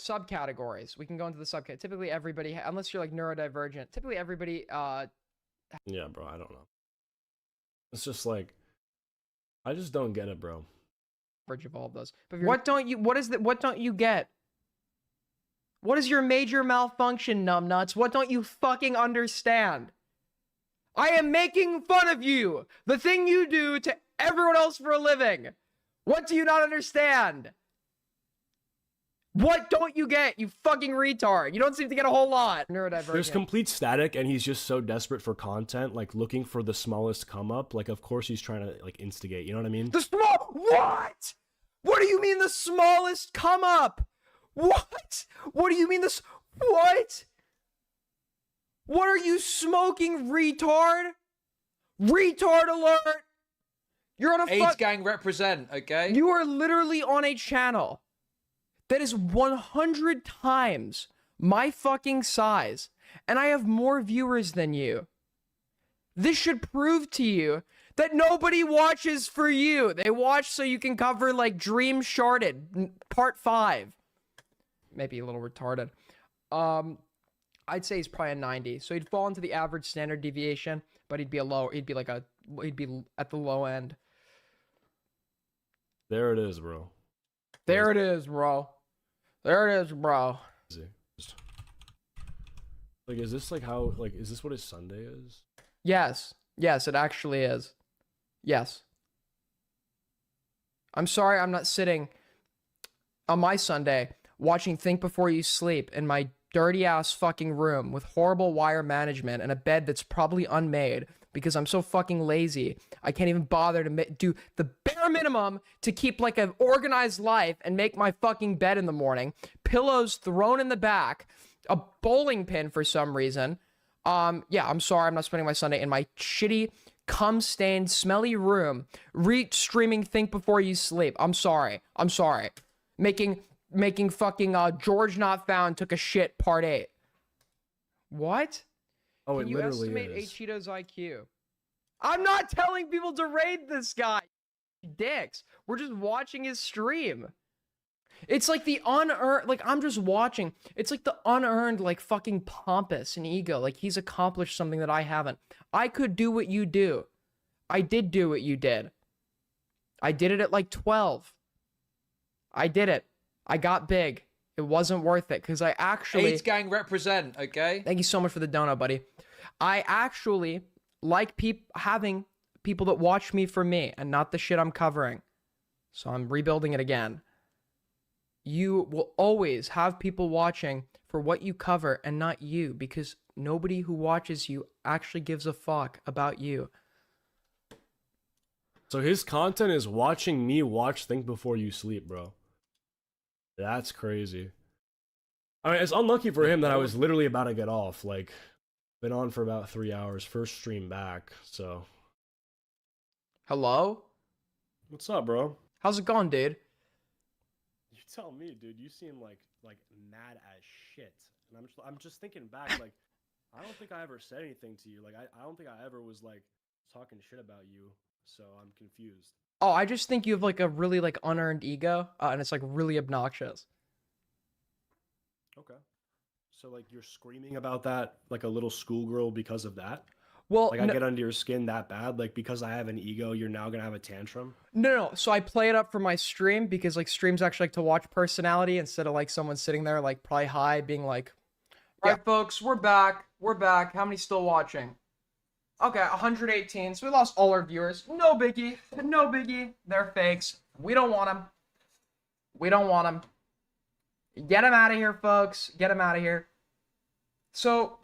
Subcategories. We can go into the subcategory. Typically everybody, unless you're like neurodivergent, typically everybody, Yeah, bro, I don't know. It's just like, I just don't get it, bro. average of all of those. But what don't you get? What is your major malfunction, numbnuts? What don't you fucking understand? I am making fun of you. The thing you do to everyone else for a living. What do you not understand? What don't you get, you fucking retard? You don't seem to get a whole lot. Neurodivergent. There's complete static, and he's just so desperate for content, like looking for the smallest come up. Like, of course, he's trying to like instigate. You know what I mean? The small what? What do you mean the smallest come up? What? What do you mean this? What? What are you smoking, retard? Retard alert! You're on a AIDS gang represent, okay? You are literally on a channel that is 100 times my fucking size, and I have more viewers than you. This should prove to you that nobody watches for you. They watch so you can cover like Dream Sharded Part 5. Maybe a little retarded. I'd say he's probably a 90. So he'd fall into the average standard deviation, but he'd be he'd be at the low end. There it is, bro. There it is, bro. There it is, bro. Like, is this like how, like, is this what his Sunday is? Yes. Yes, it actually is. Yes. I'm sorry I'm not sitting on my Sunday watching Think Before You Sleep in my dirty ass fucking room with horrible wire management and a bed that's probably unmade because I'm so fucking lazy. I can't even bother to do the bare minimum to keep like an organized life and make my fucking bed in the morning. Pillows thrown in the back, a bowling pin for some reason. Yeah, I'm sorry I'm not spending my Sunday in my shitty, cum-stained, smelly room streaming Think Before You Sleep. I'm sorry. I'm sorry. Making fucking George Not Found Took a Shit Part 8. What? Oh, Can it you literally estimate is. Cheeto's IQ? I'm not telling people to raid this guy. Dicks. We're just watching his stream. It's like the unearned, like I'm just watching. It's like the unearned, like fucking pompous and ego. Like he's accomplished something that I haven't. I could do what you do. I did do what you did. I did it at like 12. I did it. I got big. It wasn't worth it because I actually... AIDS gang represent, okay? Thank you so much for the donut, buddy. I actually like having people that watch me for me and not the shit I'm covering. So I'm rebuilding it again. You will always have people watching for what you cover and not you because nobody who watches you actually gives a fuck about you. So his content is watching me watch Think Before You Sleep, bro. That's crazy. I mean, it's unlucky for him that I was literally about to get off. Like, been on for about 3 hours. First stream back, so. Hello? What's up, bro? How's it going, dude? You tell me, dude. You seem like mad as shit. And I'm just thinking back, like, I don't think I ever said anything to you. Like, I don't think I ever was like talking shit about you. So I'm confused. Oh, I just think you have like a really like unearned ego, and it's like really obnoxious. Okay. So like you're screaming about that like a little schoolgirl because of that? Well, Like I get under your skin that bad? Like because I have an ego, you're now gonna have a tantrum? no. So I play it up for my stream because like streams actually like to watch personality instead of like someone sitting there like probably high being like, all right, folks, we're back. We're back. How many still watching? Okay, 118. So we lost all our viewers. No biggie. No biggie. They're fakes. We don't want them. We don't want them. Get them out of here, folks. Get them out of here. So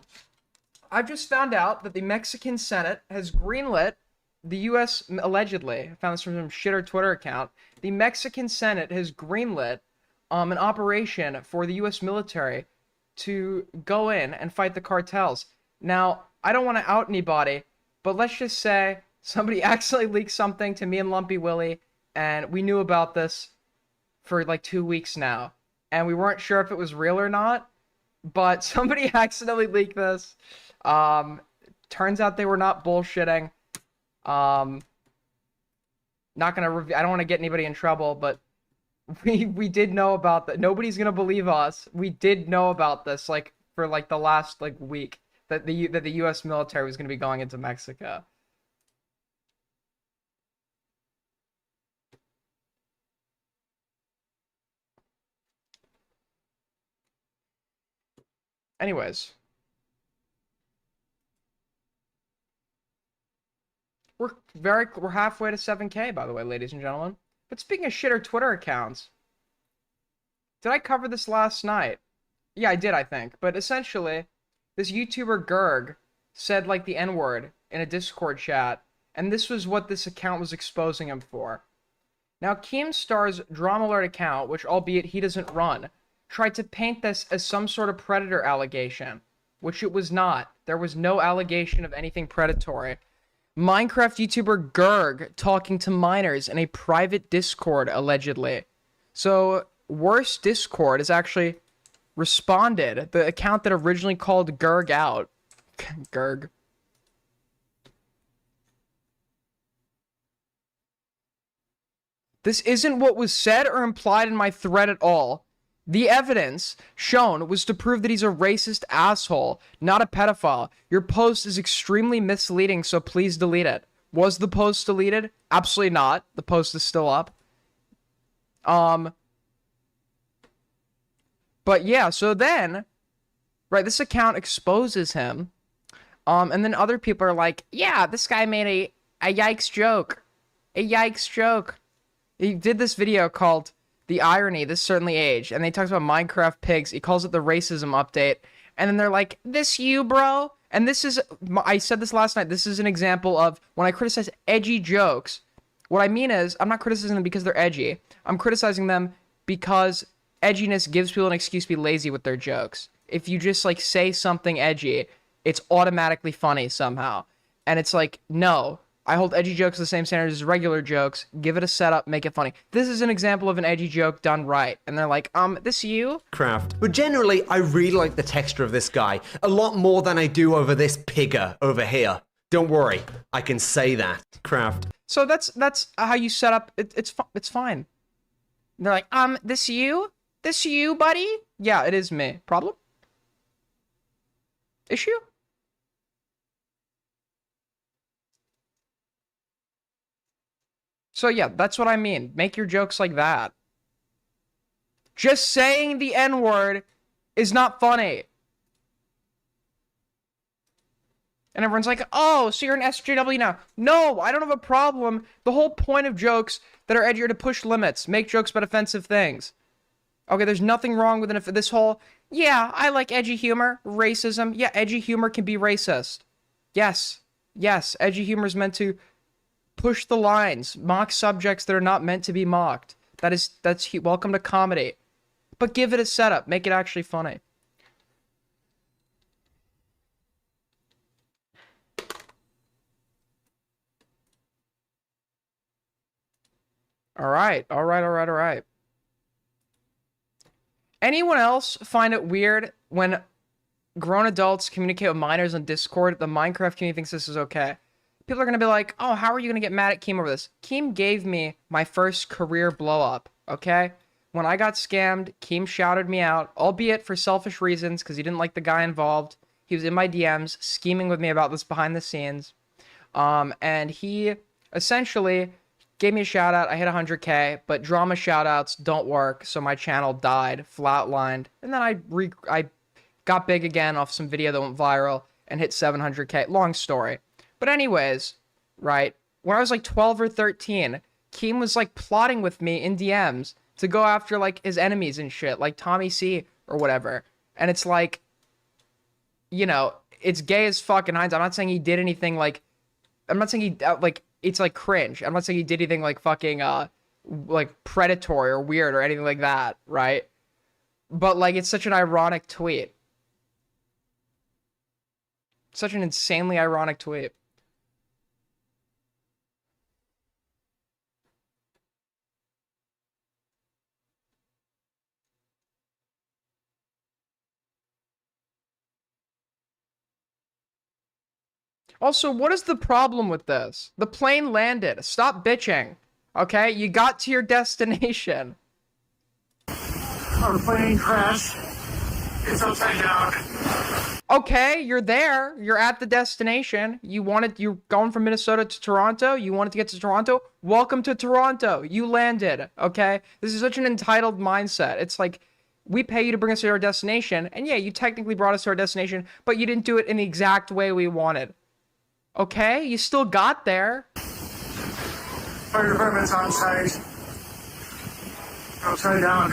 I've just found out that the Mexican Senate has greenlit the U.S. allegedly. I found this from some shitter Twitter account. The Mexican Senate has greenlit an operation for the U.S. military to go in and fight the cartels. Now, I don't want to out anybody, but let's just say somebody accidentally leaked something to me and Lumpy Willie, and we knew about this for like 2 weeks now, and we weren't sure if it was real or not, but somebody accidentally leaked this. Turns out they were not bullshitting. Not gonna I don't want to get anybody in trouble, but we did know about that. Nobody's gonna believe us. We did know about this like for like the last like week that the U.S. military was gonna be going into Mexico. Anyways, we're halfway to 7K, by the way, ladies and gentlemen. But speaking of shitter Twitter accounts, did I cover this last night? Yeah, I did, I think. But essentially, this YouTuber Gerg said like the N-word in a Discord chat, and this was what this account was exposing him for. Now, Keemstar's Drama Alert account, which albeit he doesn't run, tried to paint this as some sort of predator allegation, which it was not. There was no allegation of anything predatory. Minecraft YouTuber Gerg talking to minors in a private Discord, allegedly. So, Worst Discord has actually responded. The account that originally called Gerg out. Gerg. This isn't what was said or implied in my thread at all. The evidence shown was to prove that he's a racist asshole, not a pedophile. Your post is extremely misleading, so please delete it. Was the post deleted? Absolutely not. The post is still up. But yeah, so then, right, this account exposes him. And then other people are like, yeah, this guy made a yikes joke. A yikes joke. He did this video called The Irony, This Certainly Aged, and they talks about Minecraft pigs. He calls it the racism update. And then they're like, this you, bro? And this is, I said this last night, this is an example of when I criticize edgy jokes, what I mean is, I'm not criticizing them because they're edgy. I'm criticizing them because edginess gives people an excuse to be lazy with their jokes. If you just like say something edgy, it's automatically funny somehow. And it's like, no. I hold edgy jokes to the same standard as regular jokes. Give it a setup, make it funny. This is an example of an edgy joke done right. And they're like, this you? Craft. But generally, I really like the texture of this guy. A lot more than I do over this pigger over here. Don't worry, I can say that. Craft. So that's how you set up, it's fine. And they're like, this you? This you, buddy? Yeah, it is me. Problem? Issue? So yeah, that's what I mean. Make your jokes like that. Just saying the N-word is not funny. And everyone's like, oh, so you're an SJW now. No, I don't have a problem. The whole point of jokes that are edgy are to push limits. Make jokes about offensive things. Okay, there's nothing wrong with this whole, yeah, I like edgy humor, racism. Yeah, edgy humor can be racist. Yes, edgy humor is meant to push the lines, mock subjects that are not meant to be mocked. That's welcome to comedy. But give it a setup, make it actually funny. All right. Anyone else find it weird when grown adults communicate with minors on Discord? The Minecraft community thinks this is okay. People are gonna be like, oh, how are you gonna get mad at Keem over this? Keem gave me my first career blow up, okay? When I got scammed, Keem shouted me out, albeit for selfish reasons, because he didn't like the guy involved. He was in my DMs, scheming with me about this behind the scenes. And he essentially gave me a shout out. I hit 100K, but drama shout outs don't work, so my channel died, flatlined. And then I got big again off some video that went viral and hit 700K. Long story. But anyways, right, when I was like 12 or 13, Keem was like plotting with me in DMs to go after like his enemies and shit, like Tommy C or whatever. And it's like, you know, it's gay as fuck in hindsight. I'm not saying he did anything like, I'm not saying he, like, it's like cringe. I'm not saying he did anything like fucking, like predatory or weird or anything like that, right? But like, it's such an ironic tweet. Such an insanely ironic tweet. Also, what is the problem with this? The plane landed. Stop bitching. Okay? You got to your destination. Our plane crashed. It's upside down. Okay, you're there. You're at the destination. You're going from Minnesota to Toronto. You wanted to get to Toronto. Welcome to Toronto. You landed. Okay? This is such an entitled mindset. It's like, we pay you to bring us to our destination. And yeah, you technically brought us to our destination, but you didn't do it in the exact way we wanted. Okay, you still got there. Fire department's on site. Upside down.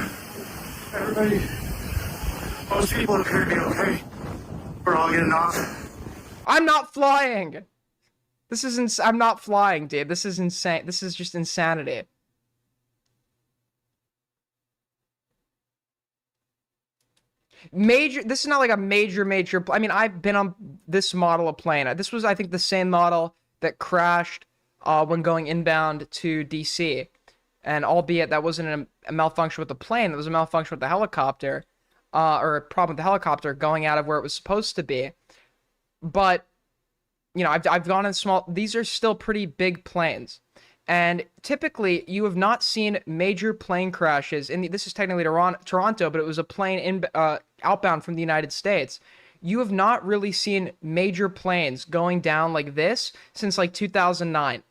Everybody, most people appear to be okay. We're all getting off. I'm not flying. I'm not flying, dude. This is insane. This is just insanity. This is not like a major, I mean, I've been on this model of plane. This was, I think, the same model that crashed when going inbound to DC. And albeit that wasn't a malfunction with the plane, that was a malfunction with the helicopter, or a problem with the helicopter going out of where it was supposed to be. But, you know, I've gone in small, these are still pretty big planes. And typically, you have not seen major plane crashes. This is technically Toronto, but it was a plane outbound from the United States. You have not really seen major planes going down like this since like 2009.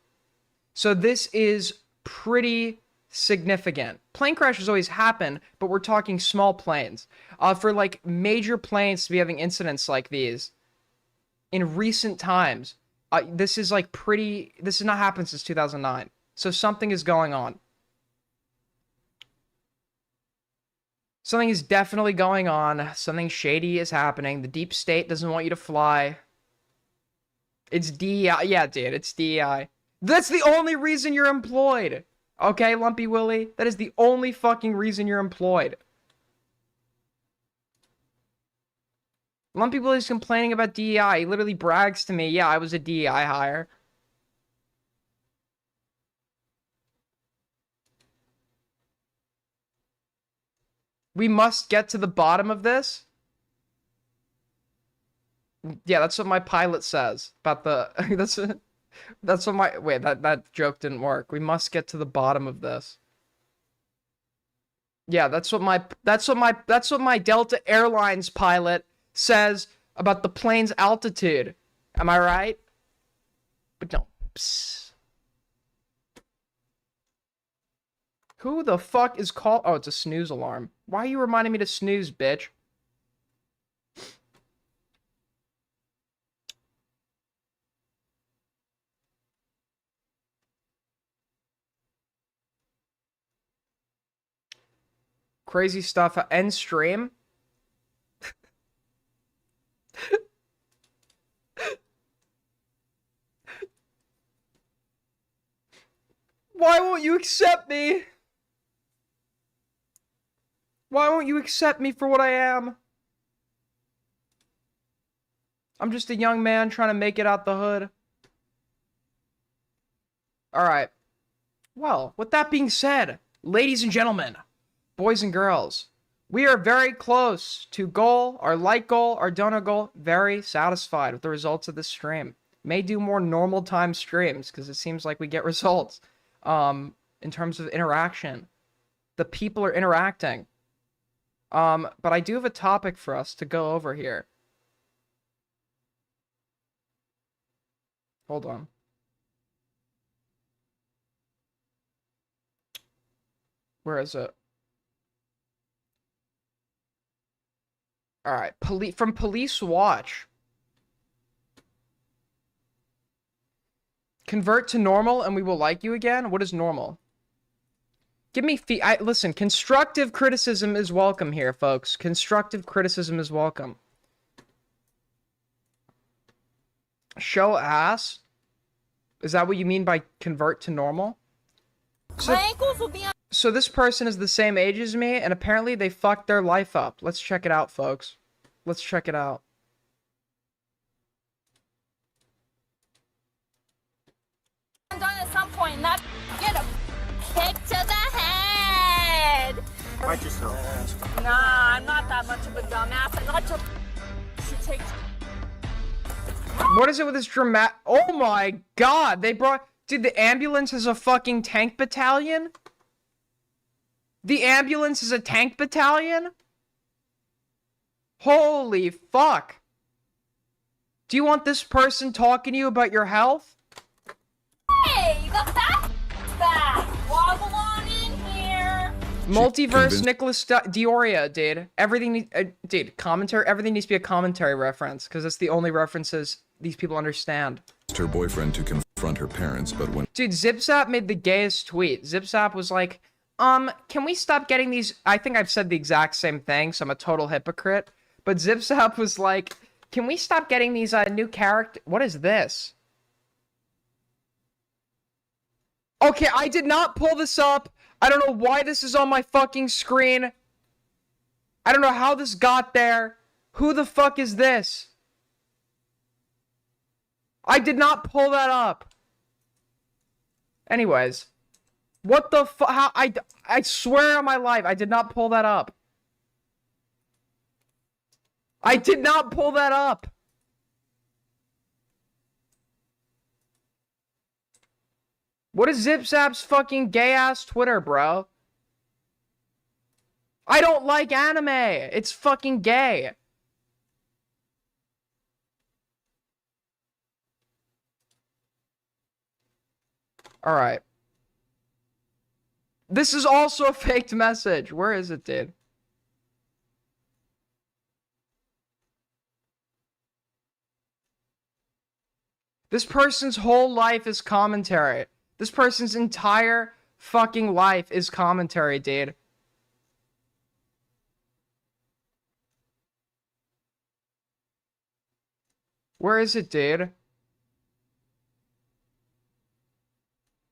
So this is pretty significant. Plane crashes always happen, but we're talking small planes. For like major planes to be having incidents like these in recent times, this is not happened since 2009. So something is going on. Something is definitely going on. Something shady is happening. The deep state doesn't want you to fly. It's DEI. Yeah, dude, it's DEI. That's the only reason you're employed. Okay, Lumpy Willie? That is the only fucking reason you're employed. Lumpy Willie's complaining about DEI. He literally brags to me, yeah, I was a DEI hire. We must get to the bottom of this. Yeah, that's what my pilot says about the that's what my wait, that joke didn't work. We must get to the bottom of this. Yeah, that's what my Delta Airlines pilot says about the plane's altitude. Am I right? But no. Psst. Who the fuck is called? Oh, it's a snooze alarm. Why are you reminding me to snooze, bitch? Crazy stuff. End stream. Why won't you accept me? Why won't you accept me for what I am? I'm just a young man trying to make it out the hood. Alright. Well, with that being said, ladies and gentlemen, boys and girls, we are very close to goal, our like goal, our donor goal. Very satisfied with the results of this stream. May do more normal time streams because it seems like we get results in terms of interaction. The people are interacting. But I do have a topic for us to go over here. Hold on. Where is it? All right, from Police Watch. Convert to normal and we will like you again? What is normal? Give me listen, constructive criticism is welcome here, folks. Constructive criticism is welcome. Show ass? Is that what you mean by convert to normal? So this person is the same age as me, and apparently they fucked their life up. Let's check it out, folks. Let's check it out. I'm done at some point, not get a kick to the head. Fight yourself. Nah, I'm not that much of a dumbass. I got to should take. What is it with this dramatic? Oh my god, they brought... Dude, the ambulance is a fucking tank battalion? The ambulance is a tank battalion? Holy fuck. Do you want this person talking to you about your health? Hey, you got that back. Wobble on in here. Multiverse Nicholas Dioria, dude. Everything, dude, commentary, everything needs to be a commentary reference, because it's the only references these people understand. Her boyfriend to confront her parents, but when... Dude, ZipZap made the gayest tweet. ZipZap was like, can we stop getting these... I think I've said the exact same thing, so I'm a total hypocrite. But ZipZap was like, can we stop getting these new character... What is this? Okay, I did not pull this up. I don't know why this is on my fucking screen. I don't know how this got there. Who the fuck is this? I did not pull that up. Anyways. What the fuck? How I swear on my life, I did not pull that up. I did not pull that up. What is ZipZap's fucking gay-ass Twitter, bro? I don't like anime. It's fucking gay. Alright. This is also a faked message. Where is it, dude? This person's whole life is commentary. This person's entire fucking life is commentary, dude. Where is it, dude?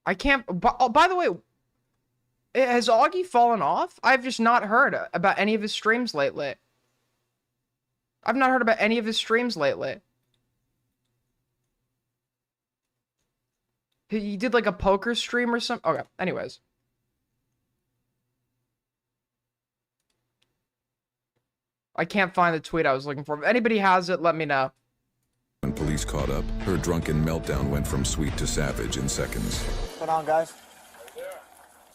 I can't... Oh, by the way, has Augie fallen off? I've just not heard about any of his streams lately. I've not heard about any of his streams lately. He did like a poker stream or something. Okay, anyways. I can't find the tweet I was looking for. If anybody has it, let me know. When police caught up, her drunken meltdown went from sweet to savage in seconds. What's going on, guys?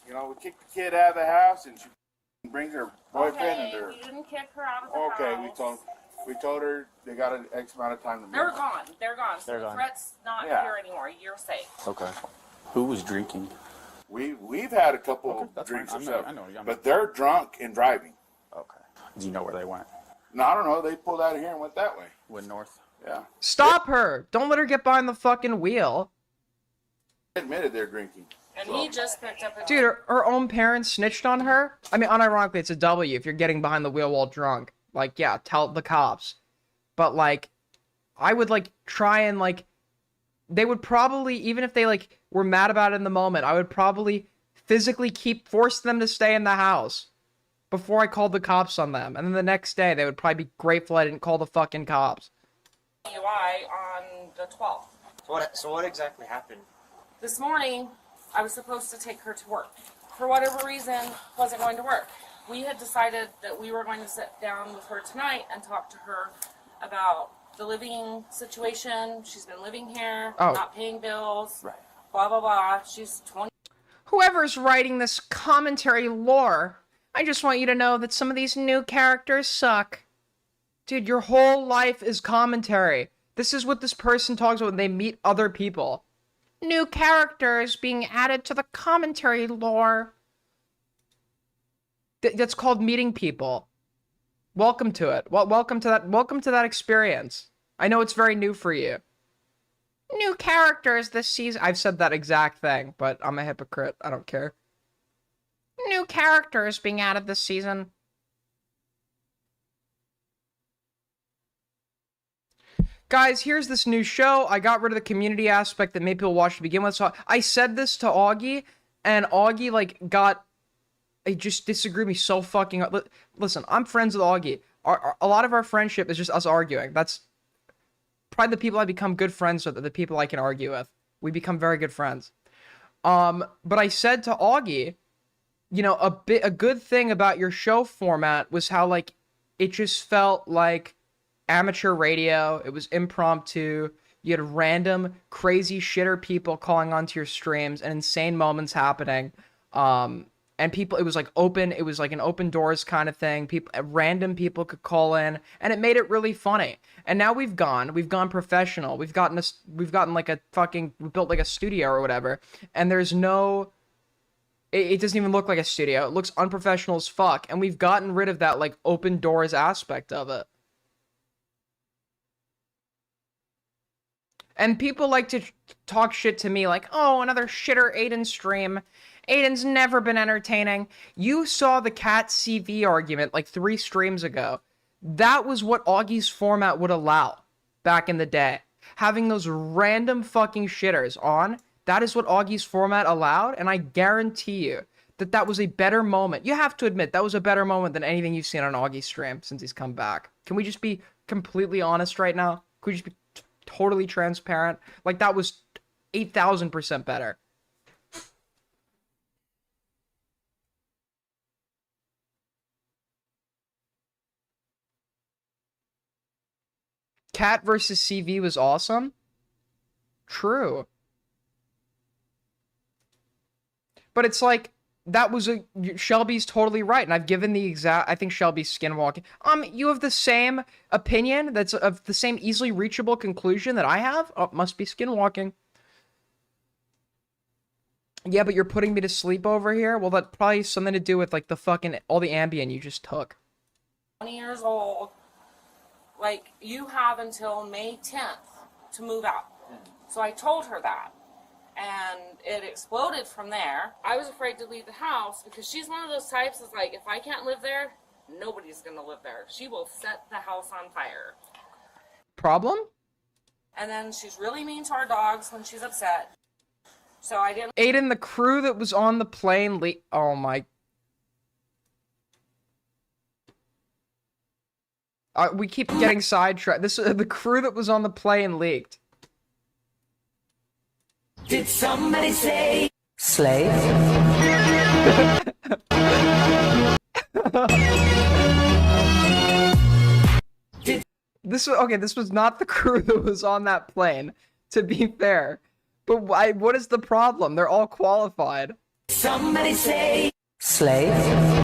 You know, we kicked the kid out of the house, and she brings her boyfriend and her... We didn't kick her out of the house. Okay, we told her they got an X amount of time to move. They're gone. They're gone. So They're the gone. threat's not Yeah. here anymore. You're safe. Okay. Who was drinking? We've had a couple drinks fine. ourselves, I know. but they're drunk and driving. Okay. Do you know where they went? No, I don't know. They pulled out of here and went that way. Went north? Yeah. Stop her! Don't let her get behind the fucking wheel. They admitted they're drinking. And he just picked up a... Dude, her own parents snitched on her? I mean, unironically, it's a W if you're getting behind the wheel while drunk. Like, yeah, tell the cops. But, like, I would, like, try and, like... They would probably, even if they, like, were mad about it in the moment, I would probably physically force them to stay in the house before I called the cops on them. And then the next day, they would probably be grateful I didn't call the fucking cops. DUI on the 12th. So what exactly happened? This morning, I was supposed to take her to work. For whatever reason, wasn't going to work. We had decided that we were going to sit down with her tonight and talk to her about the living situation. She's been living here, Oh. not paying bills, blah, blah, blah. She's 20. Whoever's writing this commentary lore, I just want you to know that some of these new characters suck. Dude, your whole life is commentary. This is what this person talks about when they meet other people. New characters being added to the commentary lore. That's called meeting people. Welcome to it. Well, welcome to that experience. I know it's very new for you. New characters this season. I've said that exact thing, but I'm a hypocrite. I don't care. New characters being added this season. Guys, here's this new show. I got rid of the community aspect that made people watch to begin with. So I said this to Augie, and Augie, like, he just disagreed with me so fucking... Listen, I'm friends with Augie. A lot of our friendship is just us arguing. That's probably the people I become good friends with, are the people I can argue with. We become very good friends. But I said to Augie, you know, a good thing about your show format was how, like, it just felt like amateur radio. It was impromptu. You had random crazy shitter people calling onto your streams and insane moments happening. And people, it was like open, it was like an open doors kind of thing. Random people could call in, and it made it really funny. And now we've gone professional. We built like a studio or whatever. And there's no, it doesn't even look like a studio. It looks unprofessional as fuck. And we've gotten rid of that like open doors aspect of it. And people like to talk shit to me like, oh, another shitter Aiden stream. Aiden's never been entertaining. You saw the Cat CV argument like 3 streams ago. That was what Augie's format would allow back in the day. Having those random fucking shitters on, that is what Augie's format allowed, and I guarantee you that that was a better moment. You have to admit, that was a better moment than anything you've seen on Augie's stream since he's come back. Can we just be completely honest right now? Could we just be totally transparent? Like, that was 8,000% better. Cat versus CV was awesome. True. But it's like, that was Shelby's totally right, and I've given the exact, I think Shelby's skinwalking. You have the same opinion, that's of the same easily reachable conclusion that I have? Oh, must be skinwalking. Yeah, but you're putting me to sleep over here? Well, that probably has something to do with, like, the fucking, all the Ambien you just took. 20 years old. Like, you have until May 10th to move out. So I told her that. And it exploded from there. I was afraid to leave the house because she's one of those types that's like, if I can't live there, nobody's going to live there. She will set the house on fire. Problem? And then she's really mean to our dogs when she's upset. So I didn't... Aiden, the crew that was on the plane oh my... we keep getting sidetracked. The crew that was on the plane leaked. Did somebody say slave? This was not the crew that was on that plane, to be fair. But what is the problem? They're all qualified. Somebody say slave?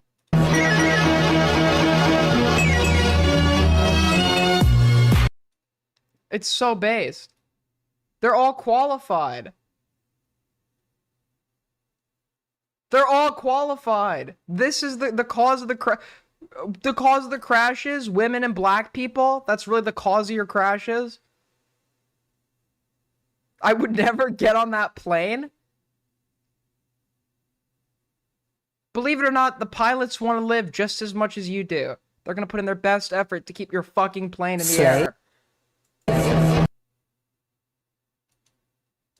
It's so based. They're all qualified. They're all qualified. This is the cause of the crash. The cause of the crashes, women and black people. That's really the cause of your crashes. I would never get on that plane. Believe it or not, the pilots want to live just as much as you do. They're going to put in their best effort to keep your fucking plane in the air.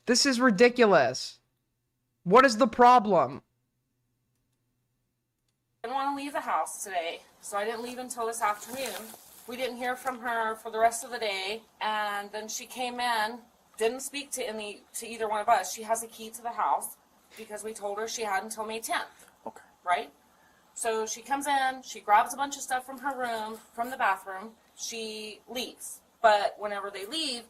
This is ridiculous. What is the problem? I didn't want to leave the house today, so I didn't leave until this afternoon. We didn't hear from her for the rest of the day, and then she came in, didn't speak to either one of us. She has a key to the house because we told her she had until May 10th. Okay. Right? So she comes in, she grabs a bunch of stuff from her room, from the bathroom, she leaves. But whenever they leave,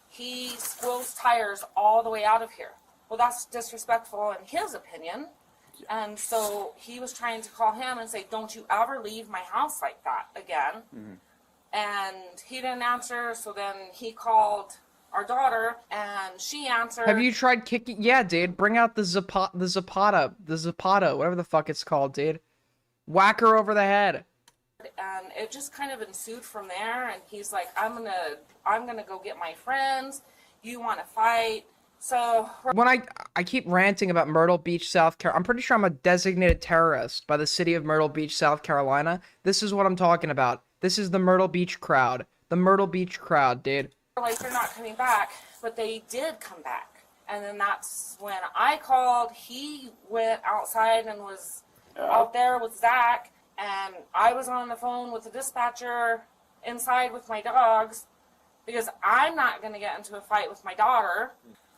he squills tires all the way out of here. Well, that's disrespectful in his opinion. And so he was trying to call him and say, don't you ever leave my house like that again. And he didn't answer, so then he called our daughter, and she answered. Have you tried kicking? Yeah, dude. Bring out the Zapata, whatever the fuck it's called, dude. Whack her over the head. And it just kind of ensued from there. And he's like, I'm gonna go get my friends. You want to fight? So When I keep ranting about Myrtle Beach, South Carolina, I'm pretty sure I'm a designated terrorist by the city of Myrtle Beach, South Carolina. This is what I'm talking about. This is the Myrtle Beach crowd. The Myrtle Beach crowd, dude. like they're not coming back, but they did come back. And then that's when I called. He went outside and was out there with Zach, and I was on the phone with the dispatcher inside with my dogs because I'm not going to get into a fight with my daughter.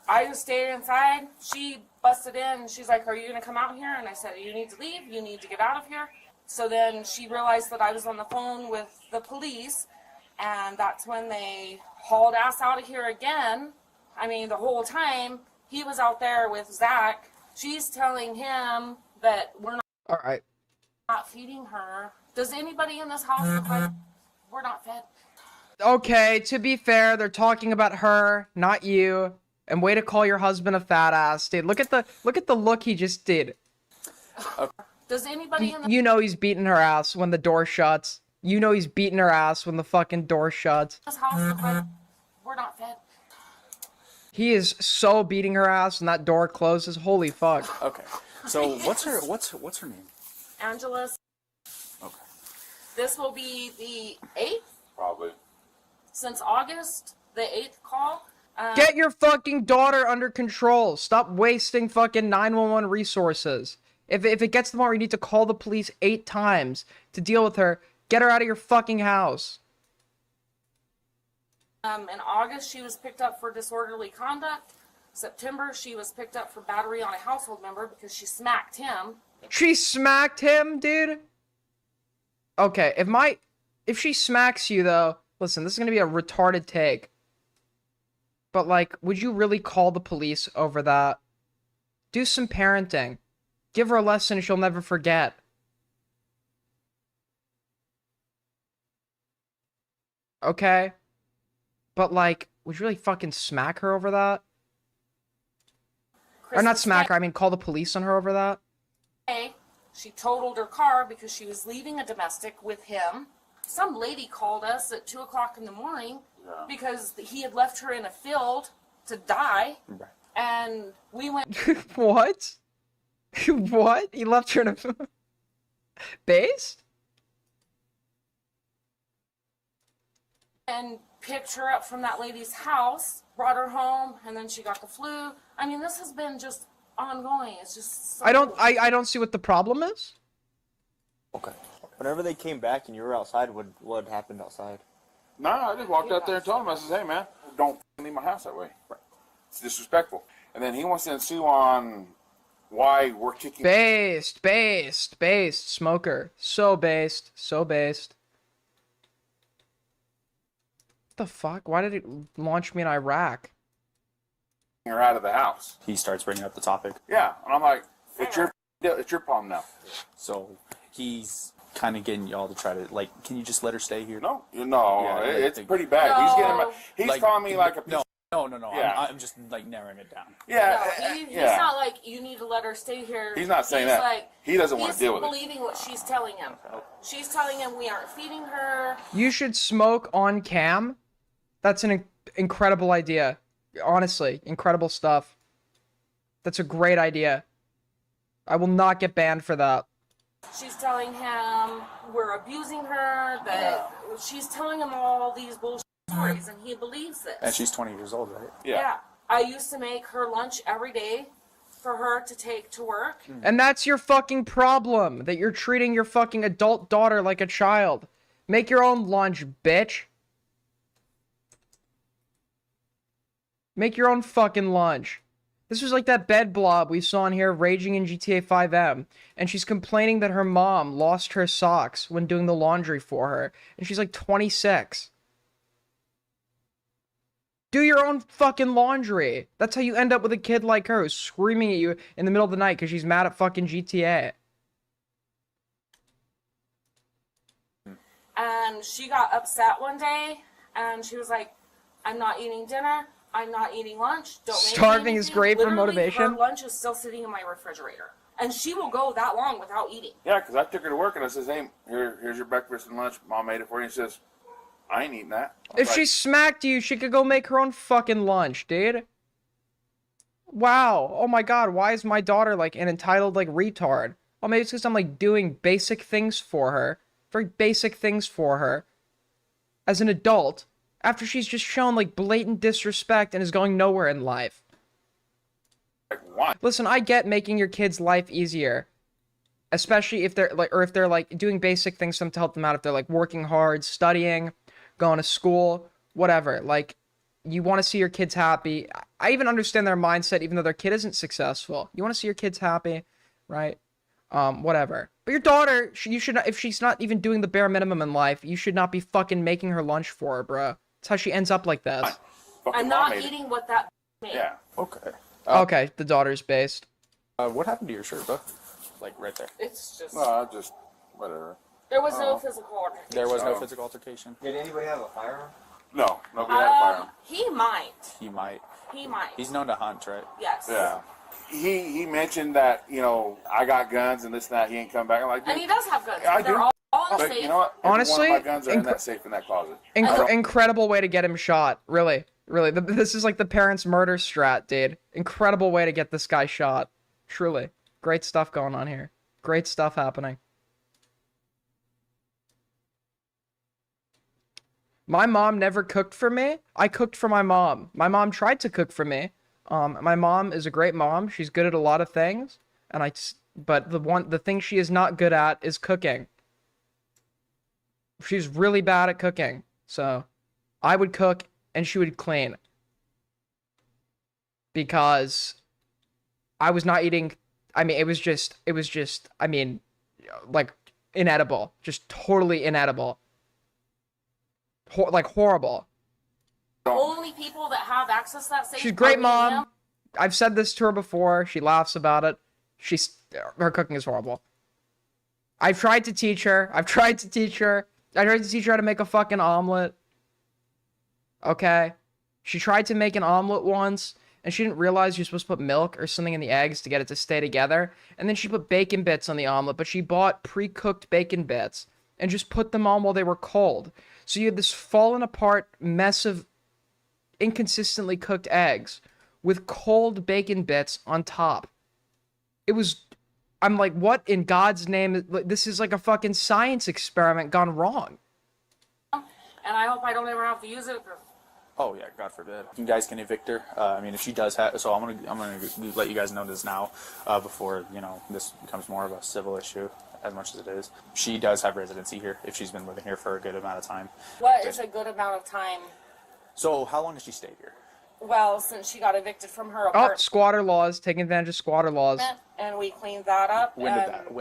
I just stayed inside. She busted in, and she's like, are you going to come out here? And I said, you need to leave. You need to get out of here. So then she realized that I was on the phone with the police, and that's when they hauled ass out of here again. I mean, the whole time he was out there with Zach. She's telling him that All right. not feeding her. Does anybody in this house look like we're not fed? Okay, to be fair, they're talking about her, not you. And way to call your husband a fat ass, dude. Look at the look he just did. Does anybody in You know he's beating her ass when the door shuts. You know he's beating her ass when the fucking door shuts. this house look like we're not fed? He is so beating her ass when that door closes. Holy fuck. Okay. So what's her name? Angela. Okay. This will be the 8th Probably. since August, the 8th call. Get your fucking daughter under control. Stop wasting fucking 911 resources. If it gets to the point where you need to call the police 8 times to deal with her, get her out of your fucking house. In August, she was picked up for disorderly conduct. September, she was picked up for battery on a household member because she smacked him. She smacked him, dude? Okay, if she smacks you, though, listen, this is gonna be a retarded take. But, like, would you really call the police over that? Do some parenting. Give her a lesson she'll never forget. Okay? But, like, would you really fucking smack her over that? Or not smack her, I mean call the police on her over that? Day, she totaled her car because she was leaving a domestic with him. Some lady called us at 2 o'clock in the morning because he had left her in a field to die. Right. And we went What? What? He left her in a... Based? and picked her up from that lady's house, brought her home, and then she got the flu. I mean, this has been just ongoing. It's just so I don't see what the problem is. Okay. Whenever they came back and you were outside, what happened outside? No, I just walked out there and told him, I said, hey, man, don't leave my house that way. It's disrespectful. And then he wants to ensue on why we're kicking... Based, smoker. So based. What the fuck? Why did it launch me in Iraq? ...her out of the house. He starts bringing up the topic. Yeah, and I'm like, it's your problem now. So he's kind of getting y'all to try to, like, can you just let her stay here? No, Yeah, it's pretty bad. No. He's calling me like a... No. Yeah. I'm just, like, narrowing it down. Yeah. No, he's not like, you need to let her stay here. He's not saying that. Like, He doesn't want to deal with it. He's believing what she's telling him. She's telling him we aren't feeding her. You should smoke on cam. That's an incredible idea. Honestly, incredible stuff. That's a great idea. I will not get banned for that. She's telling him we're abusing her, that she's telling him all these bullshit stories, and he believes this. And she's 20 years old, right? Yeah. I used to make her lunch every day for her to take to work. And that's your fucking problem, that you're treating your fucking adult daughter like a child. Make your own lunch, bitch. Make your own fucking lunch. This was like that bed blob we saw in here raging in GTA 5M. And she's complaining that her mom lost her socks when doing the laundry for her. And she's like 26. Do your own fucking laundry. That's how you end up with a kid like her who's screaming at you in the middle of the night because she's mad at fucking GTA. And she got upset one day, and she was like, I'm not eating dinner. I'm not eating lunch. Don't make me Starving is anything." great for Literally, motivation. Her lunch is still sitting in my refrigerator. And she will go that long without eating. Yeah, because I took her to work and I says, hey, here's your breakfast and lunch. Mom made it for you. And she says, I ain't eating that. I was If she like, smacked you, she could go make her own fucking lunch, dude. Wow. Oh my god, why is my daughter like an entitled like retard? Oh, maybe it's because I'm like doing basic things for her. Very basic things for her. As an adult. After she's just shown like blatant disrespect and is going nowhere in life. Listen, I get making your kids' life easier. Especially if they're like, or if they're like doing basic things for them to help them out. If they're like working hard, studying, going to school, whatever. Like, you want to see your kids happy. I even understand their mindset, even though their kid isn't successful. You want to see your kids happy, right? Whatever. But your daughter, you should not, if she's not even doing the bare minimum in life, you should not be fucking making her lunch for her, bro. That's how she ends up like this. I'm not eating what that made. Yeah. Okay. Okay, the daughter's based. What happened to your shirt, bro? Like right there. It's just... No, just whatever. There was no physical altercation. There was no physical altercation. Did anybody have a firearm? No, nobody had a firearm. He might. He might. He might. He's known to hunt, right? Yes. Yeah. He mentioned that, you know, I got guns and this and that. He ain't come back. I'm like, dude, And he does have guns. I They're do. all in the But safe. you know what? Every Honestly, one of my guns are in that safe in that closet. Incredible way to get him shot. Really. Really. This is like the parents' murder strat, dude. Incredible way to get this guy shot. Truly. Great stuff going on here. Great stuff happening. My mom never cooked for me. I cooked for my mom. My mom tried to cook for me. My mom is a great mom. She's good at a lot of things. But the thing she is not good at is cooking. She's really bad at cooking. So I would cook and she would clean. Because I was not eating, I mean, it was just, I mean, like, inedible. Just totally inedible. Like, horrible. The only people that have access to that safe. She's a great are me and him. mom. I've said this to her before. She laughs about it. Her cooking is horrible. I've tried to teach her. I tried to teach her how to make a fucking omelet. Okay? She tried to make an omelet once, and she didn't realize you're supposed to put milk or something in the eggs to get it to stay together. And then she put bacon bits on the omelet, but she bought pre-cooked bacon bits and just put them on while they were cold. So you had this fallen apart mess of inconsistently cooked eggs with cold bacon bits on top. I'm like, what in God's name? This is like a fucking science experiment gone wrong. And I hope I don't ever have to use it. Oh yeah, God forbid. You guys can evict her. I mean, if she does have, so I'm gonna let you guys know this now, before this becomes more of a civil issue, as much as it is. She does have residency here if she's been living here for a good amount of time. What is a good amount of time? So how long has she stayed here? Well, since she got evicted from her Oh, apartment. squatter laws, taking advantage of squatter laws. And we cleaned that up. When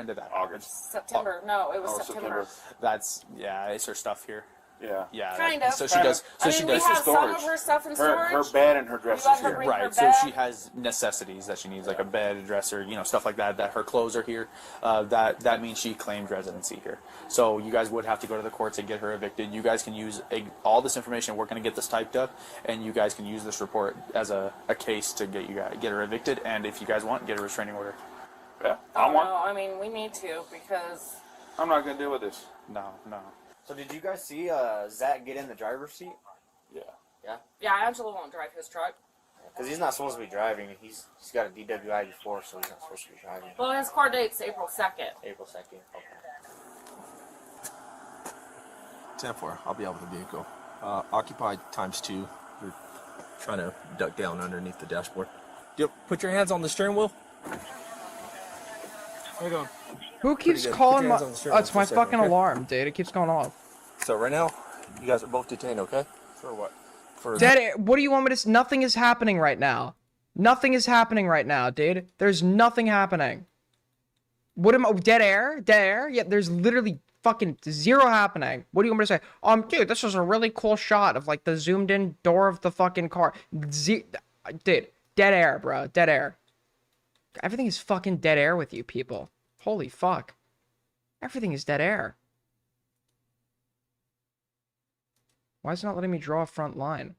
did that? August. September. No, it was September. That's it's her stuff here. Yeah. Yeah. Kind of. So she does. So she we does. have some of her stuff in storage. Her bed and her dresser. Right. So she has necessities that she needs, like a bed, a dresser, stuff like that. That her clothes are here. That means she claimed residency here. So you guys would have to go to the courts and get her evicted. You guys can use all this information. We're going to get this typed up, and you guys can use this report as a case to get her evicted. And if you guys want, get a restraining order. Yeah. No, I mean we need to because. I'm not going to deal with this. No. So did you guys see Zach get in the driver's seat? Yeah. Yeah? Yeah, Angela won't drive his truck. Because he's not supposed to be driving. He's got a DWI before, so he's not supposed to be driving. Well, his court date's April 2nd. April 2nd, okay. 10-4, I'll be able to vehicle. Occupied ×2. You're trying to duck down underneath the dashboard. Yep, put your hands on the steering wheel. How you doing? Who keeps good. calling Put your my... hands on the steering Oh, wheel it's for my a second, fucking okay? alarm, dude. It keeps going off. So right now, you guys are both detained, okay? For what? For Dead air. What do you want me to... Nothing is happening right now. Nothing is happening right now, dude. There's nothing happening. What am I... Dead air? Dead air? Yeah, there's literally fucking zero happening. What do you want me to say? Dude, this was a really cool shot of like the zoomed in door of the fucking car. Dude, dead air, bro. Dead air. Everything is fucking dead air with you people. Holy fuck. Everything is dead air. Why is it not letting me draw a front line?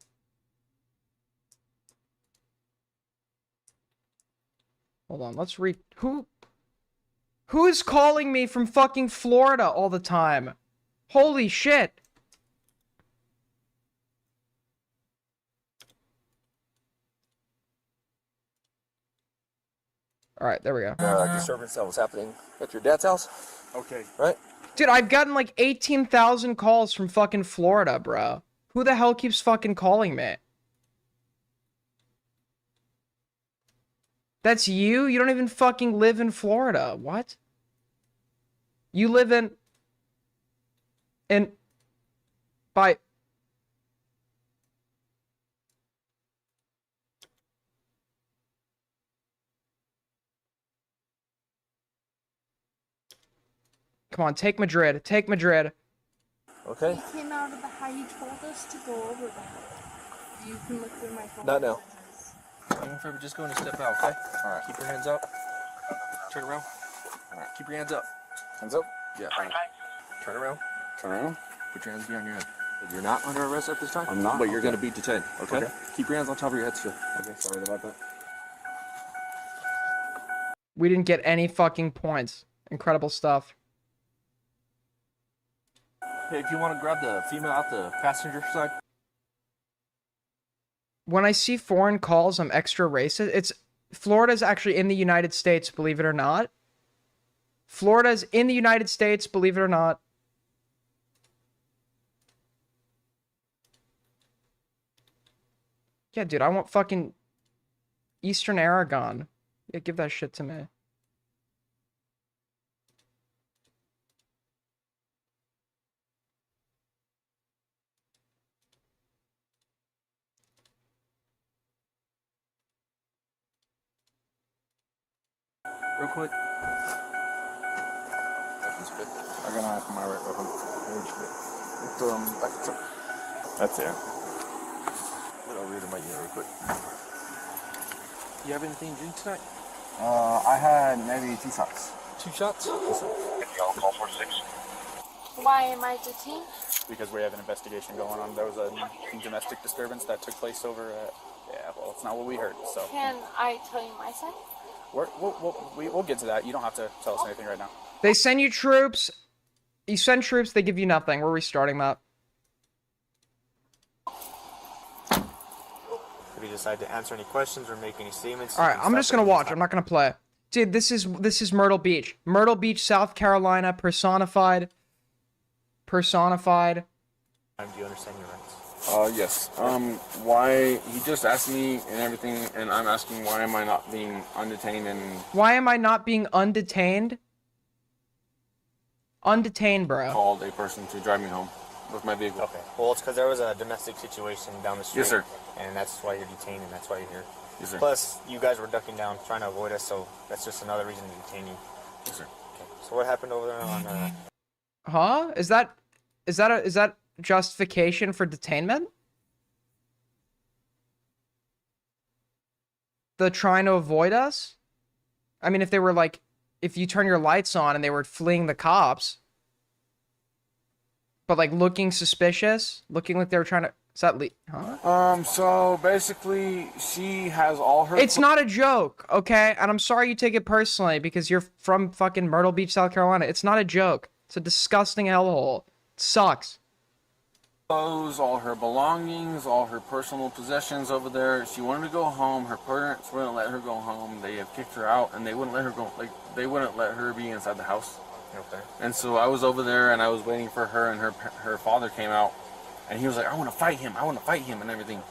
Hold on, let's read. Who is calling me from fucking Florida all the time? Holy shit. Alright, there we go. Disturbance that was happening at your dad's house. Okay. Right? Dude, I've gotten like 18,000 calls from fucking Florida, bro. Who the hell keeps fucking calling me? That's you? You don't even fucking live in Florida. What? You live in... By... Come on, take Madrid. Take Madrid. Okay. We came out of the how you told us to go over that. You can look through my phone. Not now. Just going to step out, okay? Alright. Keep your hands up. Turn around. Alright. Keep your hands up. Hands up? Yeah. Turn around. Turn around. Put your hands behind your head. You're not under arrest at this time? I'm not. But you're Okay. going to be detained, okay? Okay. Keep your hands on top of your head still. Okay, sorry about that. We didn't get any fucking points. Incredible stuff. Hey, if you want to grab the female out the passenger side. When I see foreign calls, I'm extra racist. Florida's actually in the United States, believe it or not. Florida's in the United States, believe it or not. Yeah, dude, I want fucking Eastern Aragon. Yeah, give that shit to me. Real quick. I'm gonna have my right weapon. That's it. I'll read my unit real quick. You have anything to drink tonight? I had maybe 2 shots. 2 shots? Y'all call 46. Why am I detained? Because we have an investigation going on. There was a domestic disturbance that took place over at, yeah, well, it's not what we heard, so. Can I tell you my side? We'll get to that. You don't have to tell us anything right now. They send you troops. You send troops, they give you nothing. We're restarting that. If you decide to answer any questions or make any statements. All right, I'm just gonna watch. I'm not gonna play. Dude, this is Myrtle Beach. Myrtle Beach, South Carolina, personified. Personified. Do you understand your rights? Yes. Why he just asked me and everything, and I'm asking why am I not being undetained and. Why am I not being undetained? Undetained, bro. Called a person to drive me home with my vehicle. Okay. Well, it's because there was a domestic situation down the street. Yes, sir. And that's why you're detained, and that's why you're here. Yes, sir. Plus, you guys were ducking down, trying to avoid us, so that's just another reason to detain you. Yes, sir. Okay. So what happened over there on? Huh? Is that justification for detainment? The trying to avoid us? I mean, if they were like, if you turn your lights on and they were fleeing the cops, but like looking suspicious, looking like they were trying to, is that huh? So basically, she has all her. It's not a joke, okay? And I'm sorry you take it personally because you're from fucking Myrtle Beach, South Carolina. It's not a joke. It's a disgusting hellhole. It sucks. Clothes, all her belongings, all her personal possessions over there. She wanted to go home. Her parents wouldn't let her go home. They have kicked her out, and they wouldn't let her go. Like they wouldn't let her be inside the house. Okay. And so I was over there, and I was waiting for her, and her father came out, and he was like, "I want to fight him. I want to fight him," and everything.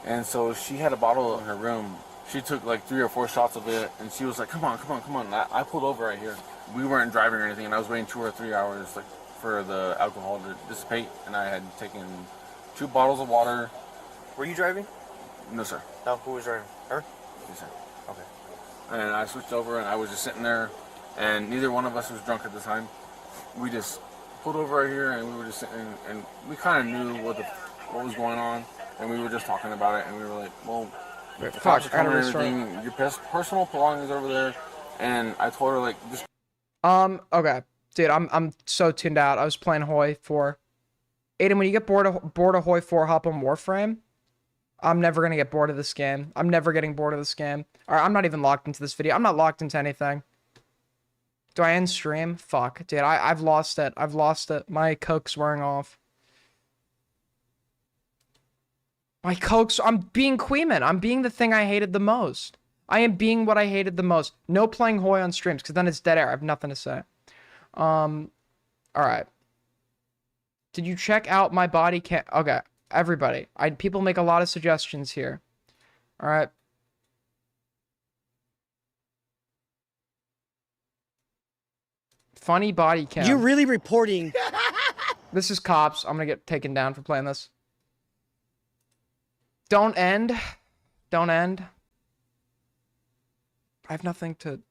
And so she had a bottle in her room. She took like 3 or 4 shots of it, and she was like, "Come on, come on, come on." I pulled over right here. We weren't driving or anything, and I was waiting 2 or 3 hours, like, for the alcohol to dissipate, and I had taken 2 bottles of water. Were you driving? No, sir. No, who was driving? Her? Yes, sir. Okay. And I switched over, and I was just sitting there, and neither one of us was drunk at the time. We just pulled over right here, and we were just sitting, and we kind of knew what was going on, and we were just talking about it, and we were like, well, the cops are coming and everything. Your personal belongings over there, and I told her like, just. Okay, dude, I'm so tuned out. I was playing Hoi 4. Aiden, when you get bored of Hoi 4, hop on Warframe. I'm never gonna get bored of this game. I'm never getting bored of this game. Alright, I'm not even locked into this video. I'm not locked into anything. Do I end stream? Fuck, dude, I've lost it. I've lost it. My coke's wearing off. My coke's... I'm being Queeman. I'm being the thing I hated the most. I am being what I hated the most. No playing Hoi on streams, because then it's dead air. I have nothing to say. Alright. Did you check out my body cam? Okay, everybody. People make a lot of suggestions here. Alright. Funny body cam. You really reporting? This is cops. I'm gonna get taken down for playing this. Don't end. Don't end. I have nothing to...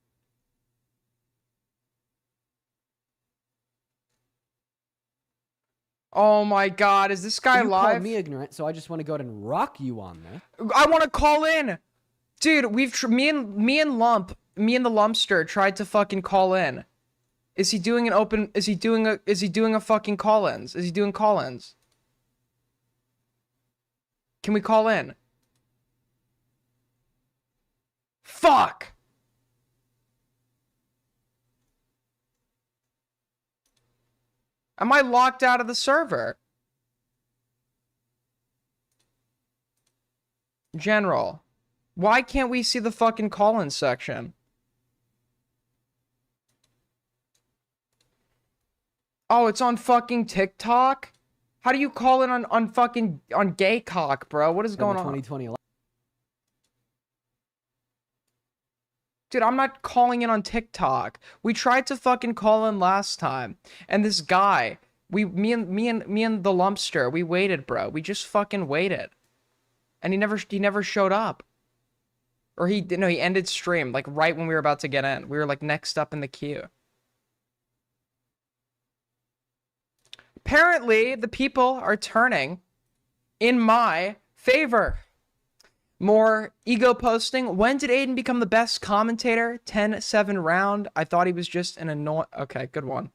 Oh my god, is this guy you live? called me ignorant, so I just want to go ahead and rock you on there. I want to call in! Dude, me and the Lumpster tried to fucking call in. Is he doing an open... Is he doing a fucking call-ins? Is he doing call-ins? Can we call in? Fuck! Am I locked out of the server? General. Why can't we see the fucking call-in section? Oh, it's on fucking TikTok? How do you call in on fucking... on Gaycock, bro? What is going on? 2020 Dude, I'm not calling in on TikTok. We tried to fucking call in last time, and this guy, me and the Lumpster, we waited, bro. We just fucking waited, and he never showed up, or he ended stream like right when we were about to get in. We were like next up in the queue. Apparently, the people are turning in my favor. More ego posting. When did Aiden become the best commentator? 10-7 round. I thought he was just an annoying... Okay, good one.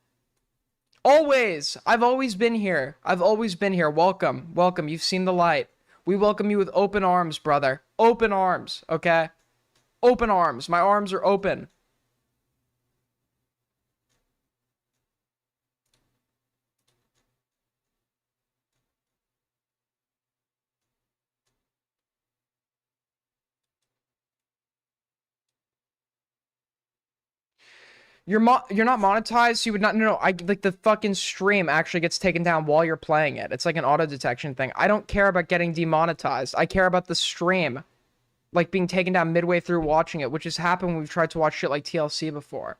Always. I've always been here. I've always been here. Welcome. Welcome. You've seen the light. We welcome you with open arms, brother. Open arms, okay? Open arms. My arms are open. You're not monetized, so you would not... No, I like the fucking stream actually gets taken down while you're playing it. It's like an auto detection thing. I don't care about getting demonetized. I care about the stream like being taken down midway through watching it, which has happened when we've tried to watch shit like TLC before.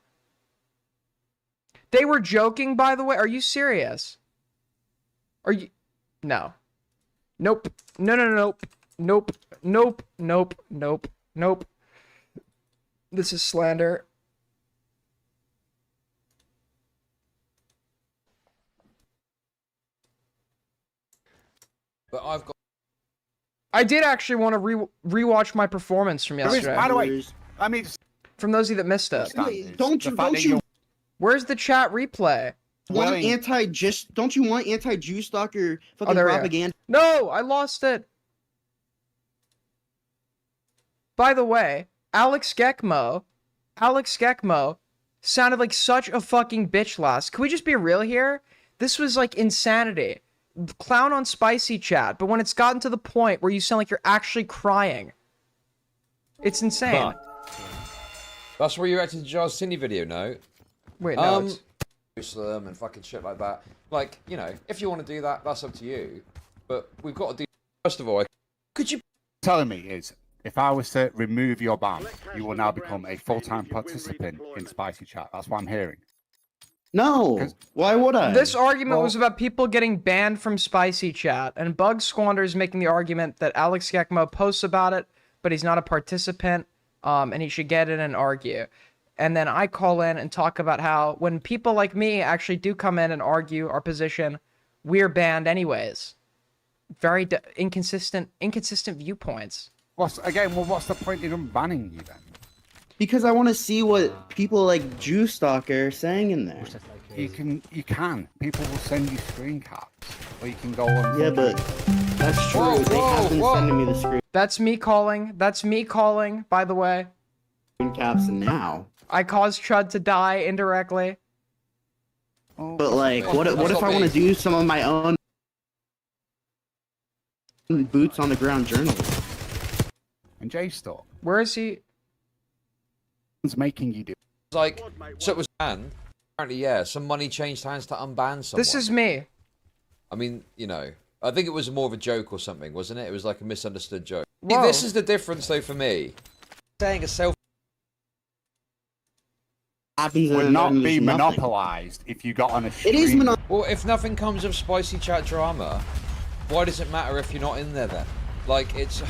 They were joking, by the way. Are you serious? Are you... No. Nope. No, nope. Nope. Nope. Nope. Nope. Nope. This is slander. But I've got... I did actually want to rewatch my performance from yesterday. By the way, I mean... From those of you that missed it. Don't you... Where's the chat replay? Want don't you want anti-Jew stalker fucking propaganda? No, I lost it. By the way, Alex Gekmo sounded like such a fucking bitch last. Can we just be real here? This was like insanity. Clown on spicy chat, but when it's gotten to the point where you sound like you're actually crying, it's insane. That's where you reacted to Giles Cindy video, no? Wait, no. Jerusalem and fucking shit like that. Like, you know, if you want to do that, that's up to you. But we've got to do... First of all, could you... Telling me is, if I was to remove your ban, you will now become a full-time participant in Spicy Chat. That's what I'm hearing. No, why would I? This argument was about people getting banned from Spicy Chat, and Bug Squander is making the argument that Alex Gekmo posts about it, but he's not a participant, and he should get in and argue. And then I call in and talk about how when people like me actually do come in and argue our position, we're banned anyways. Very inconsistent viewpoints. What's the point in them banning you then? Because I want to see what people like Juice Stalker are saying in there. You can. People will send you screen caps, or you can go on. Yeah, but that's true. They have been sending me the screen That's me calling. That's me calling, by the way. caps now. I caused Chud to die indirectly. But like, what if I want to do some of my own boots on the ground journalism? And JSTOR. Where is he? Who's making you do? Like, so it was banned. Apparently, yeah, some money changed hands to unban someone. This is me. I mean, you know, I think it was more of a joke or something, wasn't it? It was like a misunderstood joke. Whoa. This is the difference, though, for me. Saying a self Would not be monopolized if you got on a stream. It is Well, if nothing comes of spicy chat drama, why does it matter if you're not in there then? Like, it's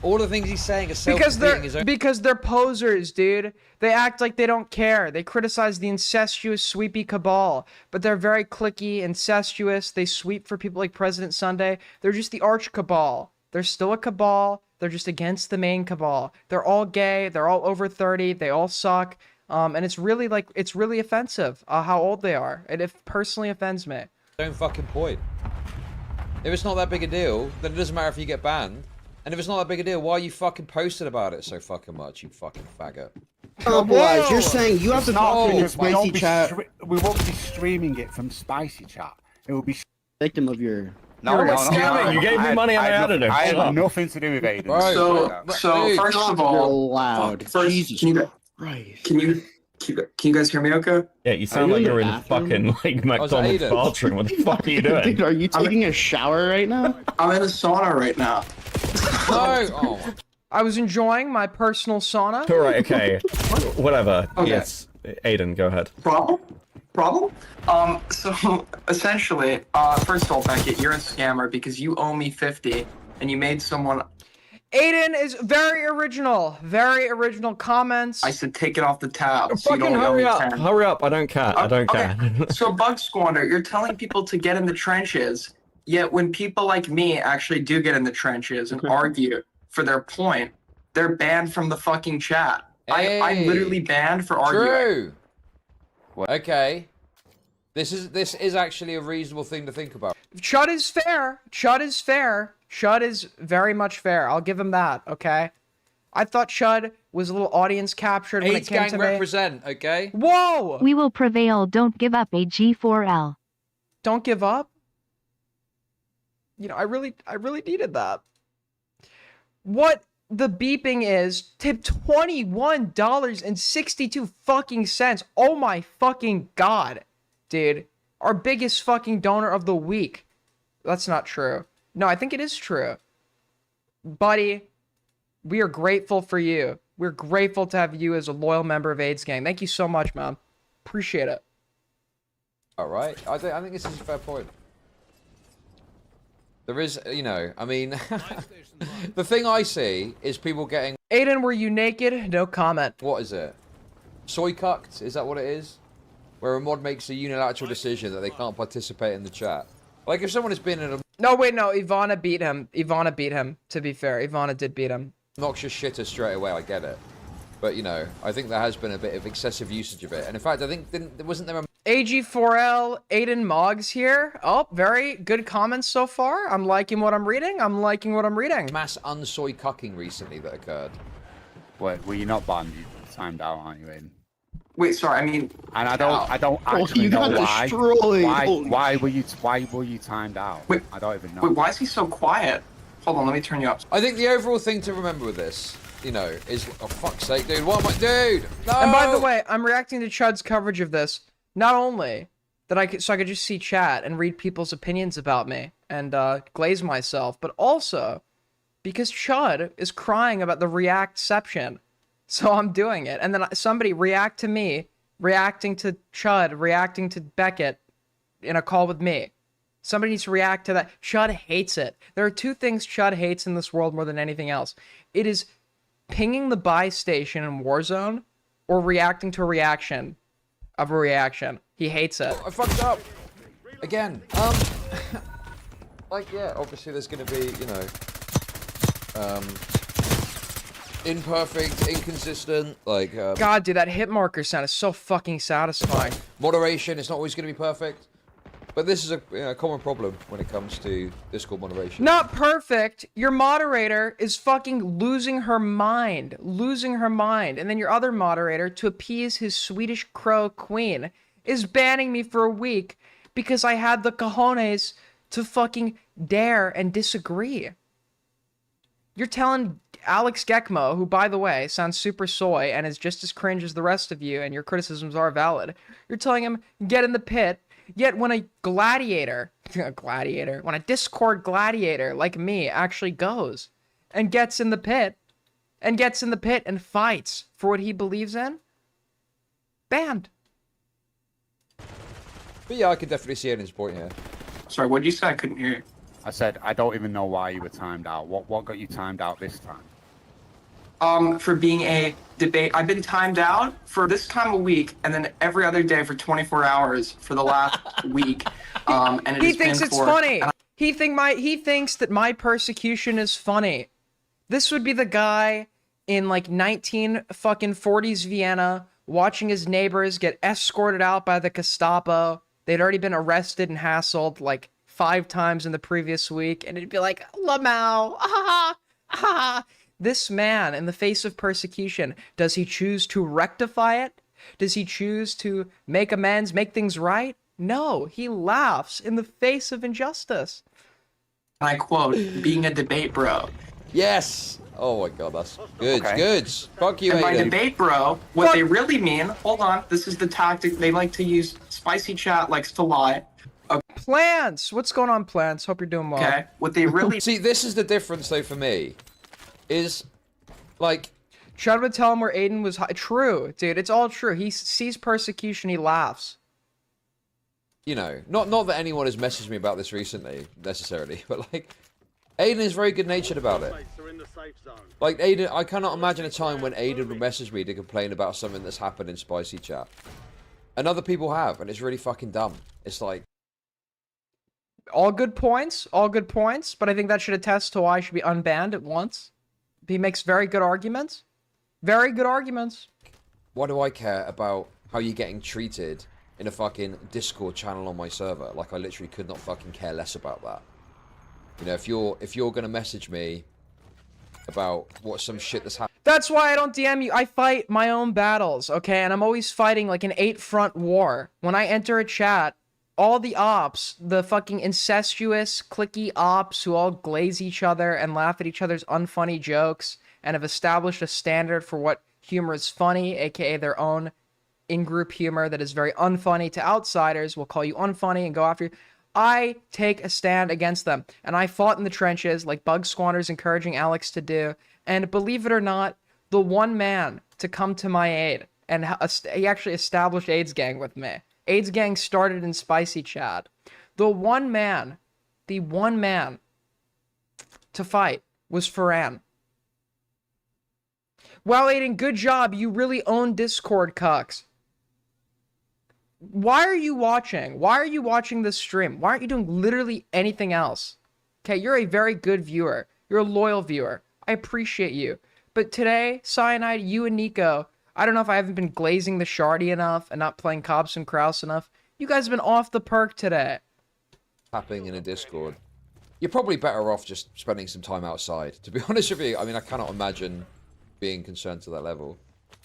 all the things he's saying are self-defeating his own. Because they're posers, dude. They act like they don't care. They criticize the incestuous sweepy cabal, but they're very cliquey, incestuous. They sweep for people like President Sunday. They're just the arch cabal. They're still a cabal. They're just against the main cabal. They're all gay. They're all over 30. They all suck. And it's really offensive how old they are. It personally offends me. Don't fucking point. If it's not that big a deal, then it doesn't matter if you get banned. And if it's not that big a deal, why are you fucking posted about it so fucking much, you fucking faggot? Oh, boy, you're saying you have to talk to spicy chat. We won't be streaming it from spicy chat. It will be victim of your. No, you gave me money and I added it. I had nothing to do with Aiden. So first of all, loud. First, can you guys hear me okay? Yeah, you sound like you're in fucking like McDonald's bathroom. What the fuck are you doing? Dude, are you taking a shower right now? I'm in a sauna right now. I was enjoying my personal sauna. All right, okay. Whatever. Okay. Yes, Aiden, go ahead. Problem? So essentially, first of all, Beckett, you're a scammer because you owe me 50 and you made someone. Aiden is very original comments. I said take it off the tab. So you Fucking don't owe me hurry up. 10. Hurry up. I don't care. I don't care. So Bug Squander, you're telling people to get in the trenches, yet when people like me actually do get in the trenches and argue for their point, they're banned from the fucking chat. I'm literally banned for arguing. True. Okay. This is actually a reasonable thing to think about. Chud is fair. Chud is fair. Chud is very much fair. I'll give him that, okay? I thought Chud was a little audience captured when it AIDS came gang to me. represent, okay? Whoa! We will prevail. Don't give up. A G4L. Don't give up? You know, I really needed that. What the beeping is, tip $21.62 fucking cents. Oh my fucking god, dude. Our biggest fucking donor of the week. That's not true. No, I think it is true. Buddy, we are grateful for you. We're grateful to have you as a loyal member of AIDS Gang. Thank you so much, man. Appreciate it. All right. I think this is a fair point. There is, you know, I mean, the thing I see is people getting... Aiden, were you naked? No comment. What is it? Soy cucked? Is that what it is? Where a mod makes a unilateral decision that they can't participate in the chat. Like, if someone has been in a... No, wait, no. Ivana beat him. Ivana beat him, to be fair. Ivana did beat him. Noxious shitter straight away, I get it. But, you know, I think there has been a bit of excessive usage of it. And in fact, I think, wasn't there a... AG4L, Aiden Moggs here. Oh, very good comments so far. I'm liking what I'm reading. Mass unsoy cucking recently that occurred. Wait, were you not banned? You timed out, aren't you, Aiden? Wait, sorry, I mean... And I don't actually know why were you timed out? Wait, I don't even know. Wait, why is he so quiet? Hold on, let me turn you up. I think the overall thing to remember with this, you know, is... Oh, fuck's sake, dude. What am I... Dude! No! And by the way, I'm reacting to Chud's coverage of this. Not only that I could just see chat and read people's opinions about me and glaze myself, but also because Chud is crying about the reactception. So I'm doing it. And then somebody react to me, reacting to Chud, reacting to Beckett in a call with me. Somebody needs to react to that. Chud hates it. There are two things Chud hates in this world more than anything else. It is pinging the buy station in Warzone or reacting to a reaction of a reaction. He hates it. I fucked up again. Like, yeah, obviously there's gonna be, you know, imperfect, inconsistent, like, God, dude, that hit marker sound is so fucking satisfying. moderation. It's not always gonna be perfect, but this is a common problem when it comes to Discord moderation. Not perfect. Your moderator is fucking losing her mind. Losing her mind. And then your other moderator, to appease his Swedish crow queen, is banning me for a week because I had the cojones to fucking dare and disagree. You're telling Alex Gekmo, who, by the way, sounds super soy and is just as cringe as the rest of you, and your criticisms are valid. You're telling him, get in the pit. Yet when a gladiator, when a Discord gladiator like me actually goes and gets in the pit and fights for what he believes in, banned. But yeah, I can definitely see Aiden's point here. Sorry, what did you say? I couldn't hear you. I said, I don't even know why you were timed out. What got you timed out this time? For being a debate. I've been timed out for this time of week, and then every other day for 24 hours for the last week. And it He has thinks been it's for- funny. He thinks that my persecution is funny. This would be the guy in like 1940s Vienna watching his neighbors get escorted out by the Gestapo. They'd already been arrested and hassled like 5 times in the previous week, and it'd be like, Lamau, ah, ah. This man, in the face of persecution, does he choose to rectify it? Does he choose to make amends, make things right? No, he laughs in the face of injustice. I quote, being a debate bro. Yes! Oh my god, that's good, good. Fuck you, And by Aiden. debate bro, what they really mean, hold on, this is the tactic they like to use. Spicy Chat likes to lie. Plants! What's going on, Plants? Hope you're doing well. Okay, what they really... See, this is the difference, though, for me. Is, like... Shout out to tell him where Aiden was... True, dude, it's all true. He sees persecution, he laughs. You know, not that anyone has messaged me about this recently, necessarily, but, like... Aiden is very good-natured about it. Like, Aiden... I cannot imagine a time when Aiden would message me to complain about something that's happened in Spicy Chat. And other people have, and it's really fucking dumb. It's like... All good points, but I think that should attest to why I should be unbanned at once. He makes very good arguments. Very good arguments. Why do I care about how you're getting treated in a fucking Discord channel on my server? Like, I literally could not fucking care less about that. You know, if you're gonna message me about what some shit that's happened... That's why I don't DM you. I fight my own battles, okay? And I'm always fighting like an 8-front war. When I enter a chat, all the ops, the fucking incestuous, cliquey ops who all glaze each other and laugh at each other's unfunny jokes and have established a standard for what humor is funny, aka their own in-group humor that is very unfunny to outsiders, will call you unfunny and go after you. I take a stand against them. And I fought in the trenches like Bug Squander's encouraging Alex to do. And believe it or not, the one man to come to my aid, and he actually established AIDS Gang with me. AIDS Gang started in Spicy Chat. The one man to fight was Ferran. Wow, Aiden, good job. You really own Discord, cucks. Why are you watching? Why are you watching this stream? Why aren't you doing literally anything else? Okay, you're a very good viewer. You're a loyal viewer. I appreciate you. But today, Cyanide, you and Nico, I don't know if I haven't been glazing the shardy enough and not playing Cobbs and Kraus enough. You guys have been off the perk today. happening in a Discord. You're probably better off just spending some time outside, to be honest with you. I mean, I cannot imagine being concerned to that level.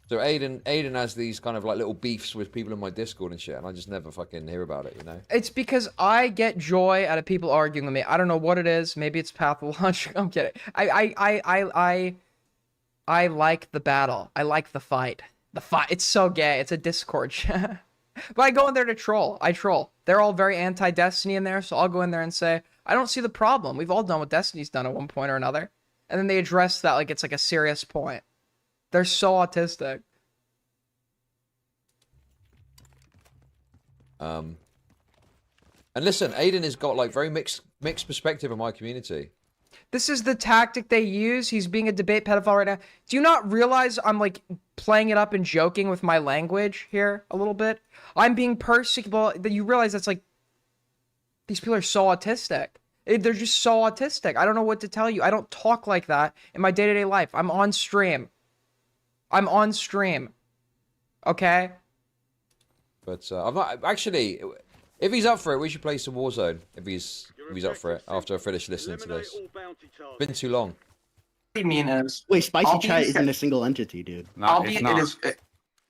So Aiden has these kind of like little beefs with people in my Discord and shit, and I just never fucking hear about it, you know? It's because I get joy out of people arguing with me. I don't know what it is. Maybe it's pathological. I'm kidding. I like the battle. I like the fight. The fight. It's so gay. It's a Discord chat. But I go in there to troll. I troll. They're all very anti-Destiny in there, so I'll go in there and say, I don't see the problem. We've all done what Destiny's done at one point or another. And then they address that like it's like a serious point. They're so autistic. And listen, Aiden has got like very mixed perspective of my community. This is the tactic they use. He's being a debate pedophile right now. Do you not realize I'm like playing it up and joking with my language here a little bit. I'm being persecuted. That you realize that's like, these people are so autistic. They're just so autistic. I don't know what to tell you. I don't talk like that in my day-to-day life. I'm on stream. I'm on stream. Okay? But I'm not actually. If he's up for it, we should play some Warzone. If he's up for it after I finish listening to this. It's been too long. What I mean is, Wait, Spicy Chat isn't a single entity, dude. No,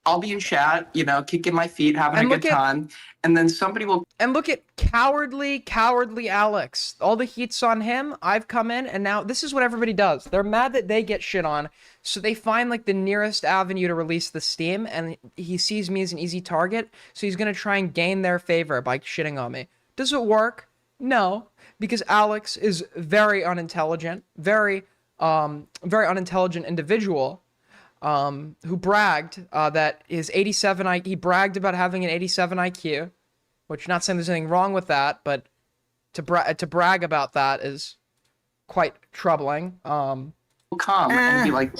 I'll be in chat, you know, kicking my feet, having And a good time, and then somebody will. And look at cowardly Alex. All the heat's on him. I've come in, and now this is what everybody does. They're mad that they get shit on, so they find like the nearest avenue to release the steam, and he sees me as an easy target, so he's gonna try and gain their favor by shitting on me. Does it work? No, because Alex is very unintelligent, very unintelligent individual. Who bragged that his 87 he bragged about having an 87 IQ, which not saying there's anything wrong with that, but to brag about that is quite troubling. Come and be like,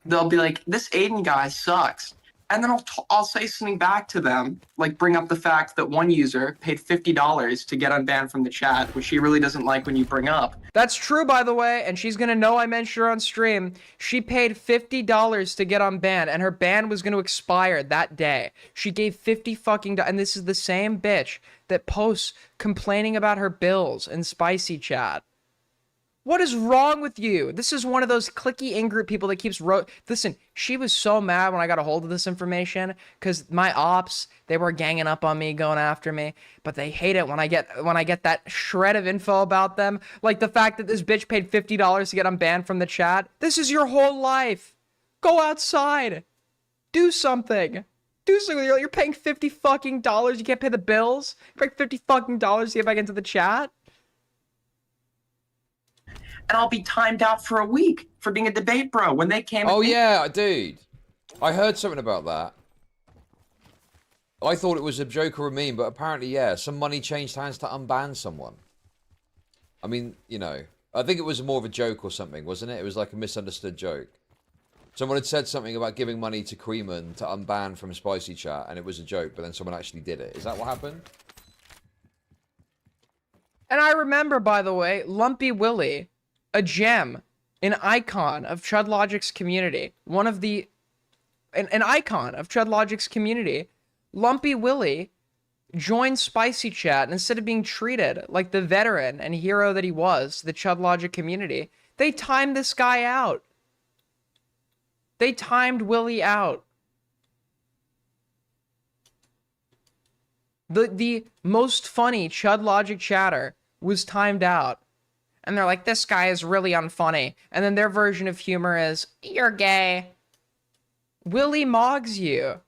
they'll be like, this Aiden guy sucks. And then I'll say something back to them, like bring up the fact that one user paid $50 to get unbanned from the chat, which she really doesn't like when you bring up. That's true, by the way, and she's gonna know I mentioned her on stream. She paid $50 to get unbanned, and her ban was gonna expire that day. She gave $50 fucking, and this is the same bitch that posts complaining about her bills in Spicy Chat. What is wrong with you? This is one of those clicky in-group people that keeps Listen, she was so mad when I got a hold of this information because my ops, they were ganging up on me, going after me, but they hate it when I get that shred of info about them, like the fact that this bitch paid $50 to get unbanned from the chat. This is your whole life. Go outside. Do something. Do something. You're paying $50 fucking dollars. You can't pay the bills. You're paying $50 fucking dollars to get back into the chat. And I'll be timed out for a week for being a debate bro when they came. Oh yeah, dude. I heard something about that. I thought it was a joke or a meme, but apparently, yeah, some money changed hands to unban someone. I mean, you know, I think it was more of a joke or something, wasn't it? It was like a misunderstood joke. Someone had said something about giving money to Creeman to unban from Spicy Chat, and it was a joke, but then someone actually did it. Is that what happened? And I remember, by the way, Lumpy Willie, a gem, an icon of Chud Logic's community, an icon of Chud Logic's community, Lumpy Willie joined Spicy Chat, and instead of being treated like the veteran and hero that he was, the Chud Logic community, they timed this guy out. They timed Willie out. The most funny Chud Logic chatter was timed out. And they're like, this guy is really unfunny. And then their version of humor is, you're gay. Willie mogs you.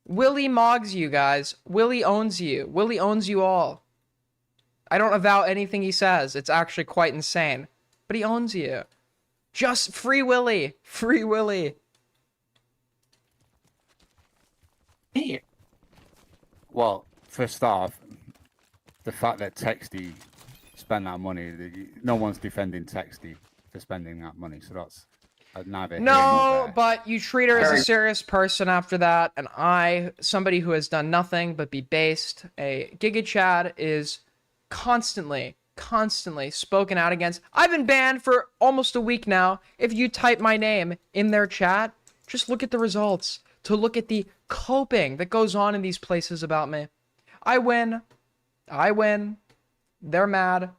Willie mogs you, guys. Willie owns you. Willie owns you all. I don't avow anything he says. It's actually quite insane. But he owns you. Just free Willie. Free Willie. Hey. Well, first off, the fact that Texty spend that money, no one's defending Texty for spending that money, so that's neither. No, but you treat her as a serious person after that, and I, somebody who has done nothing but be based, a Giga Chad is constantly spoken out against. I've been banned for almost a week now. If you type my name in their chat, just look at the results, to look at the coping that goes on in these places about me. I win. They're mad.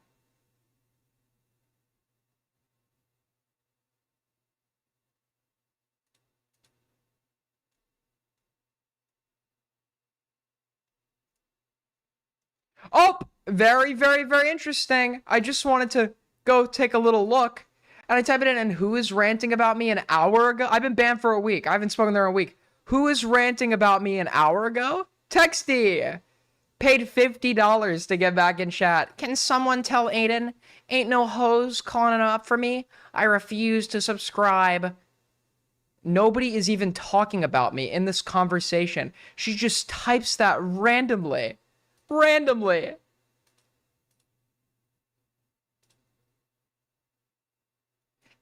Oh, very interesting. I just wanted to go take a little look. And I type it in, and who is ranting about me an hour ago? I've been banned for a week. I haven't spoken there in a week. Who is ranting about me an hour ago? Texty! Paid $50 to get back in chat. Can someone tell Aiden? Ain't no hoes calling it up for me. I refuse to subscribe. Nobody is even talking about me in this conversation. She just types that randomly. Randomly.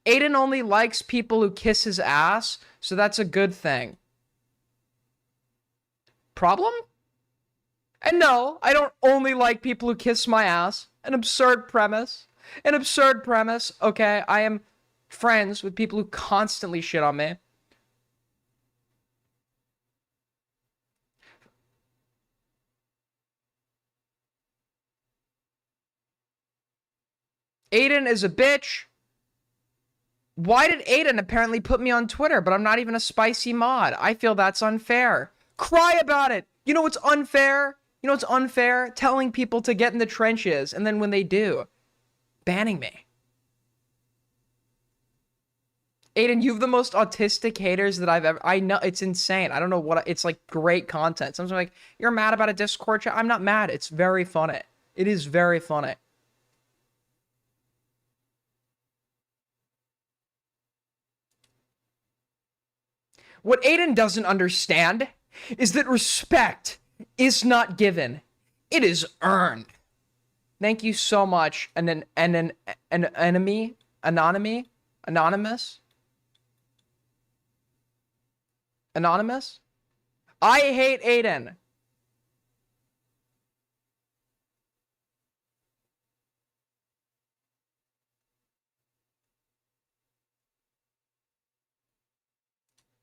Aiden only likes people who kiss his ass, So that's a good thing. Problem? And no, I don't only like people who kiss my ass. An absurd premise. An absurd premise. Okay, I am friends with people who constantly shit on me. Aiden is a bitch. Why did Aiden apparently put me on Twitter, but I'm not even a spicy mod? I feel that's unfair. Cry about it. You know what's unfair? You know what's unfair? Telling people to get in the trenches, and then when they do, banning me. Aiden, you have the most autistic haters that I've ever... I know, it's insane. I don't know what... It's like great content. Sometimes I'm like, you're mad about a Discord chat? I'm not mad. It's very funny. It is very funny. What Aiden doesn't understand is that respect is not given. It is earned. Thank you so much. An enemy? Anonymous? Anonymous? I hate Aiden.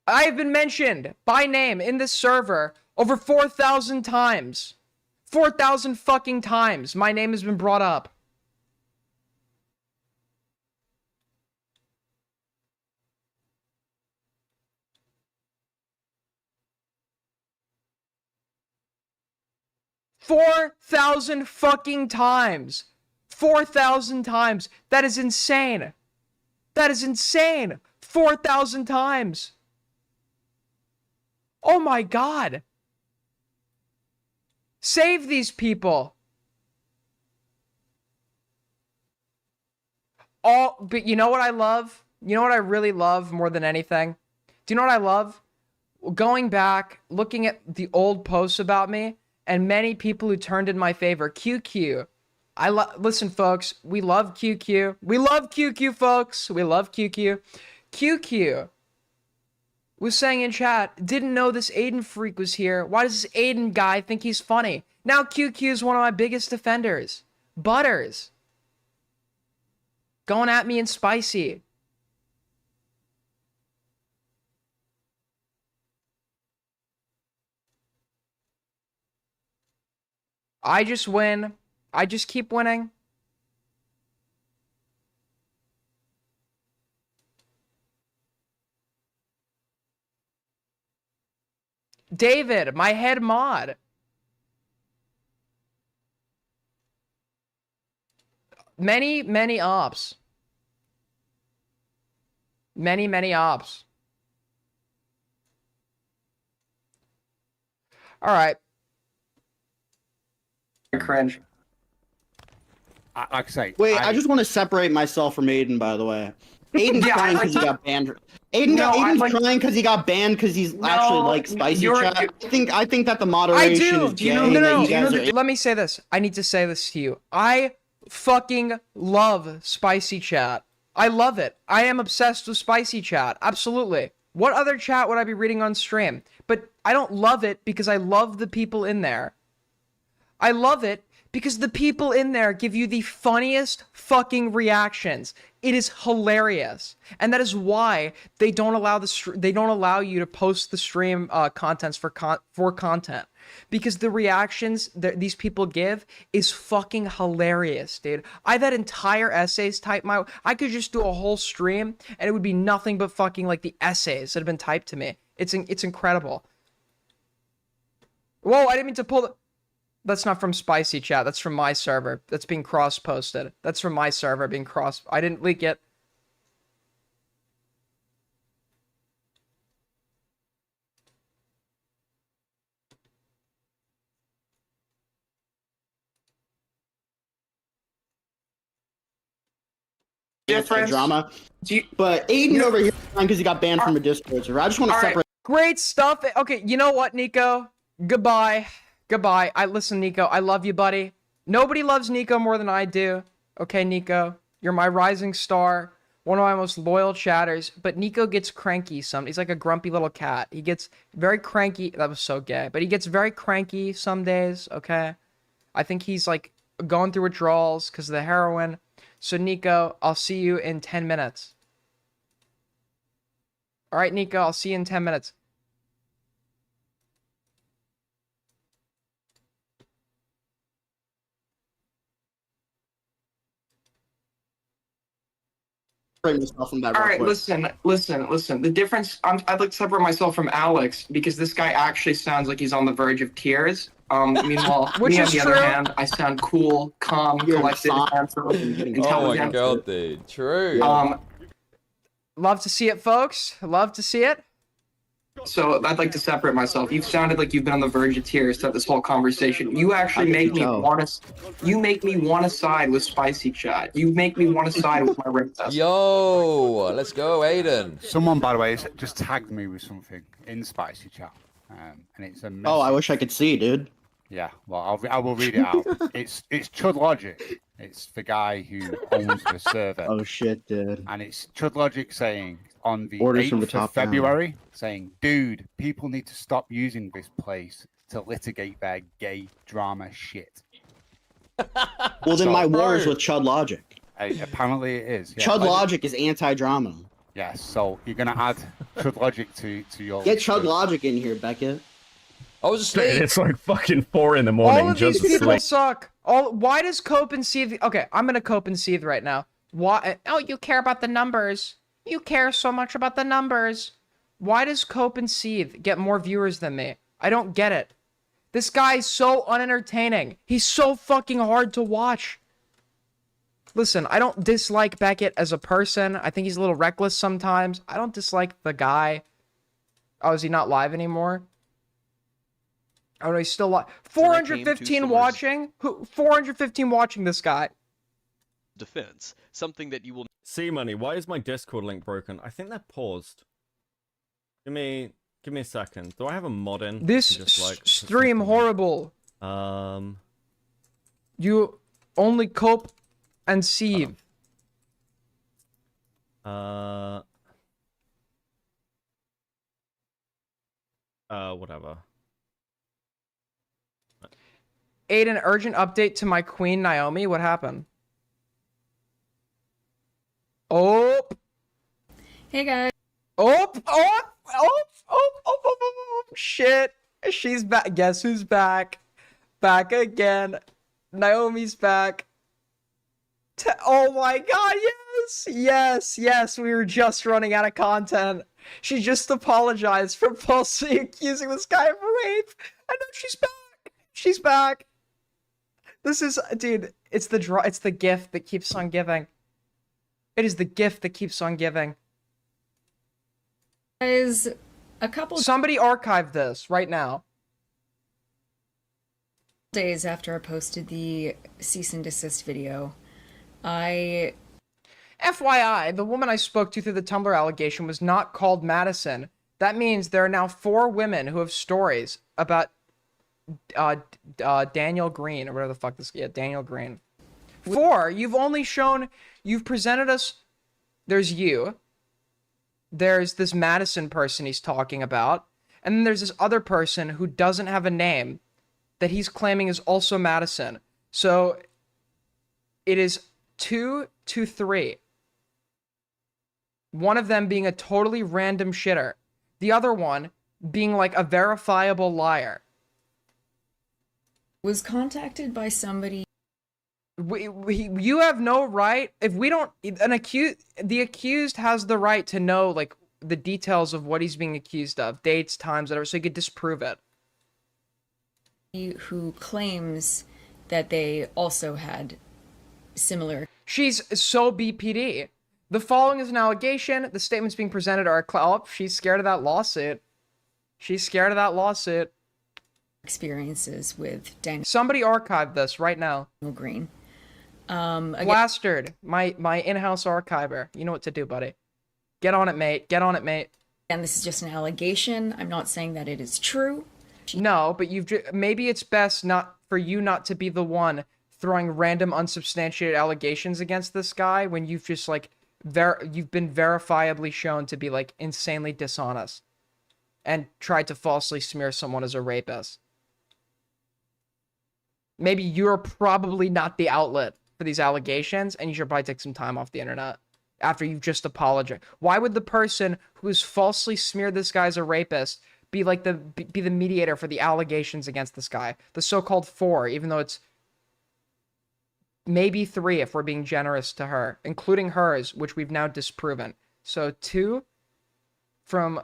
I have been mentioned by name in this server over 4,000 times. 4,000 fucking times my name has been brought up. $4,000 fucking times. 4,000 times. That is insane. That is insane. 4,000 times. Oh my God. Save these people. But you know what I love? You know what I really love more than anything? Do you know what I love? Going back, looking at the old posts about me, and many people who turned in my favor. QQ. Listen, folks, we love QQ. We love QQ, folks. We love QQ. QQ was saying in chat, didn't know this Aiden freak was here. Why does this Aiden guy think he's funny? Now QQ is one of my biggest defenders. Butters. Going at me in spicy. I just win. I just keep winning. David, my head mod. Many ops. Many ops. All right. Cringe. Like I say, Wait, I just want to separate myself from Aiden, by the way. Aiden's crying because he got banned. Aiden's crying because he got banned because he's actually like spicy chat. I think that the moderation is gay. Let me say this. I need to say this to you. I fucking love spicy chat. I love it. I am obsessed with spicy chat. Absolutely. What other chat would I be reading on stream? But I don't love it because I love the people in there. I love it because the people in there give you the funniest fucking reactions. It is hilarious, and that is why they don't allow you to post the stream contents for content, because the reactions that these people give is fucking hilarious, dude. I've had entire essays typed I could just do a whole stream and it would be nothing but fucking like the essays that have been typed to me. It's incredible. Whoa, I didn't mean to pull the... That's not from Spicy Chat. That's from my server. That's being cross-posted. That's from my server being cross... I didn't leak it. Different drama. But Aiden over here because he got banned from a Discord server. I just want to separate. Great stuff. Okay, you know what, Nico? Goodbye. Goodbye. Listen, Nico, I love you, buddy. Nobody loves Nico more than I do. Okay, Nico, you're my rising star. One of my most loyal chatters, but Nico gets cranky he's like a grumpy little cat. He gets very cranky. That was so gay. But he gets very cranky some days, okay? I think he's like going through withdrawals because of the heroin. So Nico, I'll see you in 10 minutes. All right, Nico, I'll see you in 10 minutes. Myself from that All real right, quick. listen. The difference, I'd like to separate myself from Alex because this guy actually sounds like he's on the verge of tears. Meanwhile, Which me on is the true. other hand, I sound cool, calm, collected, handsome, Oh my intelligent. god, dude. True. Love to see it, folks. Love to see it. So I'd like to separate myself. You've sounded like you've been on the verge of tears throughout this whole conversation. You actually make me want to. You make me want to side with Spicy Chat. You make me want to side with my rip test. Yo, let's go, Aiden. Someone, by the way, just tagged me with something in Spicy Chat, and it's a message. Oh, I wish I could see, dude. Yeah, well, I will read it out. it's Chud Logic. It's the guy who owns the server. Oh shit, dude. And it's Chud Logic saying on the Orders from the 8th top of February, saying, dude, people need to stop using this place to litigate their gay drama shit. Well, then my war is with Chud Logic. Apparently it is. Yeah. Chud Logic is anti-drama. Yes, so you're going to add Chud Logic to your... Get Chud Logic in here, Beckett. I was asleep. It's like fucking 4 in the morning. All of these just people asleep. suck. Why does Cope and Seethe... Okay, I'm gonna Cope and Seethe right now. Why? Oh, you care about the numbers. You care so much about the numbers. Why does Cope and Seethe get more viewers than me? I don't get it. This guy's so unentertaining. He's so fucking hard to watch. Listen, I don't dislike Beckett as a person. I think he's a little reckless sometimes. I don't dislike the guy. Oh, is he not live anymore? Oh no, he's still live. 415 watching? 415 watching this guy. Defense. Something that you will... See, Money, why is my Discord link broken? I think that paused. Give me a second. Do I have a mod in? This stream horrible. You only Cope and Seethe. Whatever. Aiden, urgent update to my queen Naomi. What happened? Oh. Hey guys. Oh. Shit. She's back. Guess who's back? Back again. Naomi's back. Oh my god, yes. We were just running out of content. She just apologized for falsely accusing this guy of rape. And now she's back. This is, dude, it's the gift that keeps on giving. It is the gift that keeps on giving. Guys, Somebody archive this right now. Days after I posted the cease and desist video, FYI, the woman I spoke to through the Tumblr allegation was not called Madison. That means there are now 4 women who have stories about Daniel Green, or whatever the fuck this... Yeah, Daniel Green. 4. You've presented us... There's you. There's this Madison person he's talking about. And then there's this other person who doesn't have a name that he's claiming is also Madison. So it is 2 to 3. One of them being a totally random shitter. The other one being like a verifiable liar. was contacted by somebody. You have no right. If we don't, the accused has the right to know like the details of what he's being accused of, dates, times, whatever, so he could disprove it. Who claims that they also had similar. She's so BPD. The following is an allegation. The statements being presented are she's scared of that lawsuit. Experiences with Daniel. Somebody archive this right now. Green. Blastard, my in-house archiver. You know what to do, buddy. Get on it, mate. And this is just an allegation. I'm not saying that it is true. No, but maybe it's best not for you not to be the one throwing random unsubstantiated allegations against this guy when you've just like you've been verifiably shown to be like insanely dishonest and tried to falsely smear someone as a rapist. Maybe you're probably not the outlet for these allegations, and you should probably take some time off the internet after you've just apologized. Why would the person who's falsely smeared this guy as a rapist be like be the mediator for the allegations against this guy? The so-called 4, even though it's maybe 3 if we're being generous to her, including hers, which we've now disproven. So 2 from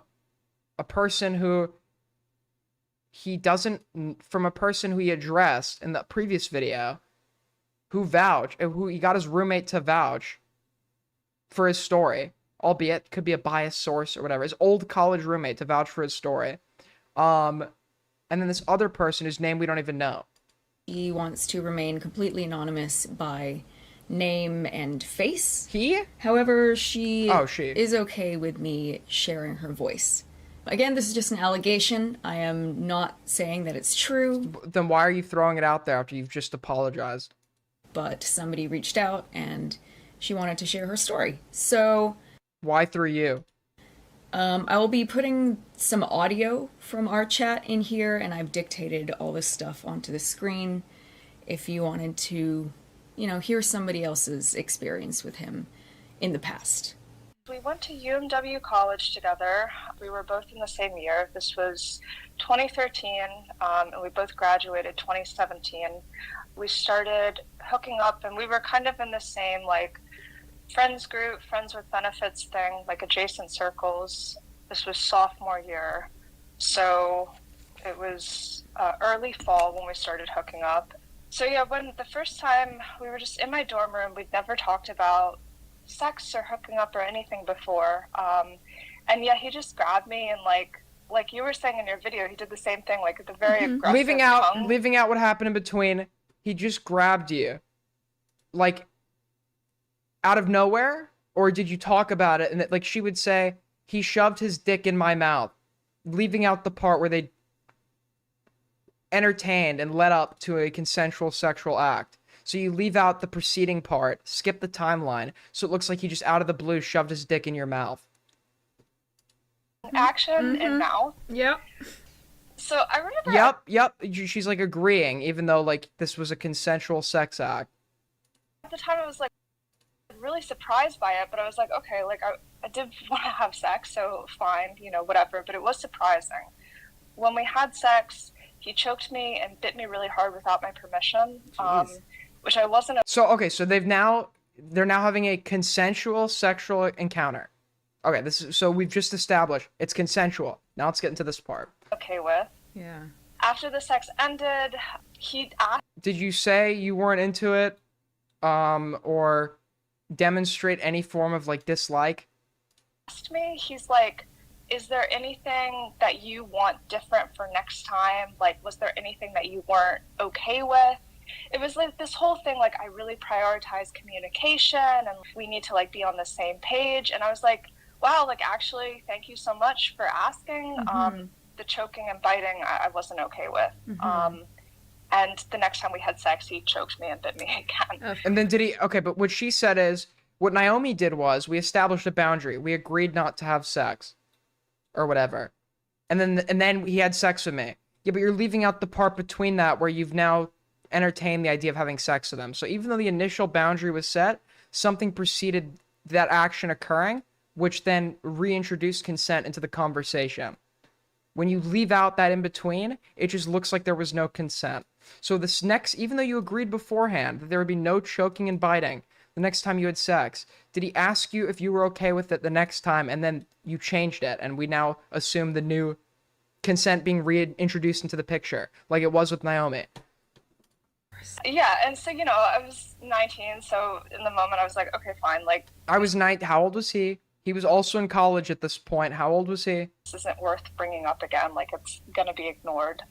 a person who he addressed in the previous video, who he got his roommate to vouch for his story, albeit could be a biased source or whatever, his old college roommate to vouch for his story. And then this other person whose name we don't even know. He wants to remain completely anonymous by name and face. However, she is okay with me sharing her voice. Again, this is just an allegation. I am not saying that it's true. Then why are you throwing it out there after you've just apologized? But somebody reached out and she wanted to share her story. So why through you? I will be putting some audio from our chat in here, and I've dictated all this stuff onto the screen if you wanted to, hear somebody else's experience with him in the past. We went to UMW college together. We were both in the same year. This was 2013, and we both graduated 2017. We started hooking up, and we were kind of in the same, friends group, friends with benefits thing, adjacent circles. This was sophomore year. So it was early fall when we started hooking up. So yeah, when the first time we were just in my dorm room, we'd never talked about sex or hooking up or anything before. And yeah, he just grabbed me and like you were saying in your video, he did the same thing, the very aggressive leaving out what happened in between. He just grabbed you, out of nowhere, or did you talk about it? And she would say, he shoved his dick in my mouth, leaving out the part where they entertained and led up to a consensual sexual act. So you leave out the preceding part, skip the timeline, so it looks like he just out of the blue shoved his dick in your mouth. Action and mouth. Yep. So I remember. Yep. She's agreeing, even though this was a consensual sex act. At the time, I was really surprised by it, but I was okay, I did want to have sex, so fine, whatever. But it was surprising. When we had sex, he choked me and bit me really hard without my permission, which I wasn't. So they're now having a consensual sexual encounter. Okay, so we've just established it's consensual. Now let's get into this part. Okay with. Yeah. After the sex ended, he asked. Did you say you weren't into it, or demonstrate any form of dislike? Asked me, he's is there anything that you want different for next time? Was there anything that you weren't okay with? It was this whole thing, I really prioritize communication and we need to be on the same page. And I was wow, actually, thank you so much for asking. The choking and biting, I wasn't okay with. And the next time we had sex, he choked me and bit me again. And then but what she said is, what Naomi did was, we established a boundary. We agreed not to have sex. Or whatever. And then he had sex with me. Yeah, but you're leaving out the part between that where you've now entertained the idea of having sex with him. So even though the initial boundary was set, something preceded that action occurring, which then reintroduced consent into the conversation. When you leave out that in between, it just looks like there was no consent. So even though you agreed beforehand that there would be no choking and biting the next time you had sex, did he ask you if you were okay with it the next time, and then you changed it, and we now assume the new consent being reintroduced into the picture, like it was with Naomi? Yeah, and so, I was 19, so in the moment I was okay, fine, I was 9, how old was he? He was also in college at this point. How old was he? This isn't worth bringing up again, it's gonna be ignored.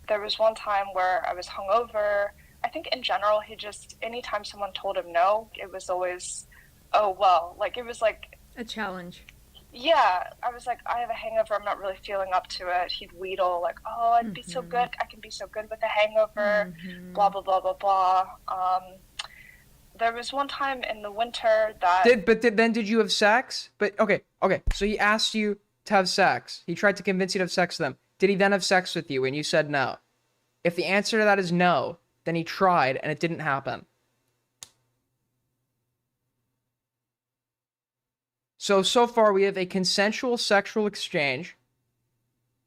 There was one time where I was hungover. I think in general, anytime someone told him no, it was always, oh, well, it was a challenge. Yeah, I was I have a hangover, I'm not really feeling up to it. He'd wheedle, oh, I'd be so good, I can be so good with a hangover, blah, blah, blah, blah, blah. There was one time in the winter that... Then did you have sex? But, okay, so he asked you to have sex. He tried to convince you to have sex with them. Did he then have sex with you and you said no? If the answer to that is no, then he tried and it didn't happen. So far we have a consensual sexual exchange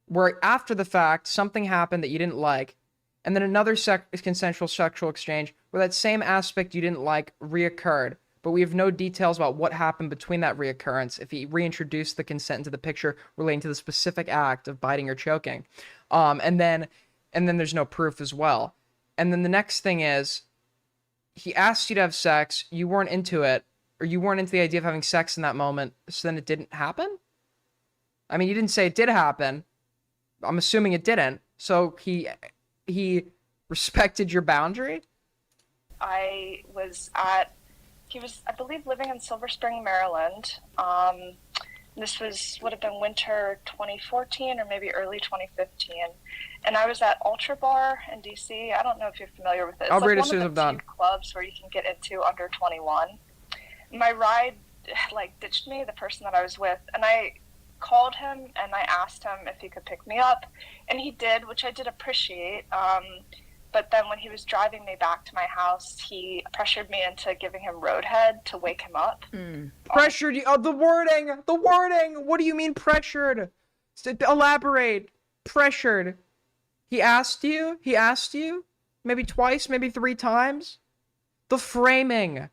where after the fact, something happened that you didn't like, and then another consensual sexual exchange where that same aspect you didn't like reoccurred, but we have no details about what happened between that reoccurrence, if he reintroduced the consent into the picture relating to the specific act of biting or choking. And then there's no proof as well. And then the next thing is, he asked you to have sex, you weren't into it, or you weren't into the idea of having sex in that moment, so then it didn't happen? I mean, you didn't say it did happen. I'm assuming it didn't. So he respected your boundary? He was, I believe, living in Silver Spring, Maryland. This would have been winter 2014 or maybe early 2015. And I was at Ultra Bar in DC. I don't know if you're familiar with it. It's I'll read like as soon as I'm done. few clubs where you can get into under 21. My ride, ditched me, the person that I was with, and I called him and I asked him if he could pick me up, and he did, which I did appreciate. But then when he was driving me back to my house, he pressured me into giving him roadhead to wake him up. Pressured you? Oh, the wording! What do you mean pressured? Elaborate. Pressured. He asked you? Maybe twice, maybe 3 times? The framing.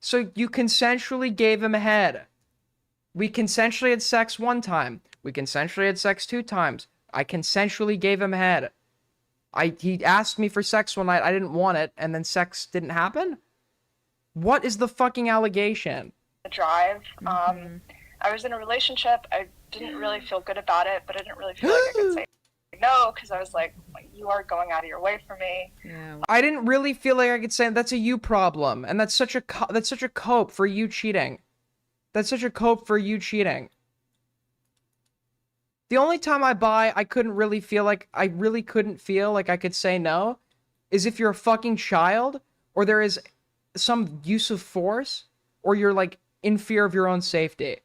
So you consensually gave him a head. We consensually had sex 1 time. We consensually had sex 2 times. I consensually gave him head. He asked me for sex one night. I didn't want it, and then sex didn't happen? What is the fucking allegation? The drive. I was in a relationship. I didn't really feel good about it, but I didn't really feel like I could say no, because I was like, you are going out of your way for me. Yeah. I didn't really feel like I could say that's a you problem, and that's such a cope for you cheating. The only time I really couldn't feel like I could say no is if you're a fucking child, or there is some use of force, or you're like in fear of your own safety.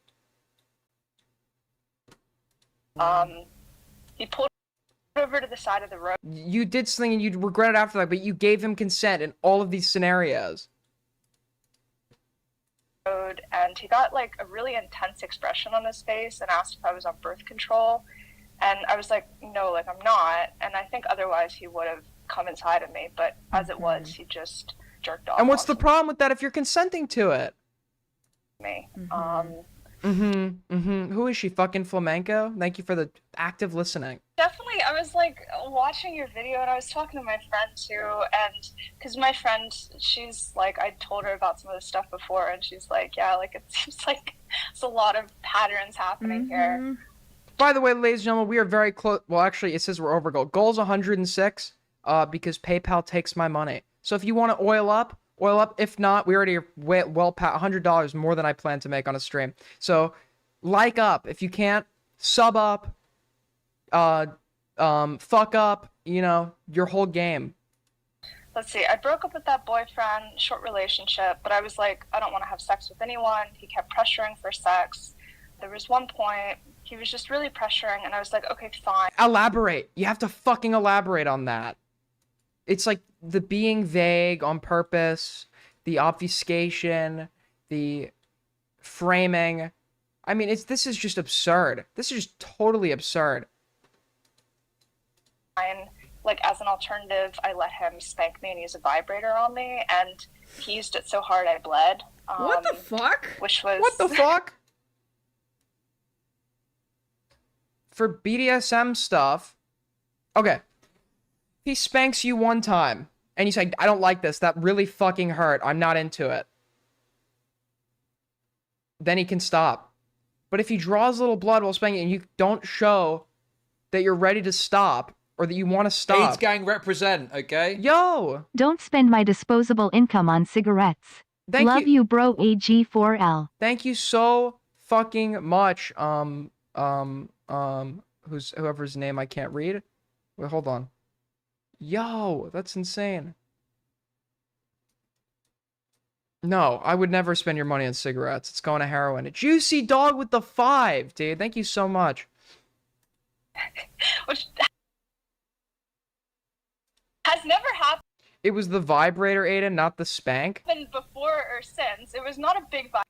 He pulled over to the side of the road. You did something and you'd regret it after that, but you gave him consent in all of these scenarios. And he got like a really intense expression on his face and asked if I was on birth control, and I was like, no, like I'm not. And I think otherwise he would have come inside of me, but as it was, he just jerked off. And what's the problem with that if you're consenting to it? Me. Who is she? Fucking flamenco? Thank you for the active listening. Definitely, I was like watching your video and I was talking to my friend too, and because my friend, she's like, I told her about some of this stuff before, and she's like, yeah, like it seems like there's a lot of patterns happening here. By the way, ladies and gentlemen, we are very close. Well, actually, it says we're over goal. Goal's 106, because PayPal takes my money. So if you want to oil up. If not, we already are well past $100 more than I plan to make on a stream. So, like up. If you can't, sub up. Fuck up. Your whole game. Let's see. I broke up with that boyfriend, short relationship, but I was like, I don't want to have sex with anyone. He kept pressuring for sex. There was one point, he was just really pressuring, and I was like, okay, fine. Elaborate. You have to fucking elaborate on that. It's like the being vague on purpose, the obfuscation, the framing. I mean, this is just absurd. This is just totally absurd. Like, as an alternative, I let him spank me and use a vibrator on me, and he used it so hard I bled. What the fuck? Which was... What the fuck? For BDSM stuff... Okay. He spanks you 1 time, and you say, I don't like this. That really fucking hurt. I'm not into it. Then he can stop. But if he draws a little blood while spanking and you don't show that you're ready to stop, or that you want to stop... AIDS gang represent, okay? Yo! Don't spend my disposable income on cigarettes. Love you, bro, AG4L. Thank you so fucking much, whoever's name I can't read. Wait, hold on. Yo, that's insane. No, I would never spend your money on cigarettes. It's going to heroin. Juicy Dog with the 5, dude. Thank you so much. Which has never happened It was the vibrator, Aiden, not the spank. before or since. It was not a big vibe.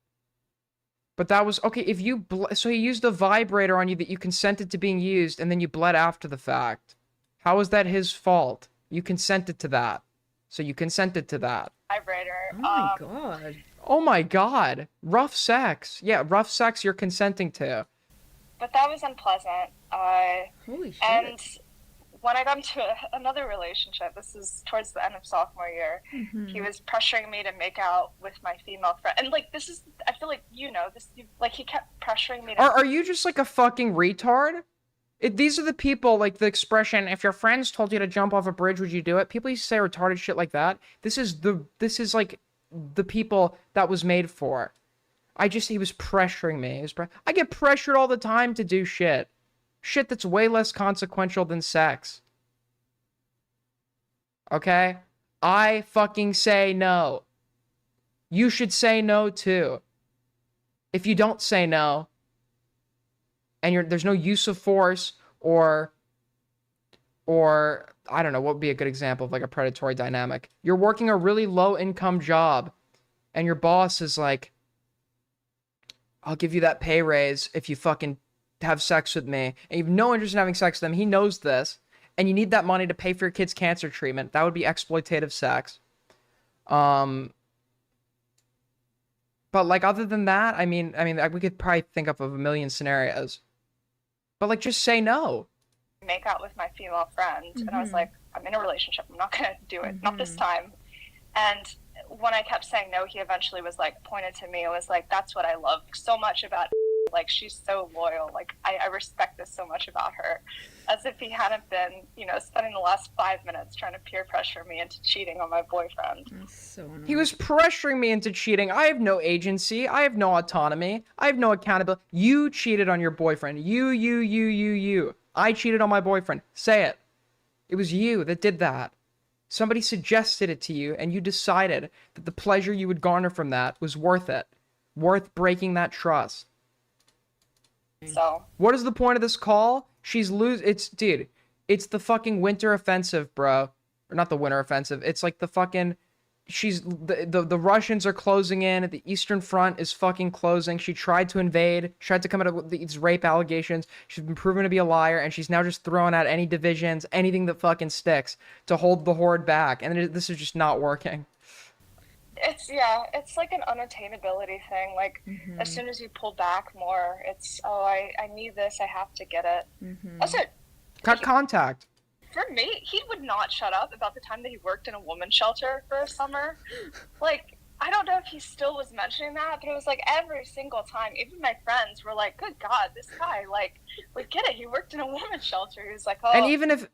But that was okay. If you so he used a vibrator on you that you consented to being used, and then you bled after the fact. How is that his fault? You consented to that, so you consented to that. Vibrator. Oh my god. Oh my god, rough sex. Yeah, rough sex. You're consenting to. But that was unpleasant. Holy shit. And when I got into another relationship, this is towards the end of sophomore year, he was pressuring me to make out with my female friend. And, like, this is, I feel like, you know, this, like, he kept pressuring me to... Are you just, like, a fucking retard? These are the people, like, the expression, if your friends told you to jump off a bridge, would you do it? People used to say retarded shit like that. This is, like, the people that was made for. He was pressuring me. I get pressured all the time to do shit. Shit that's way less consequential than sex. Okay? I fucking say no. You should say no too. If you don't say no, and there's no use of force or I don't know, what would be a good example of like a predatory dynamic? You're working a really low income job and your boss is like, I'll give you that pay raise if you fucking have sex with me, and you have no interest in having sex with him. He knows this, and you need that money to pay for your kid's cancer treatment. That would be exploitative sex. But like other than that, I mean, we could probably think of a million scenarios. But like, just say no. Make out with my female friend, and I was like, I'm in a relationship. I'm not gonna do it. Not this time. And when I kept saying no, he eventually was like, pointed to me and was like, that's what I love so much about like, she's so loyal. Like, I respect this so much about her. As if he hadn't been, you know, spending the last 5 minutes trying to peer pressure me into cheating on my boyfriend. That's so annoying. He was pressuring me into cheating. I have no agency. I have no autonomy. I have no accountability. You cheated on your boyfriend. You. I cheated on my boyfriend. Say it. It was you that did that. Somebody suggested it to you, and you decided that the pleasure you would garner from that was worth it. Worth breaking that trust. So what is the point of this call? It's the fucking winter offensive, bro. Or not the winter offensive. It's like the fucking the Russians are closing in. The Eastern Front is fucking closing. She tried to invade, tried to come out with these rape allegations. She's been proven to be a liar, and she's now just throwing out any divisions, anything that fucking sticks to hold the horde back. And this is just not working. It's like an unattainability thing. Like, as soon as you pull back more, it's, I need this, I have to get it. Also, cut contact. For me, he would not shut up about the time that he worked in a woman's shelter for a summer. Like, I don't know if he still was mentioning that, but it was like every single time, even my friends were like, good God, this guy, like, we get it, he worked in a woman's shelter. He was like, oh. And even if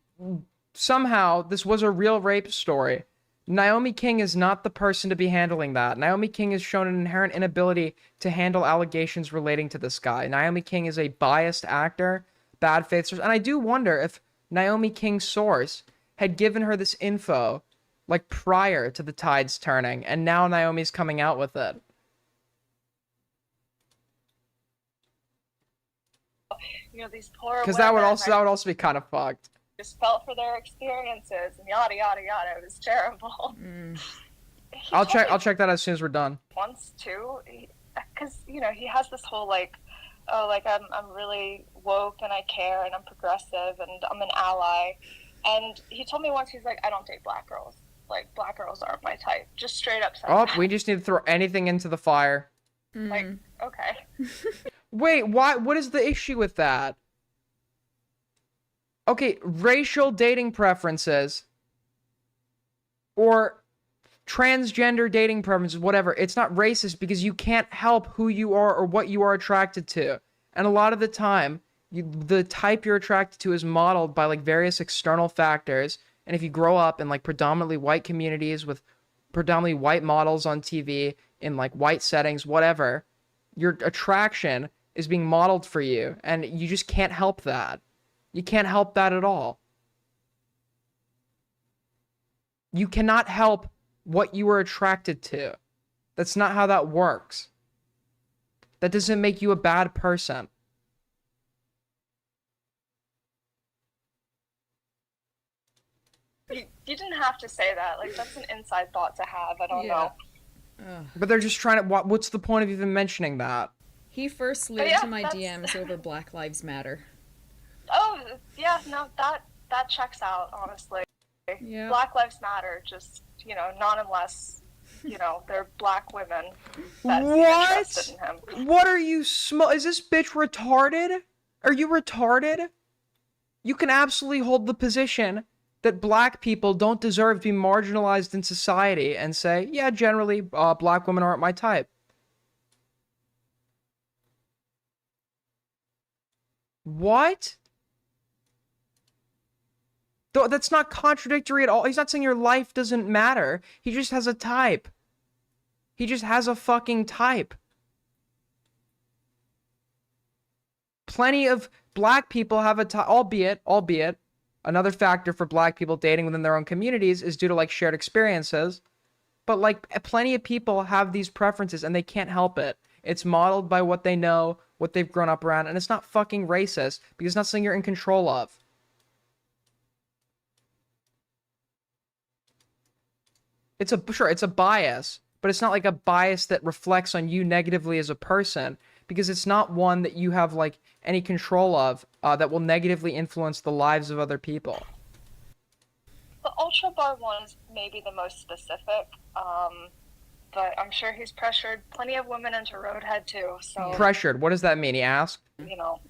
somehow this was a real rape story, Naomi King is not the person to be handling that. Naomi King has shown an inherent inability to handle allegations relating to this guy. Naomi King is a biased actor, bad faith source. And I do wonder if Naomi King's source had given her this info like prior to the tides turning, and now Naomi's coming out with it. You know, these poor Because that would also be kind of fucked. Just felt for their experiences and yada yada yada. It was terrible. I'll check that as soon as we're done. Once too, because you know he has this whole like, oh, like I'm really woke and I care and I'm progressive and I'm an ally, and he told me once, he's like, I don't date black girls. Like, black girls aren't my type. Just straight up said that. We just need to throw anything into the fire. Like, okay. Wait, why? What is the issue with that? Okay, racial dating preferences or transgender dating preferences, whatever. It's not racist because you can't help who you are or what you are attracted to. And a lot of the time, the type you're attracted to is modeled by like various external factors. And if you grow up in like predominantly white communities with predominantly white models on TV in like white settings, whatever, your attraction is being modeled for you. And you just can't help that. You can't help that at all. You cannot help what you were attracted to. That's not how that works. That doesn't make you a bad person. You didn't have to say that. Like, that's an inside thought to have. I don't know. But they're just trying to... What's the point of even mentioning that? He first slid into my DMs over Black Lives Matter. Oh, yeah, no, that checks out, honestly. Yeah. Black Lives Matter, just, you know, not unless, you know, they're black women that seem interested in him. What are you Is this bitch retarded? Are you retarded? You can absolutely hold the position that black people don't deserve to be marginalized in society and say, yeah, generally, black women aren't my type. What? That's not contradictory at all. He's not saying your life doesn't matter. He just has a type. He just has a fucking type. Plenty of black people have a type, albeit, another factor for black people dating within their own communities is due to, like, shared experiences. But, like, plenty of people have these preferences and they can't help it. It's modeled by what they know, what they've grown up around, and it's not fucking racist because it's not something you're in control of. It's a bias, but it's not like a bias that reflects on you negatively as a person, because it's not one that you have, like, any control of that will negatively influence the lives of other people. The Ultra Bar one is maybe the most specific, but I'm sure he's pressured plenty of women into Roadhead too, so... Pressured, what does that mean? He asked? You know.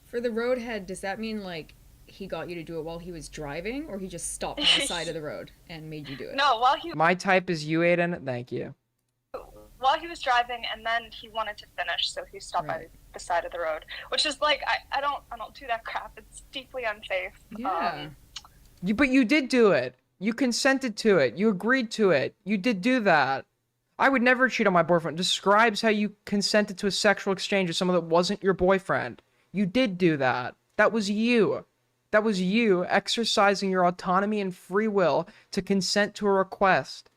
For the Roadhead, does that mean, like, he got you to do it while he was driving, or he just stopped on the side of the road and made you do it? No, while he... My type is you, Aiden. Thank you. While he was driving, and then he wanted to finish, so he stopped by the side of the road, which is like, I don't do that crap. It's deeply unsafe. Yeah. But you did do it. You consented to it. You agreed to it. You did do that. I would never cheat on my boyfriend. Describes how you consented to a sexual exchange with someone that wasn't your boyfriend. You did do that. That was you. That was you exercising your autonomy and free will to consent to a request.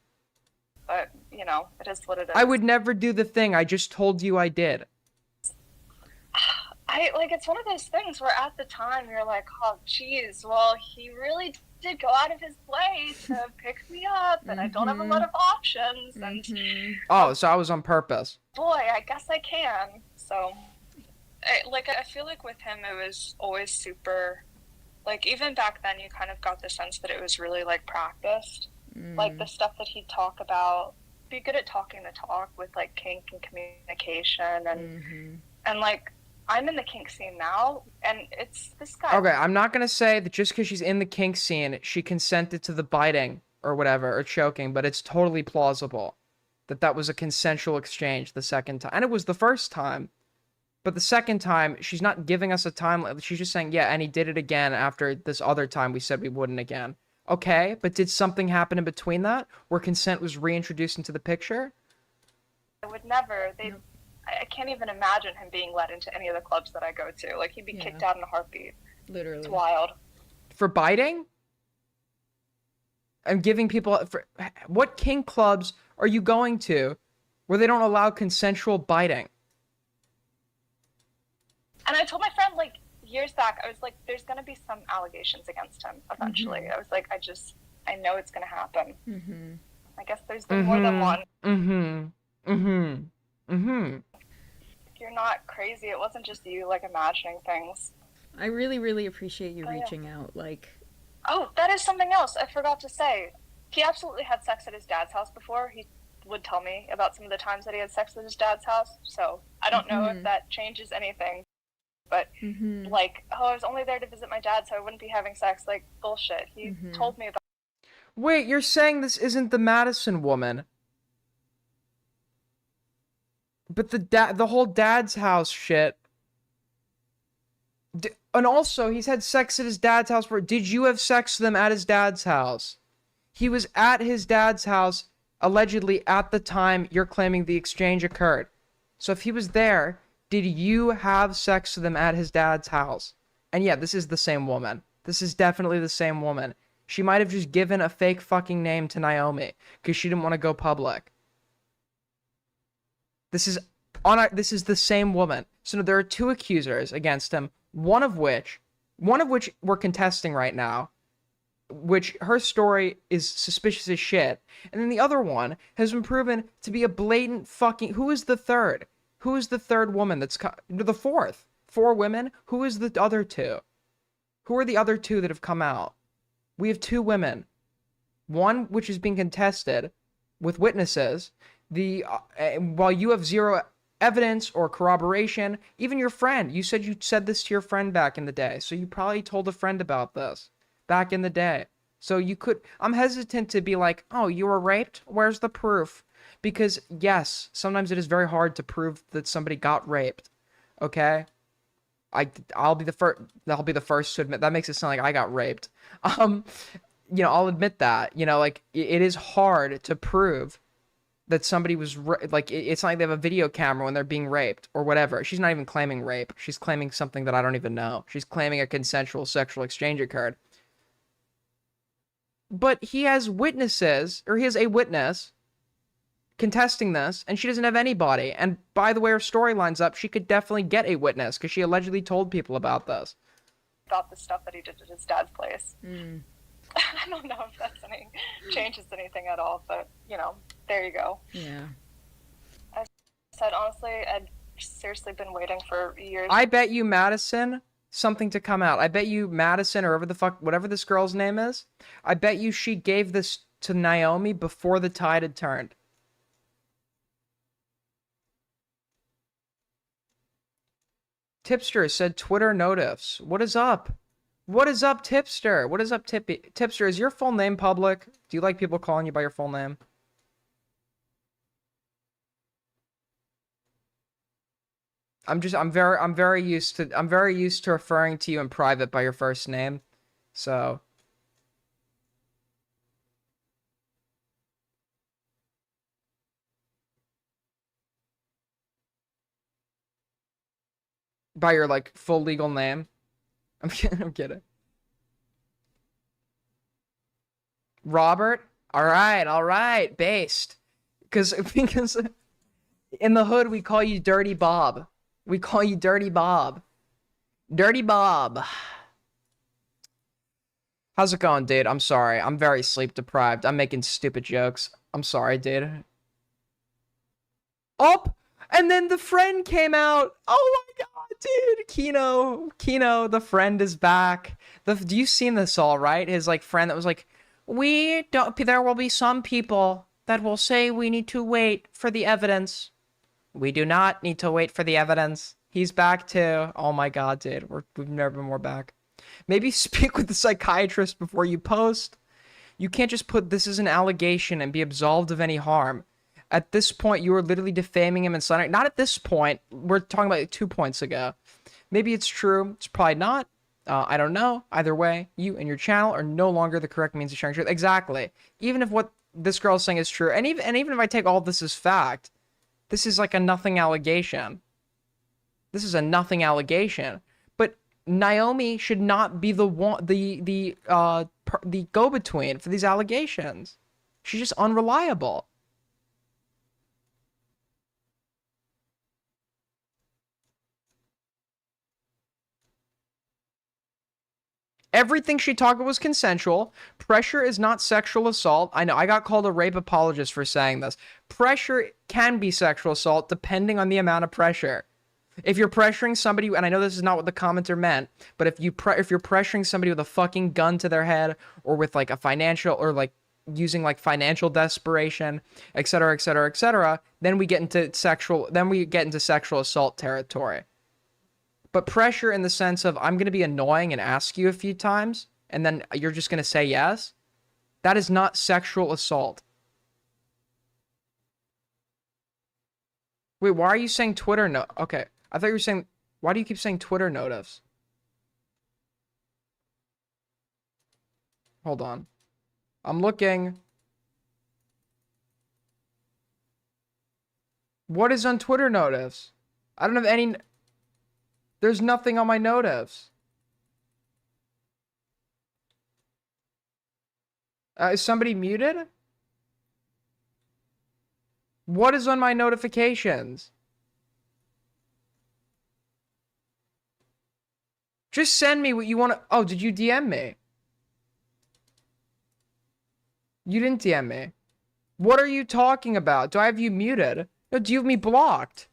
But, you know, it is what it is. I would never do the thing I just told you I did. It's one of those things where at the time you're like, oh, geez, well, he really did go out of his way to pick me up, and I don't have a lot of options, and... Oh, so I was on purpose. Boy, I guess I can. So, I feel like with him it was always super... Like, even back then you kind of got the sense that it was really, like, practiced. Like, the stuff that he'd talk about, be good at talking the talk with, like, kink and communication, and like, I'm in the kink scene now, and it's this guy. Okay, I'm not gonna say that just because she's in the kink scene, she consented to the biting or whatever, or choking, but it's totally plausible that that was a consensual exchange the second time. And it was the first time, but the second time, she's not giving us a time. She's just saying, yeah, and he did it again after this other time we said we wouldn't again. Okay, but did something happen in between that, where consent was reintroduced into the picture? I would never. I can't even imagine him being let into any of the clubs that I go to. Like, he'd be kicked out in a heartbeat. Literally. It's wild. For biting? I'm giving people... What kink clubs are you going to where they don't allow consensual biting? And I told my friend, like, years back, I was like, there's going to be some allegations against him eventually. I was like, I know it's going to happen. I guess there's been more than one. You're not crazy. It wasn't just you, like, imagining things. I really, really appreciate you reaching out. Like, oh, that is something else I forgot to say. He absolutely had sex at his dad's house before. He would tell me about some of the times that he had sex at his dad's house. So I don't know if that changes anything. But, like, oh, I was only there to visit my dad, so I wouldn't be having sex. Like, bullshit. He told me about... Wait, you're saying this isn't the Madison woman? But the whole dad's house shit. And also, he's had sex at his dad's house. Did you have sex with him at his dad's house? He was at his dad's house, allegedly, at the time you're claiming the exchange occurred. So if he was there, did you have sex with him at his dad's house? And yeah, this is the same woman. This is definitely the same woman. She might have just given a fake fucking name to Naomi because she didn't want to go public. This is this is the same woman. So there are 2 accusers against him, one of which we're contesting right now, which her story is suspicious as shit. And then the other one has been proven to be a blatant fucking... Who is the third? Who is the third woman that's... The fourth? 4 women? Who is the other 2? Who are the other 2 that have come out? We have 2 women. One which is being contested with witnesses. While you have 0 evidence or corroboration, even your friend, you said this to your friend back in the day, so you probably told a friend about this back in the day. So you could... I'm hesitant to be like, oh, you were raped? Where's the proof? Because yes, sometimes it is very hard to prove that somebody got raped. Okay? I'll be the first to admit that. Makes it sound like I got raped. You know, I'll admit that. You know, like it is hard to prove that somebody was like, it's not like they have a video camera when they're being raped or whatever. She's not even claiming rape. She's claiming something that I don't even know. She's claiming a consensual sexual exchange occurred. But he has witnesses, or he has a witness contesting this, and she doesn't have anybody. And by the way her story lines up, she could definitely get a witness because she allegedly told people about this. About the stuff that he did at his dad's place. I don't know if that's changes anything at all, but you know, there you go. Yeah. I said honestly, I'd seriously been waiting for years. I bet you Madison something to come out. I bet you Madison, or whatever this girl's name is, I bet you she gave this to Naomi before the tide had turned. Tipster said Twitter notifs. What is up? What is up, Tipster? What is up, Tipster? Is your full name public? Do you like people calling you by your full name? I'm very used to referring to you in private by your first name. So by your like full legal name. I'm kidding. Robert? All right, based. Because in the hood we call you Dirty Bob. We call you Dirty Bob. Dirty Bob. How's it going, dude? I'm sorry. I'm very sleep deprived. I'm making stupid jokes. I'm sorry, dude. Up! And then the friend came out. Oh my god, dude. Kino, the friend is back. Do you seen this all, right? His like friend that was like, there will be some people that will say we need to wait for the evidence. We do not need to wait for the evidence. He's back too. Oh my god, dude. We've never been more back. Maybe speak with the psychiatrist before you post. You can't just put this as an allegation and be absolved of any harm. At this point, you are literally defaming him and slandering. Not at this point. We're talking about 2 points ago. Maybe it's true. It's probably not. I don't know. Either way, you and your channel are no longer the correct means of sharing truth. Exactly. Even if what this girl is saying is true, and even if I take all of this as fact, this is like a nothing allegation. This is a nothing allegation. But Naomi should not be the one, the go-between for these allegations. She's just unreliable. Everything she talked about was consensual. Pressure is not sexual assault. I know, I got called a rape apologist for saying this. Pressure can be sexual assault depending on the amount of pressure. If you're pressuring somebody, and I know this is not what the commenter meant, but if you're pressuring somebody with a fucking gun to their head, or with like a financial, or like using like financial desperation, etc., etc., etc., then we get into sexual assault territory. But pressure in the sense of, I'm going to be annoying and ask you a few times, and then you're just going to say yes, that is not sexual assault. Wait, why are you saying Twitter no? Okay, I thought you were saying, why do you keep saying Twitter notifs? Hold on. I'm looking. What is on Twitter notifs? I don't have any... There's nothing on my notifs. Is somebody muted? What is on my notifications? Just send me what you want to... Oh, did you DM me? You didn't DM me. What are you talking about? Do I have you muted? No, do you have me blocked?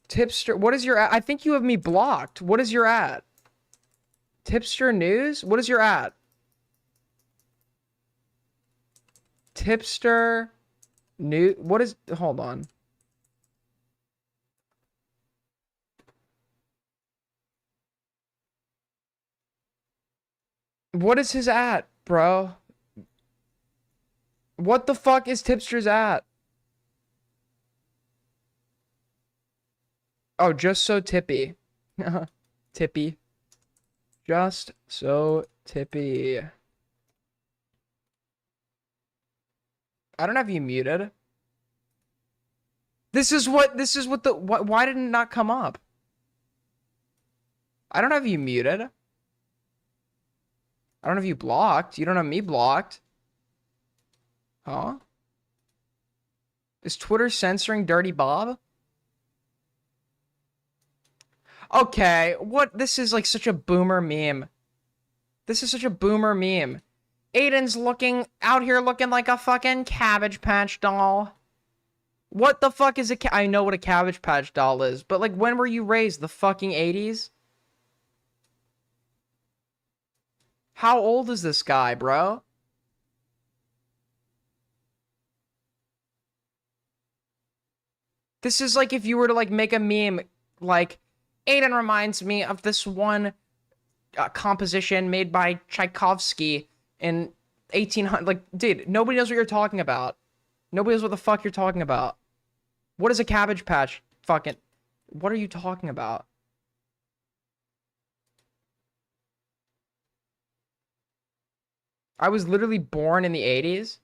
Tipster... What is your... I think you have me blocked. What is your at? Tipster News? What is your at? Tipster News? What is... Hold on. What is his at, bro? What the fuck is Tipster's at? Oh, just so tippy. Tippy. Just so tippy. I don't have you muted. This is what the... Why did it not come up? I don't have you muted. I don't have you blocked. You don't have me blocked. Huh? Is Twitter censoring Dirty Bob? Okay, what? This is like such a boomer meme. This is such a boomer meme. Aiden's out here looking like a fucking Cabbage Patch doll. What the fuck is I know what a Cabbage Patch doll is, but like when were you raised? The fucking 80s? How old is this guy, bro? This is like if you were to like make a meme like Aiden reminds me of this one composition made by Tchaikovsky in 1800. Like, dude, nobody knows what you're talking about. Nobody knows what the fuck you're talking about. What is a Cabbage Patch? Fucking, what are you talking about? I was literally born in the 80s.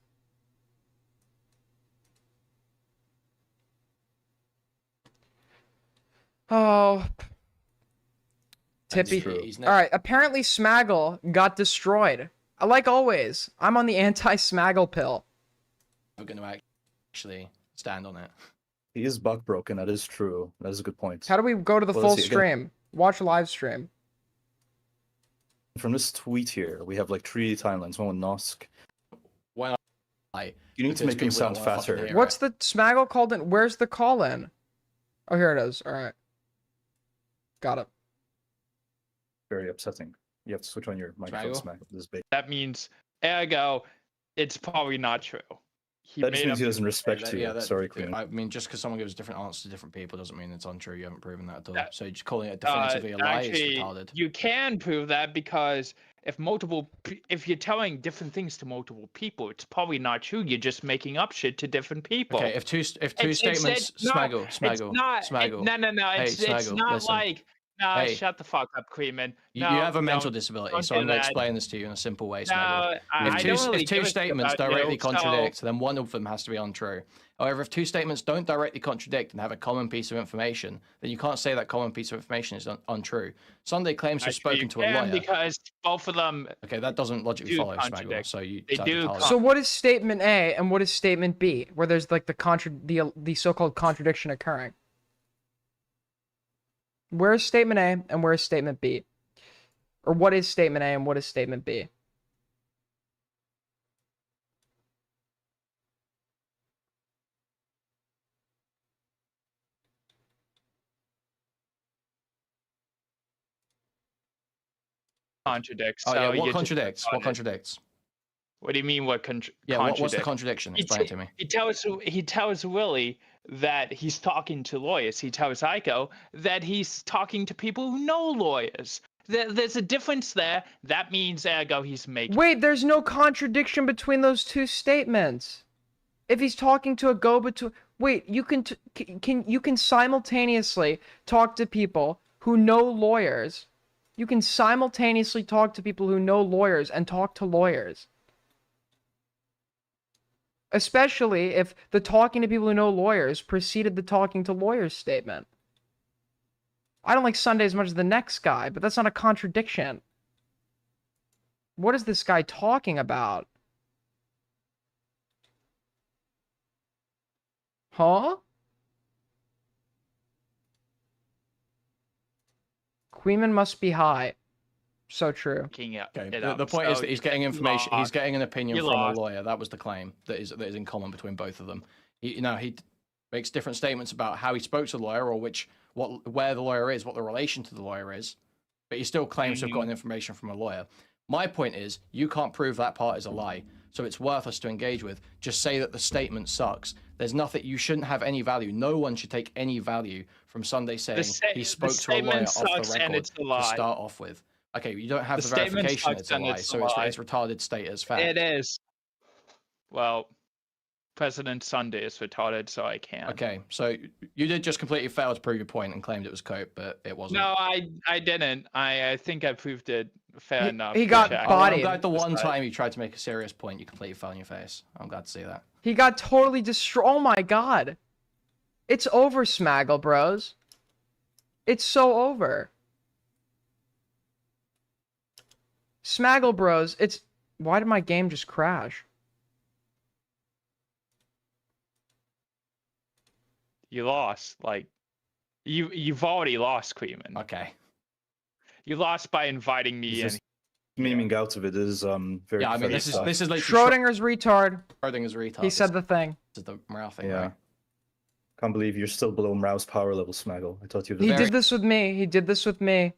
Oh. Tippy. Alright, apparently Smaggle got destroyed. Like always, I'm on the anti-Smaggle pill. We're going to actually stand on it. He is bug broken, that is true. That is a good point. How do we go to the full stream? Watch live stream. From this tweet here, we have like 3 timelines. One with Nosk. Why not? You need to make him sound faster. What's the Smaggle called in? Where's the call in? Oh, here it is. Alright. Got it. Very upsetting. You have to switch on your microphone, Smaggle. This is big. That means, ergo, it's probably not true. That just means he doesn't respect you. Sorry, Queen. I mean, just because someone gives different answers to different people doesn't mean it's untrue. You haven't proven that at all. So just calling it definitively a lie is retarded. You can prove that because if you're telling different things to multiple people, it's probably not true. You're just making up shit to different people. Okay, if two statements, Smaggle. No. It's not listen. Like. No, hey, shut the fuck up, Creeman. No, you have a mental disability, so I'm going to explain this to you in a simple way, Smaggle. If two statements directly contradict, then one of them has to be untrue. However, if two statements don't directly contradict and have a common piece of information, then you can't say that common piece of information is untrue. Sunday claims you've spoken to a lawyer. Because both of them. Okay, that doesn't logically follow, Smaggle. So they do. So what is statement A and what is statement B, where there's like the so-called contradiction occurring? Where's statement A and where's statement B? Or what is statement A and what is statement B? Contradicts. Oh, yeah, what contradicts? What contradicts? What do you mean? What contradicts? What's the contradiction? Explain it to me. He tells Willie that he's talking to lawyers. He tells Aiko that he's talking to people who know lawyers. There's a difference there. That means, ergo, he's making... Wait, there's no contradiction between those two statements. If he's talking to a go-between... Wait, you can simultaneously talk to people who know lawyers. You can simultaneously talk to people who know lawyers and talk to lawyers. Especially if the talking to people who know lawyers preceded the talking to lawyers statement. I don't like Sunday as much as the next guy, but that's not a contradiction. What is this guy talking about? Huh? Queeman must be high. So true. Okay. The point is that he's getting information. He's getting an opinion from a lawyer. That was the claim that is in common between both of them. He makes different statements about how he spoke to the lawyer or where the lawyer is, what the relation to the lawyer is, but he still claims to have gotten information from a lawyer. My point is, you can't prove that part is a lie, so it's worthless to engage with. Just say that the statement sucks. There's nothing. You shouldn't have any value. No one should take any value from Sunday saying he spoke to a lawyer off the record to start off with. Okay, you don't have the verification it's a lie, so it's retarded state as fact. It is. Well, President Sunday is retarded, so I can't. Okay, so you did just completely fail to prove your point and claimed it was cope, but it wasn't. No, I didn't. I think I proved it fair enough. He got bodied. I'm glad the one time you tried to make a serious point, you completely fell on your face. I'm glad to see that. He got totally destroyed. Oh my god. It's over, Smaggle Bros. It's so over. Smaggle Bros, it's... Why did my game just crash? You lost. Like, you've already lost, Queeman. Okay. You lost by inviting me in. Memeing out of it is very. Yeah, I mean this is like Schrodinger's retard. Schrodinger's retard. He said the thing. This is the morale thing. Yeah. Right? Can't believe you're still below Mrau's power level, Smaggle. I thought you. He did this with me. He did this with me.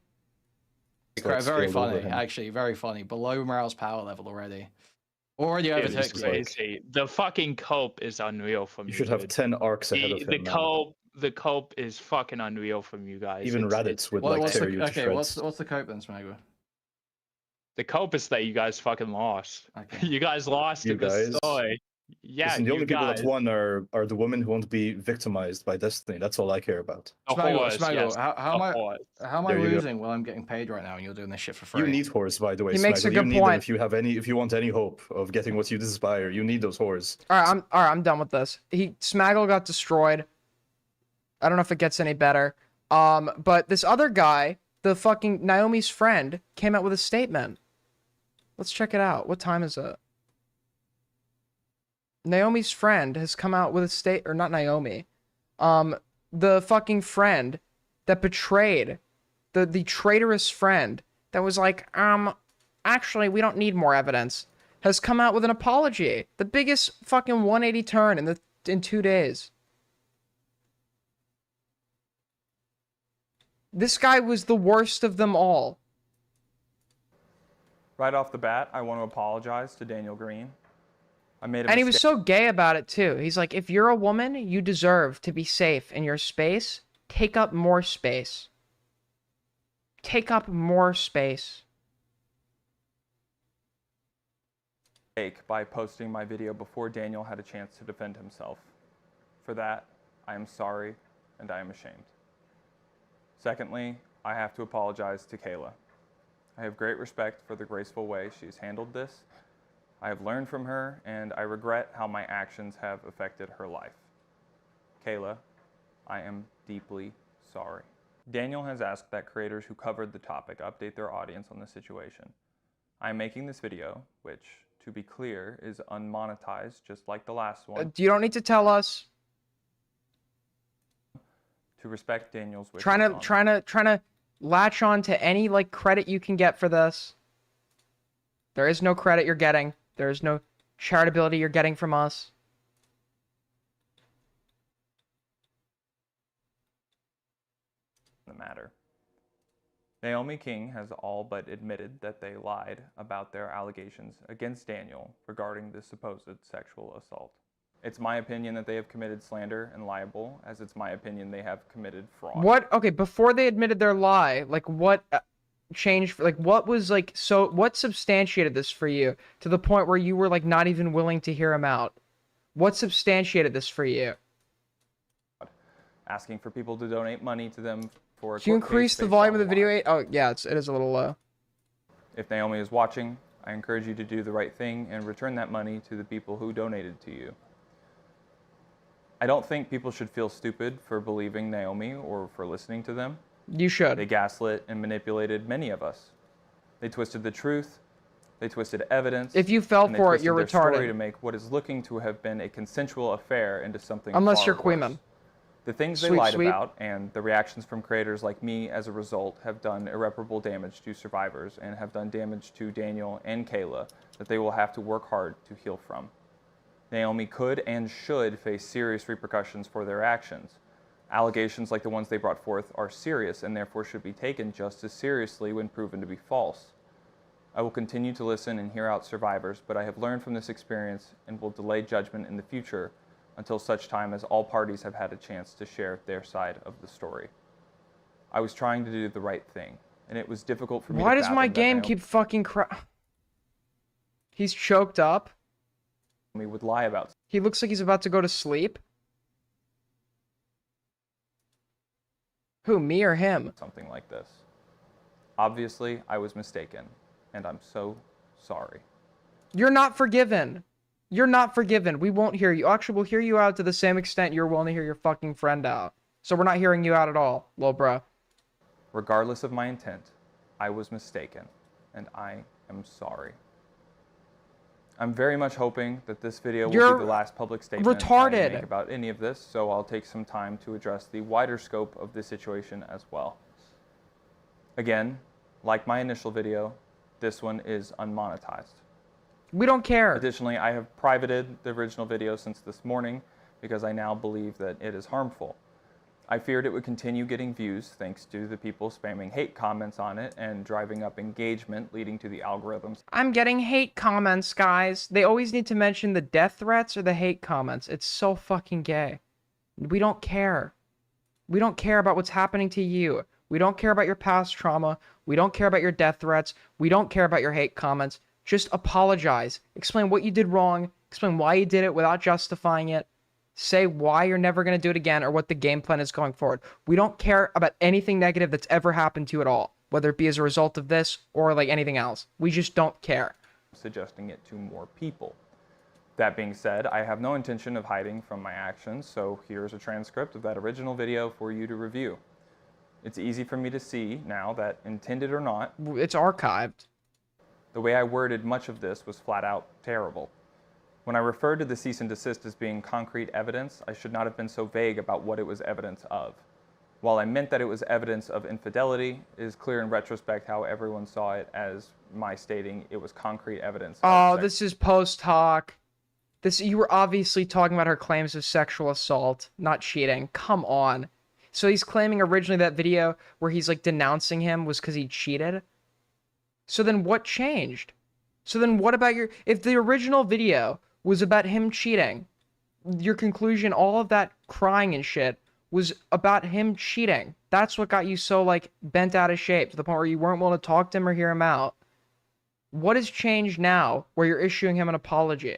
Very funny, actually, very funny. Below Morale's power level already. Already overtook crazy. The fucking cope is unreal from you. You should have 10 arcs ahead of him. The cope is fucking unreal from you guys. Even Reddit's would like tear you to shreds. What's the cope then, Smaggle? The cope is that you guys fucking lost. Okay. You guys lost in the story. Yeah, listen, the only people that won are the women who won't be victimized by destiny. That's all I care about. Smaggle, yes. How am I losing while I'm getting paid right now and you're doing this shit for free? You need whores, by the way. He makes a Smaggle. good You need point. them if you want any hope of getting what you desire. You need those whores. All right, I'm done with this. Smaggle got destroyed. I don't know if it gets any better. But this other guy, the fucking Naomi's friend, came out with a statement. Let's check it out. What time is it? Naomi's friend has come out with a or not Naomi. The fucking friend that betrayed, the traitorous friend that was like, actually, we don't need more evidence, has come out with an apology. The biggest fucking 180 turn in 2 days. This guy was the worst of them all. Right off the bat, I want to apologize to Daniel Green. I made a mistake. And he was so gay about it too. He's like, if you're a woman, you deserve to be safe in your space. Take up more space. Take up more space. By posting my video before Daniel had a chance to defend himself. For that, I am sorry and I am ashamed. Secondly, I have to apologize to Kayla. I have great respect for the graceful way she's handled this. I have learned from her, and I regret how my actions have affected her life. Kayla, I am deeply sorry. Daniel has asked that creators who covered the topic update their audience on the situation. I am making this video, which, to be clear, is unmonetized, just like the last one. You don't need to tell us. To respect Daniel's wishes. Trying to latch on to any like credit you can get for this. There is no credit you're getting. There is no charitability you're getting from us. The matter. Naomi King has all but admitted that they lied about their allegations against Daniel regarding the supposed sexual assault. It's my opinion that they have committed slander and libel, as it's my opinion they have committed fraud. What? Okay, before they admitted their lie, like what changed? Like what was like so? What substantiated this for you to the point where you were like not even willing to hear him out? What substantiated this for you? Asking for people to donate money to them for a Can you increase the volume of the video? Oh yeah, it is a little low. If Naomi is watching, I encourage you to do the right thing and return that money to the people who donated to you. I don't think people should feel stupid for believing Naomi or for listening to them. You should. They gaslit and manipulated many of us. They twisted the truth, They twisted evidence. If you fell and they for it, twisted you're their story retarded. to make what is looking to have been a consensual affair into something Unless far you're worse. Queeman. The things they Sweet, lied sweet. about and the reactions from creators like me as a result have done irreparable damage to survivors and have done damage to Daniel and Kayla that they will have to work hard to heal from. Naomi could and should face serious repercussions for their actions. Allegations like the ones they brought forth are serious and therefore should be taken just as seriously when proven to be false. I will continue to listen and hear out survivors, but I have learned from this experience and will delay judgment in the future until such time as all parties have had a chance to share their side of the story. I was trying to do the right thing, and it was difficult for me Why to does my fathom that game keep fucking He's choked up. Naomi would lie about. He looks like he's about to go to sleep. Who, me or him? Something like this. Obviously, I was mistaken, and I'm so sorry. You're not forgiven. You're not forgiven. We won't hear you. Actually, we'll hear you out to the same extent you're willing to hear your fucking friend out. So we're not hearing you out at all, lil bro. Regardless of my intent, I was mistaken, and I am sorry. I'm very much hoping that this video will You're be the last public statement retarded. I make about any of this, so I'll take some time to address the wider scope of the situation as well. Again, like my initial video, this one is unmonetized. We don't care. Additionally, I have privated the original video since this morning because I now believe that it is harmful. I feared it would continue getting views thanks to the people spamming hate comments on it and driving up engagement, leading to the algorithms. I'm getting hate comments, guys. They always need to mention the death threats or the hate comments. It's so fucking gay. We don't care. We don't care about what's happening to you. We don't care about your past trauma. We don't care about your death threats. We don't care about your hate comments. Just apologize. Explain what you did wrong. Explain why you did it without justifying it. Say why you're never going to do it again or what the game plan is going forward. We don't care about anything negative that's ever happened to you at all, whether it be as a result of this or like anything else. We just don't care. Suggesting it to more people. That being said, I have no intention of hiding from my actions, so here's a transcript of that original video for you to review. It's easy for me to see now that, intended or not, it's archived. The way I worded much of this was flat out terrible. When I referred to the cease and desist as being concrete evidence, I should not have been so vague about what it was evidence of. While I meant that it was evidence of infidelity, it is clear in retrospect how everyone saw it as my stating it was concrete evidence. Oh, this is post hoc. You were obviously talking about her claims of sexual assault, not cheating. Come on. So he's claiming originally that video where he's like denouncing him was because he cheated? So then what changed? So then what about if the original video was about him cheating, your conclusion, all of that crying and shit was about him cheating. That's what got you so like bent out of shape to the point where you weren't willing to talk to him or hear him out. What has changed now where you're issuing him an apology?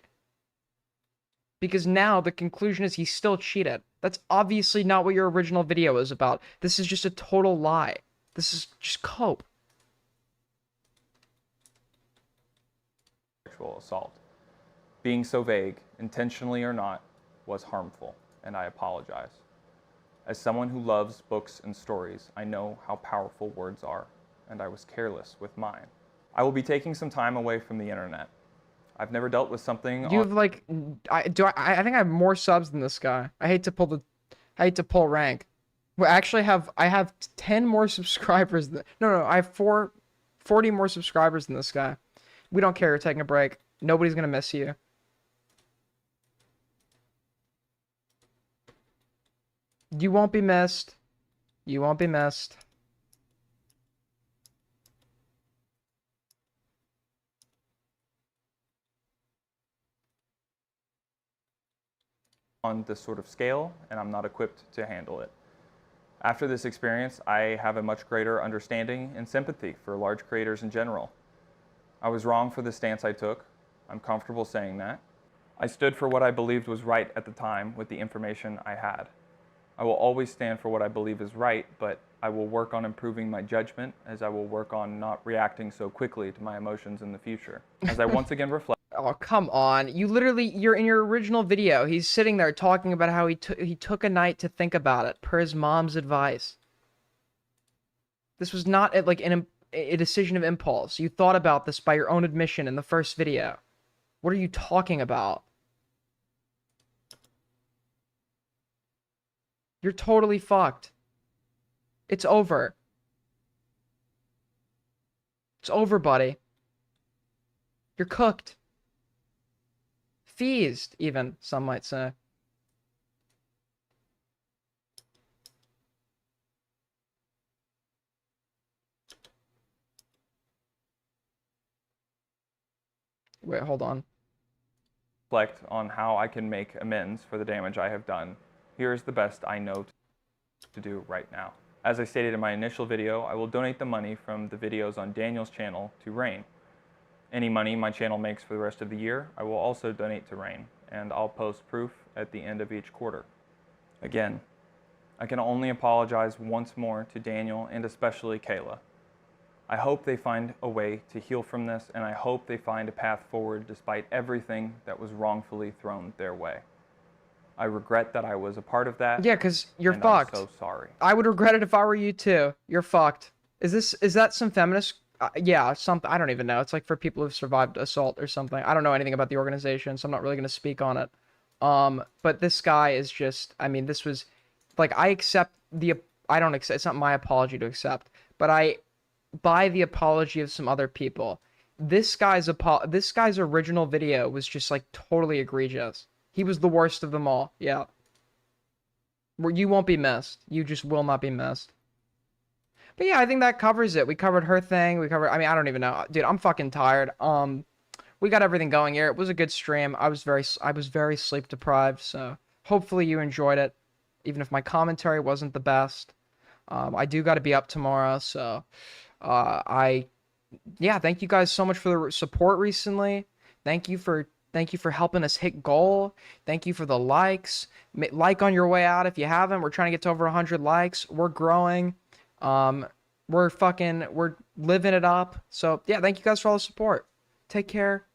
Because now the conclusion is he still cheated. That's obviously not what your original video was about. This is just a total lie. This is just cope. Sexual assault. Being so vague, intentionally or not, was harmful, and I apologize. As someone who loves books and stories, I know how powerful words are, and I was careless with mine. I will be taking some time away from the internet. I've never dealt with something. You have like, I think I have more subs than this guy. I hate to pull rank. Well, actually, I have 10 more subscribers. No, I have 40 more subscribers than this guy. We don't care. You're taking a break. Nobody's gonna miss you. You won't be missed. You won't be missed. On this sort of scale, and I'm not equipped to handle it. After this experience, I have a much greater understanding and sympathy for large creators in general. I was wrong for the stance I took. I'm comfortable saying that. I stood for what I believed was right at the time with the information I had. I will always stand for what I believe is right, but I will work on improving my judgment as I will work on not reacting so quickly to my emotions in the future. As I once again reflect. Oh, come on. You're in your original video. He's sitting there talking about how he took a night to think about it per his mom's advice. This was not like a decision of impulse. You thought about this by your own admission in the first video. What are you talking about? You're totally fucked. It's over. It's over, buddy. You're cooked. Feased, even, some might say. Wait, hold on. Reflect on how I can make amends for the damage I have done. Here is the best I know to do right now. As I stated in my initial video, I will donate the money from the videos on Daniel's channel to Rain. Any money my channel makes for the rest of the year, I will also donate to Rain, and I'll post proof at the end of each quarter. Again, I can only apologize once more to Daniel and especially Kayla. I hope they find a way to heal from this, and I hope they find a path forward despite everything that was wrongfully thrown their way. I regret that I was a part of that. Yeah, because you're and fucked. I'm so sorry. I would regret it if I were you too. You're fucked. Is that some feminist? Yeah, something. I don't even know. It's like for people who've survived assault or something. I don't know anything about the organization, so I'm not really going to speak on it. But this guy is just, I mean, this was, like, I don't accept, it's not my apology to accept, but I buy the apology of some other people. This guy's original video was just, like, totally egregious. He was the worst of them all. Yeah. You won't be missed. You just will not be missed. But yeah, I think that covers it. We covered her thing. I mean, I don't even know. Dude, I'm fucking tired. We got everything going here. It was a good stream. I was very sleep deprived, so hopefully you enjoyed it, even if my commentary wasn't the best. I do got to be up tomorrow, so yeah, thank you guys so much for the support recently. Thank you for helping us hit goal. Thank you for the likes. Like on your way out if you haven't. We're trying to get to over 100 likes. We're growing. We're living it up. So yeah, thank you guys for all the support. Take care.